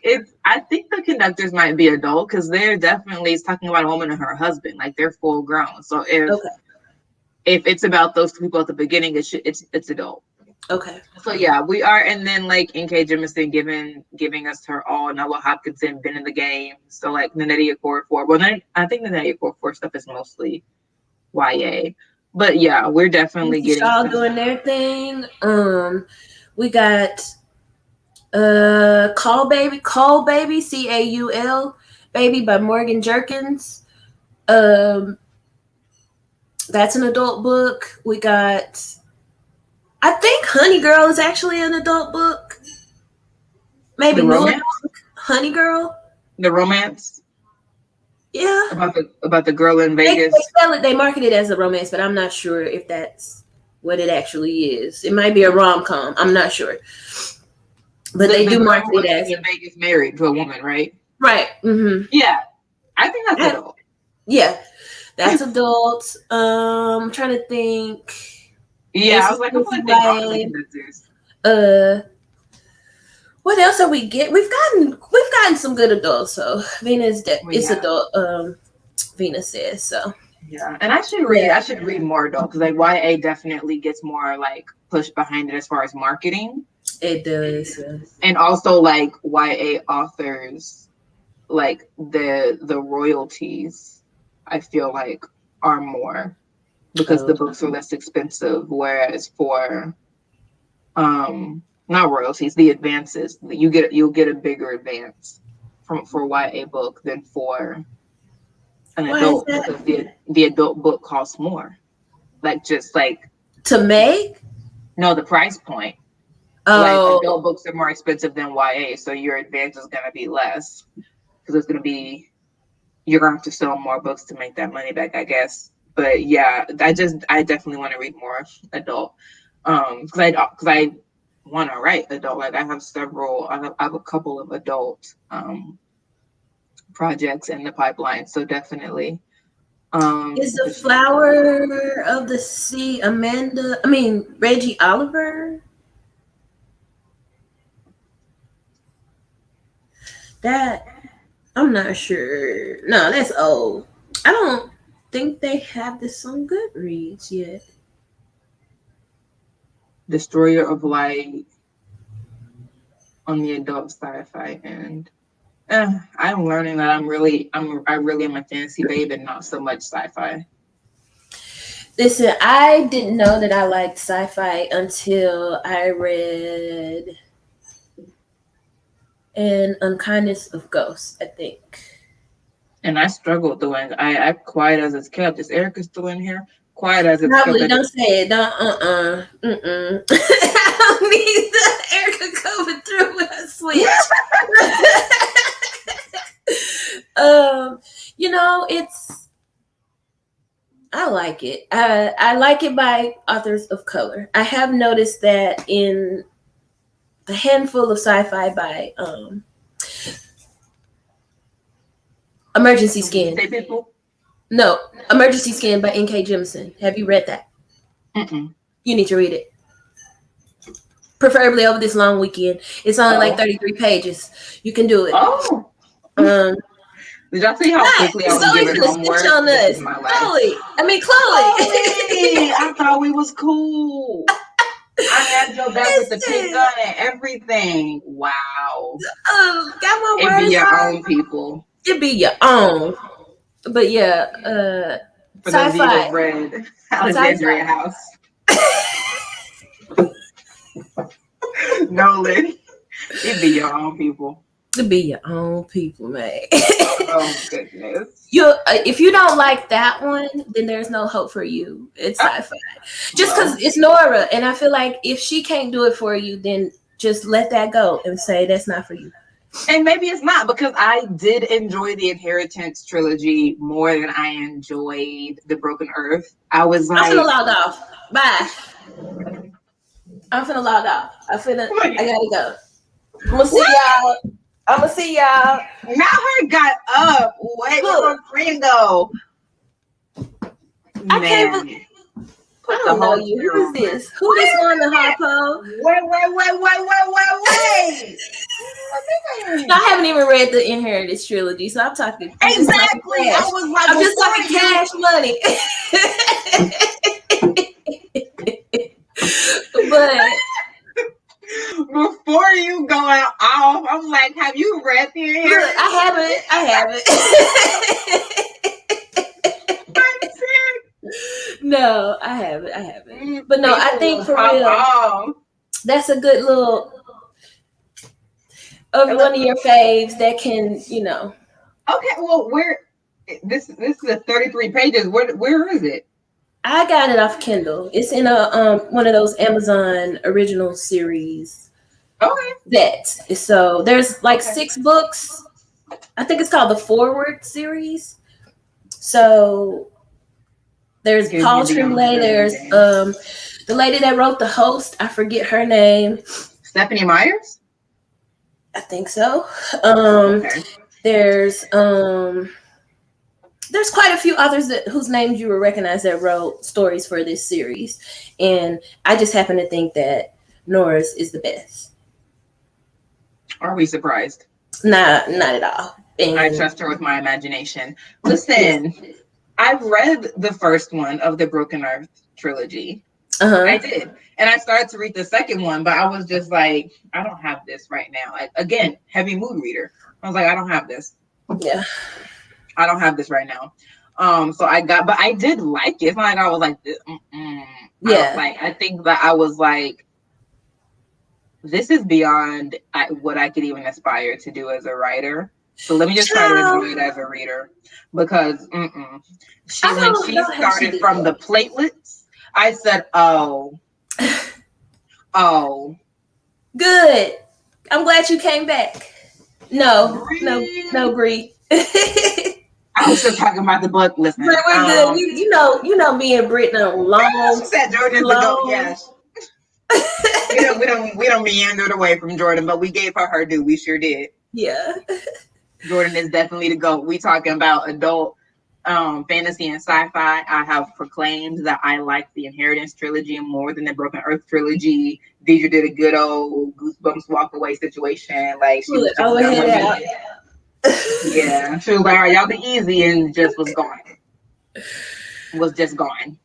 It, I think the conductors might be adult because they're definitely it's talking about a woman and her husband, like they're full grown. So Okay. if it's about those two people at the beginning, it's adult. Okay. So yeah, we are, and then like N.K. Jemisin giving us her all. Noah Hopkinson been in the game, so like Nanetti Okorafor. Well, then I think the Nanetti Okorafor stuff is mostly YA, but yeah, we're definitely Lucy getting Shaw some. doing their thing. We got Call Baby, Caul Baby by Morgan Jerkins. Um, that's an adult book. We got, I think Honey Girl is actually an adult book. The Maybe new adult. romance, Honey Girl. the romance Yeah. about the girl in They Vegas. sell it, they market it as a romance, but I'm not sure if that's what it actually is. It might be a rom com. I'm not sure. But they The do girl market who it ends up as in Vegas married to a woman, right? right. Mm-hmm. Yeah, I think that's adult. Yeah, that's adult. I'm trying to think. Yeah, I was like, I feel like they brought the NCAA. conductors. Uh, what else are we get? We've gotten some good adults. So Venus, Well, it's yeah. adult. Venus says so. Yeah, and I should read. Yeah, I should read more though, because like YA definitely gets more like pushed behind it as far as marketing, it does. Yeah. and also like YA authors, like the royalties, I feel like are more because the Oh, books are less expensive, whereas for not royalties, the advances you'll get a bigger advance from for YA book than for an why is adult that? because the adult book costs more. Like just like To make? no, the price point. Like Oh, adult books are more expensive than YA, so your advance is gonna be less because it's gonna be you're gonna have to sell more books to make that money back, I guess. But yeah, I definitely want to read more adult, because I want to write adult. Like I have a couple of adult projects in the pipeline, so definitely. is the flower of the sea Amanda? I mean Reggie Oliver. That I'm not sure. No, that's old. I don't think they have this on Goodreads yet. Destroyer of Light on the adult sci-fi end. I'm learning that I really am a fantasy babe and not so much sci-fi. Listen, I didn't know that I liked sci-fi until I read An Unkindness of Ghosts, I think. And I struggled doing. I quiet as it's kept. Is Erica still in here? Quiet as it's kept. Probably don't say it. Don't I don't need the Erica coming through with a switch. um, it's I like it. I like it by authors of color. I have noticed that in a handful of sci-fi by Emergency The Skin. Wednesday people. No, Emergency Skin by N.K. Jemisin. Have you read that? Mm-mm. You need to read it. Preferably over this long weekend. It's only like Oh. 33 pages. You can do it. Oh. Um, Did y'all see how Not quickly I was Zoe giving finna snitch homework? on This is us. my life. Chloe. Chloe, I thought we was cool. I had your back with the pink gun and everything. Wow. Got my It be words your right. own people. It be your own. But yeah, For those of you sci-fi. that read Sci-fi. Alexandria House. Nolan. It be your own people. To be your own people, man. Oh goodness. If you don't like that one, then there's no hope for you. It's sci-fi. Just because Well, it's Nora, and I feel like if she can't do it for you, then just let that go and say that's not for you. and maybe it's not because I did enjoy the Inheritance trilogy more than I enjoyed the Broken Earth. I was I'm finna like, log off. Bye. I'm finna log off. I gotta go. I'm gonna see y'all. I'm gonna see y'all. now her got up. Wait, where my Look, friend go? I can't Man, believe. I put the don't know whole you. Who zero is on her. this? Who this on the Harpo? Wait. I haven't even read the Inheritance trilogy, so I'm just talking Exactly. I cash. was like, I'm just before talking you cash money. But before you going off, I'm like, have you read the look, Inheritance? I haven't. No, I haven't. But no, I think for real, that's a good little of one of your faves that can, Okay, well, where this is a 33 pages. Where is it? I got it off Kindle. It's in a one of those Amazon original series Okay. sets. So there's like Okay. 6 books. I think it's called the Forward series. So there's Gives Paul you the Tremblay. There's understanding. the lady that wrote The Host. I forget her name. Stephanie Myers? I think so. Okay. There's quite a few authors whose names you will recognize that wrote stories for this series, and I just happen to think that Nora's is the best. Are we surprised? Not at all. I And trust her with my imagination. Listen, I've read the first one of the Broken Earth trilogy. I did. And I started to read the second one, but I was just like, I don't have this right now. Like, again, heavy mood reader. I was like, I don't have this. Yeah. I don't have this right now. So but I did like it. It's not like I was like, Yeah. I think that I was like, this is beyond what I could even aspire to do as a writer. So let me just try to enjoy it as a reader, because when she started from the platelets, I said, oh, good. I'm glad you came back. No, Bree. I was just talking about the book. Listen, But we're good. You know me and Brittany long. She said Jordan's the goat. Yes. we don't meander away from Jordan, but we gave her due. We sure did. Yeah. Jordan is definitely the GOAT. We talking about adult fantasy and sci-fi. I have proclaimed that I like the Inheritance trilogy more than the Broken Earth trilogy. Deidre did a good old Goosebumps walk away situation. Like, she was just done with me. Yeah. She was like, all right, y'all be easy, and just was gone. Was just gone.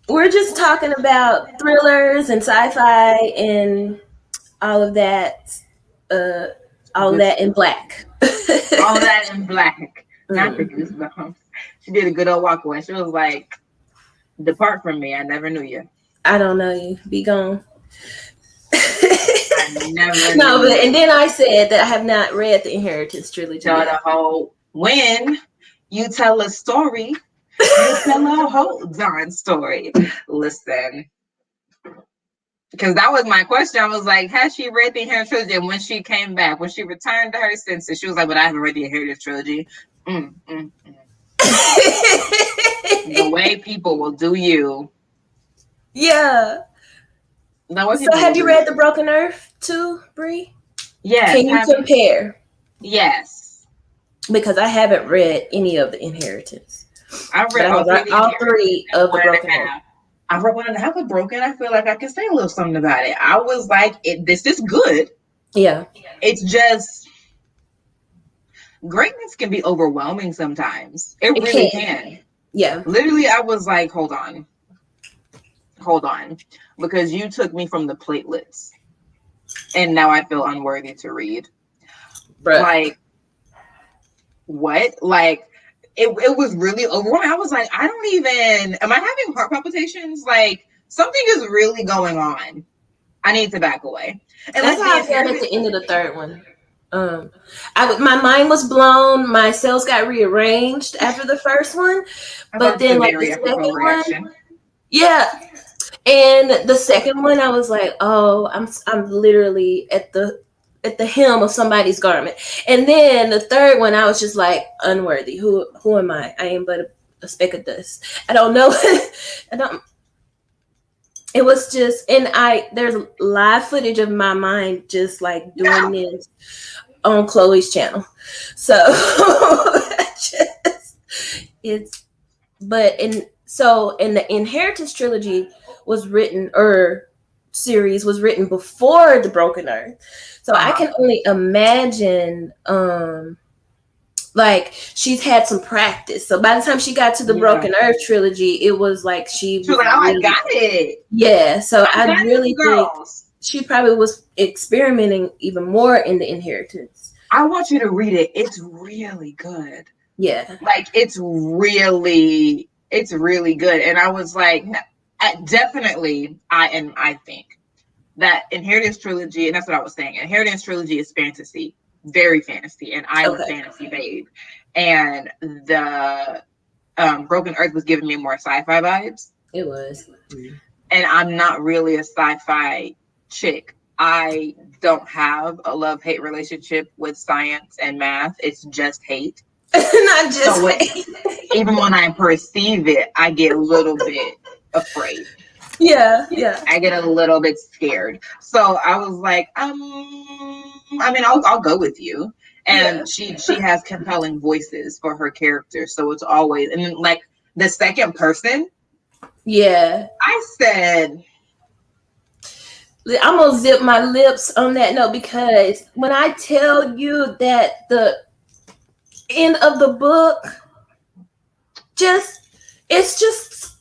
We're just talking about thrillers and sci-fi and all of that. All of that in black. All of that in black. Not the Goosebumps. She did a good old walk away. She was like, depart from me. I never knew you. I don't know you. Be gone. I never No, but and then I said that I have not read the Inheritance trilogy. The whole when you tell a story, you tell a whole darn story. Listen, because that was my question. I was like, has she read the Inheritance trilogy? And when she came back, when she returned to her senses, she was like, but I haven't read the Inheritance trilogy. The way people will do you. Yeah. So have you read The Broken Earth too, Bree? Yes. Can you compare? Yes. Because I haven't read any of the Inheritance. I've But read I all have three of the all Inheritance three and of the one and Broken a Earth. half. I've read one and a half of Broken. I feel like I can say a little something about it. I was like, this is good. Yeah. It's just greatness can be overwhelming sometimes. It It really can. can. Yeah. Literally, I was like, hold on, because you took me from the platelets, and now I feel unworthy to read. Bruh. Like, what? Like, it was really overwhelming. I was like, I don't even, am I having heart palpitations? Like, something is really going on. I need to back away. And That's like the how I felt at inheritance. the end of the third one. My mind was blown. My cells got rearranged after the first one, but That's a then like the very apropos second one, reaction. yeah. And the second one, I was like, oh, I'm literally at the hem of somebody's garment. And then the third one, I was just like, unworthy. Who am I? I am but a speck of dust. I don't know. I don't. It was just, and there's live footage of my mind just like doing this on Chloe's channel. So just, it's, but in the Inheritance trilogy was written, or series was written before the Broken Earth. So I can only imagine like she's had some practice. So by the time she got to the Broken Earth trilogy, it was like she She was was like, oh, I really, got it. yeah. So I I got really it, think girls. she probably was experimenting even more in the Inheritance. I want you to read it. It's really good. Yeah. Like, it's really good. And I was like, definitely, I think that Inheritance trilogy, and that's what I was saying. Inheritance trilogy is fantasy, very fantasy, and I'm a fantasy babe. And the Broken Earth was giving me more sci-fi vibes. It was. And I'm not really a sci-fi chick. I don't have a love-hate relationship with science and math. It's just hate. Not just hate. Even when I perceive it, I get a little bit afraid. Yeah. I get a little bit scared. So I was like, I mean, I'll go with you. And she has compelling voices for her characters. So it's always, and then like the second person. Yeah. I said, I'm gonna zip my lips on that note, because when I tell you that the end of the book, it's just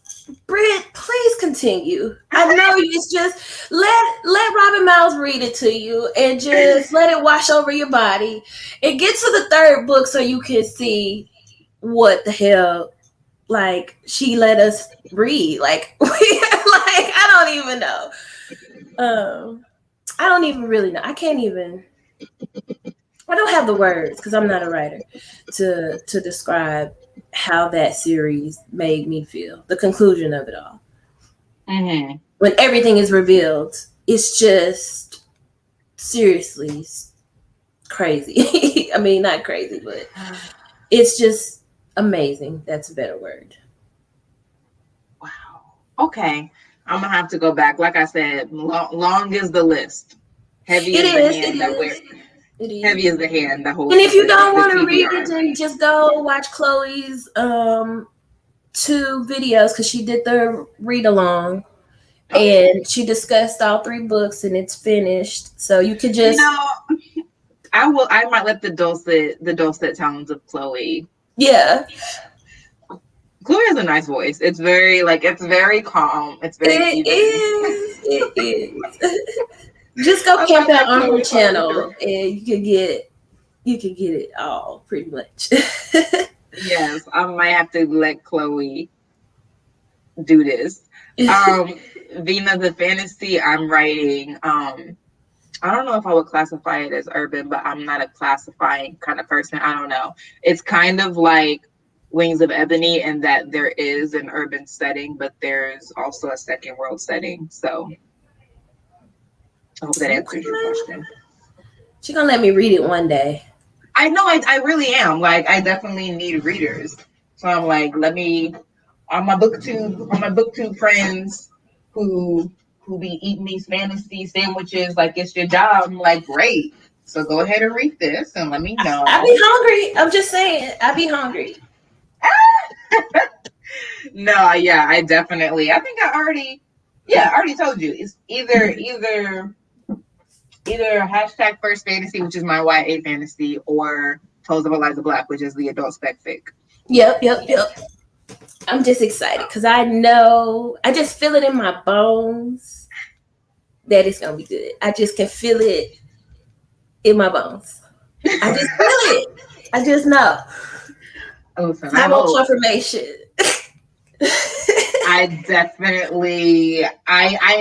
Britt, please continue. I know it's just let Robin Miles read it to you and just let it wash over your body and get to the third book so you can see what the hell like she let us read. Like I don't even know. I don't even really know. I don't have the words because I'm not a writer to describe how that series made me feel. The conclusion of it all. mm-hmm. When everything is revealed, it's just seriously crazy. I mean, not crazy, but it's just amazing. That's a better word. Wow. Okay. I'm gonna have to go back. Like I said, long is the list. Heavy is the hand that wears. Heavy is the hand that holds. And if you don't want to read it, then just go watch Chloe's 2 videos, because she did the read along and she discussed all 3 books and it's finished. So you could just, I might let the dulcet tones of Chloe. Yeah. Chloe has a nice voice. It's very calm. It's very It is. Just go camp out on her channel and you can get it all pretty much. Yes, I might have to let Chloe do this. Vina, the fantasy I'm writing, I don't know if I would classify it as urban, but I'm not a classifying kind of person. I don't know. It's kind of like Wings of Ebony in that there is an urban setting, but there's also a second world setting. So I hope that answers your question. She's gonna let me read it one day. I know, I really am. Like, I definitely need readers. So I'm like, let me, on my booktube friends who be eating these fantasy sandwiches like it's your job. I'm like, great. So go ahead and read this and let me know. I be hungry. I'm just saying, I be hungry. No, yeah, I definitely. I think I already told you. It's either hashtag first fantasy, which is my YA fantasy, or Tales of Eliza Black, which is the adult spec fic. Yep. I'm just excited because I just feel it in my bones that it's gonna be good. I just can feel it in my bones. I just feel it. I just know. Listen, I I want hope. confirmation. I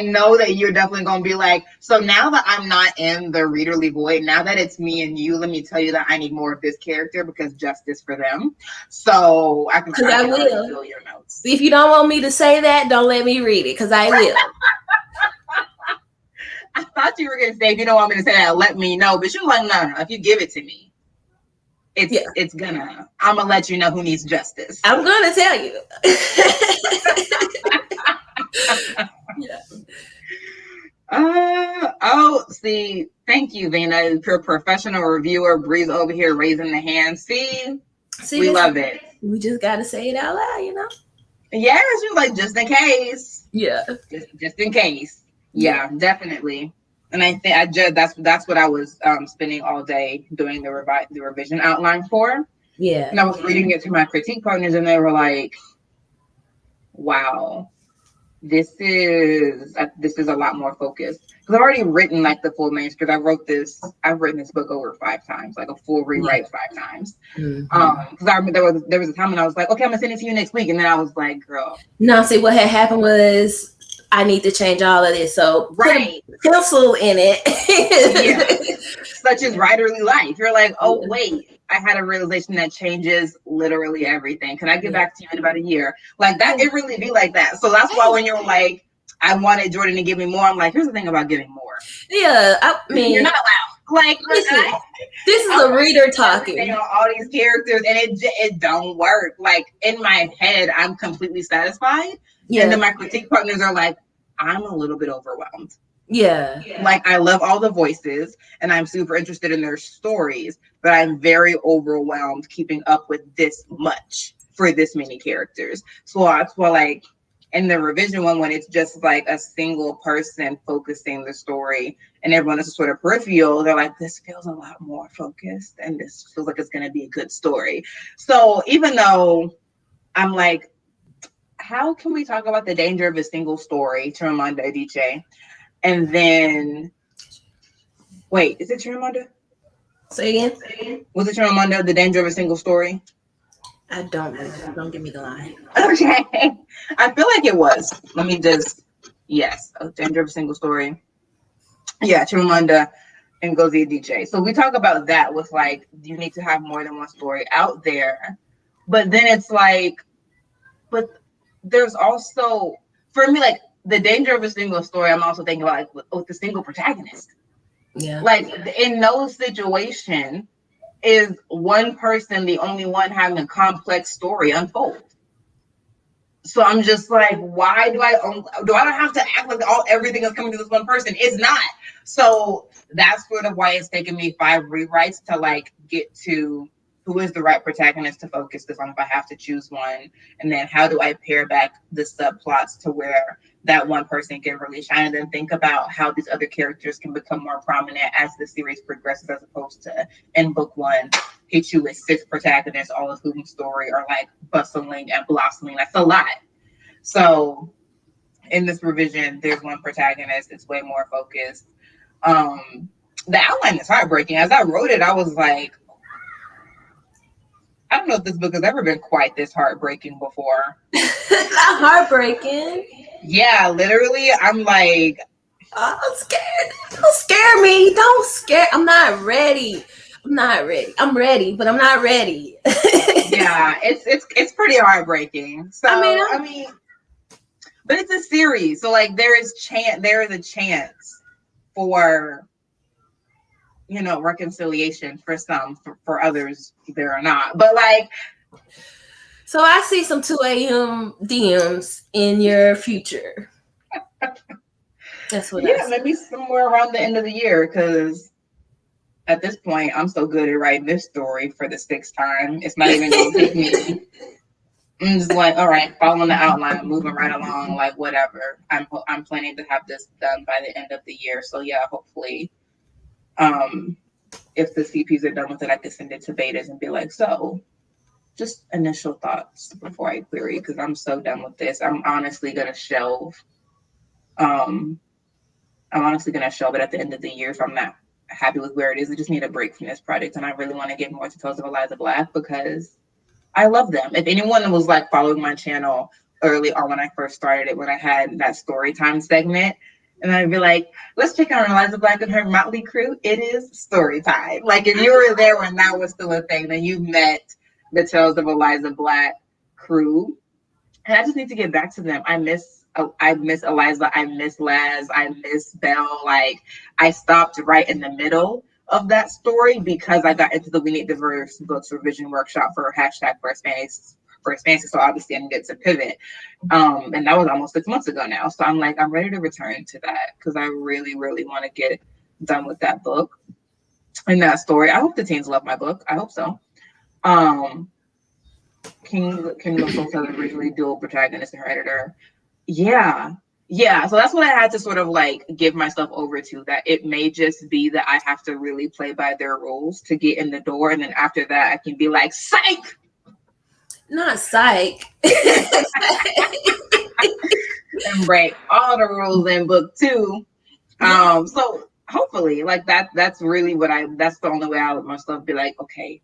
know that you're definitely gonna be like, so now that I'm not in the readerly void, now that it's me and you, let me tell you that I need more of this character because justice for them. So Because I I can already will. feel your notes. If you don't want me to say that, don't let me read it because I will. I thought you were gonna say if you don't want me to say that, let me know. But you're like, no. If you give it to me, I'm gonna let you know who needs justice. I'm gonna tell you. Yeah. See, thank you, Vina. Your professional reviewer, Breeze over here raising the hand. See, we love it. We just gotta say it out loud, you know? Yes, you're like, just in case. Yeah. Just in case. Yeah, definitely. And I think that's what I was spending all day doing the revision outline for. Yeah. And I was reading it to my critique partners, and they were like, "Wow, this is a lot more focused." Because I've already written like the full manuscript. I've written this book over 5 times, like a full rewrite 5 times. Because I remember there was a time when I was like, "Okay, I'm gonna send it to you next week," and then I was like, "Girl." No, see what had happened was I need to change all of this. So put a pencil in it. Yeah. Such as writerly life. You're like, oh wait, I had a realization that changes literally everything. Can I get back to you in about a year? Like that, it really be like that. So that's why when you're like, I wanted Jordan to give me more, I'm like, here's the thing about giving more. Yeah, I mean, you're not allowed. Like, listen, this is a reader talking. All these characters, and it don't work. Like in my head, I'm completely satisfied, and then my critique partners are like, I'm a little bit overwhelmed. Yeah. Like I love all the voices and I'm super interested in their stories, but I'm very overwhelmed keeping up with this much for this many characters. So that's why like in the revision one, when it's just like a single person focusing the story and everyone is sort of peripheral, they're like, this feels a lot more focused and this feels like it's going to be a good story. So even though I'm like, how can we talk about the danger of a single story, Chimamanda Adichie? And then, wait, is it Chimamanda? Say again. Was it Chimamanda, The Danger of a Single Story? I don't know. Don't give me the line. Okay. I feel like it was. Let me just, yes, Danger of a Single Story. Yeah, Chimamanda and Ngozi Adichie. So we talk about that with like, you need to have more than one story out there. But then it's like, but there's also, for me, like, the danger of a single story, I'm also thinking about like with the single protagonist. Yeah. Like in no situation is one person the only one having a complex story unfold. So I'm just like, why do I not have to act like everything is coming to this one person? It's not. So that's sort of why it's taken me 5 rewrites to like get to who is the right protagonist to focus this on if I have to choose one. And then how do I pare back the subplots to where that one person can really shine, and then think about how these other characters can become more prominent as the series progresses, as opposed to in book 1, hit you with 6 protagonists, all of whose story are like bustling and blossoming. That's a lot. So in this revision, there's one protagonist. It's way more focused. The outline is heartbreaking. As I wrote it, I was like, I don't know if this book has ever been quite this heartbreaking before. Not heartbreaking. Yeah, literally, I'm like, oh, I'm scared. Don't scare me. Don't scare. I'm not ready. I'm ready, but I'm not ready. Yeah, it's pretty heartbreaking. So I mean, but it's a series, so like there is a chance for, you know, reconciliation for some, for others there are not. But like, so I see some 2 a.m. DMs in your future. That's what I see. Maybe somewhere around the end of the year, because at this point I'm so good at writing this story for the 6th time. It's not even gonna take me I'm just like, all right, following the outline, moving right along, like whatever. I'm planning to have this done by the end of the year. So yeah, hopefully, if the CPs are done with it, I can send it to betas and be like, so just initial thoughts before I query, because I'm so done with this. I'm honestly gonna shelve. Um, I'm honestly gonna shelve it at the end of the year if I'm not happy with where it is. I just need a break from this project, and I really want to get more to Tales of Eliza Black because I love them. If anyone was like following my channel early on when I first started it, when I had that story time segment, and I'd be like, let's check out Eliza Black and her motley crew. It is story time. Like if you were there when that was still a thing, then you met the Tales of Eliza Black crew. And I just need to get back to them. I miss Eliza. I miss Laz. I miss Belle. Like I stopped right in the middle of that story because I got into the We Need Diverse Books revision workshop for hashtag First Fantasy. So obviously I needed to pivot. And that was almost 6 months ago now. So I'm like, I'm ready to return to that because I really, really want to get done with that book and that story. I hope the teens love my book. I hope so. Kingdom of Soul Southern originally dual protagonist and her editor. Yeah. So that's what I had to sort of like give myself over to, that it may just be that I have to really play by their rules to get in the door. And then after that, I can be like, psych! Not psych. And break all the rules in book 2. So hopefully like that's really that's the only way I would myself be like, okay,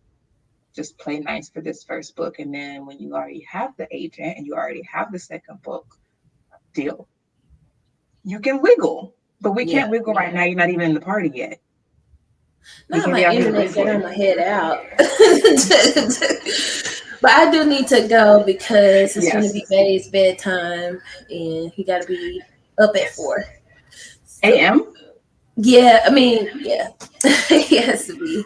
just play nice for this first book. And then when you already have the agent and you already have the second book deal, you can wiggle. But we can't wiggle right now. You're not even in the party yet. Not my internet said I'm gonna head out. But I do need to go because it's going to be Bay's bedtime and he got to be up at 4 a.m. Yeah, I mean, yeah, he has to be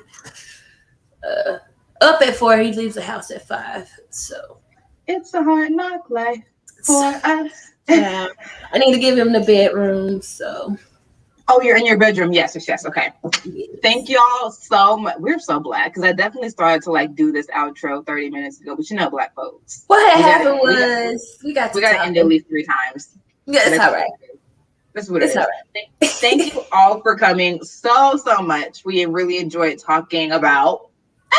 up at 4. He leaves the house at 5, so it's a hard knock life for us. Yeah, I need to give him the bedroom. So, oh, you're in your bedroom. Yes. Okay. Yes. Thank y'all so much. We're so black because I definitely started to like do this outro 30 minutes ago, but you know, black folks. What happened was we got to end at least 3 times. Yeah, it's all right. That's what it is. All right. Thank you all for coming so much. We really enjoyed talking about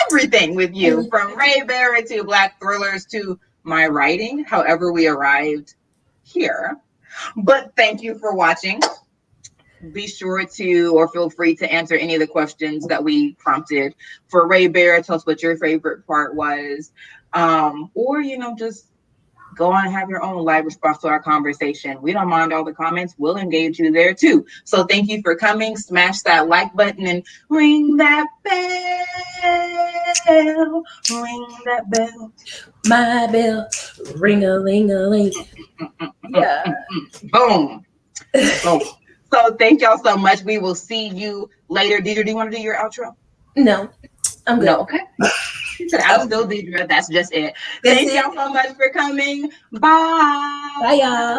everything with you, from Ray Barrett to Black thrillers to my writing, however we arrived here. But thank you for watching. Be sure to, or feel free to answer any of the questions that we prompted. For Ray Barrett, tell us what your favorite part was. Or, just go on and have your own live response to our conversation. We don't mind all the comments. We'll engage you there too. So thank you for coming. Smash that like button and ring that bell. Ring that bell. My bell. Ring-a-ling-a-ling. Yeah. Boom. Boom. So thank y'all so much. We will see you later. Deidre, do you want to do your outro? No. I'm good. No, okay. I'm still Deidre. That's just it. Thank y'all so much for coming. Bye. Bye, y'all.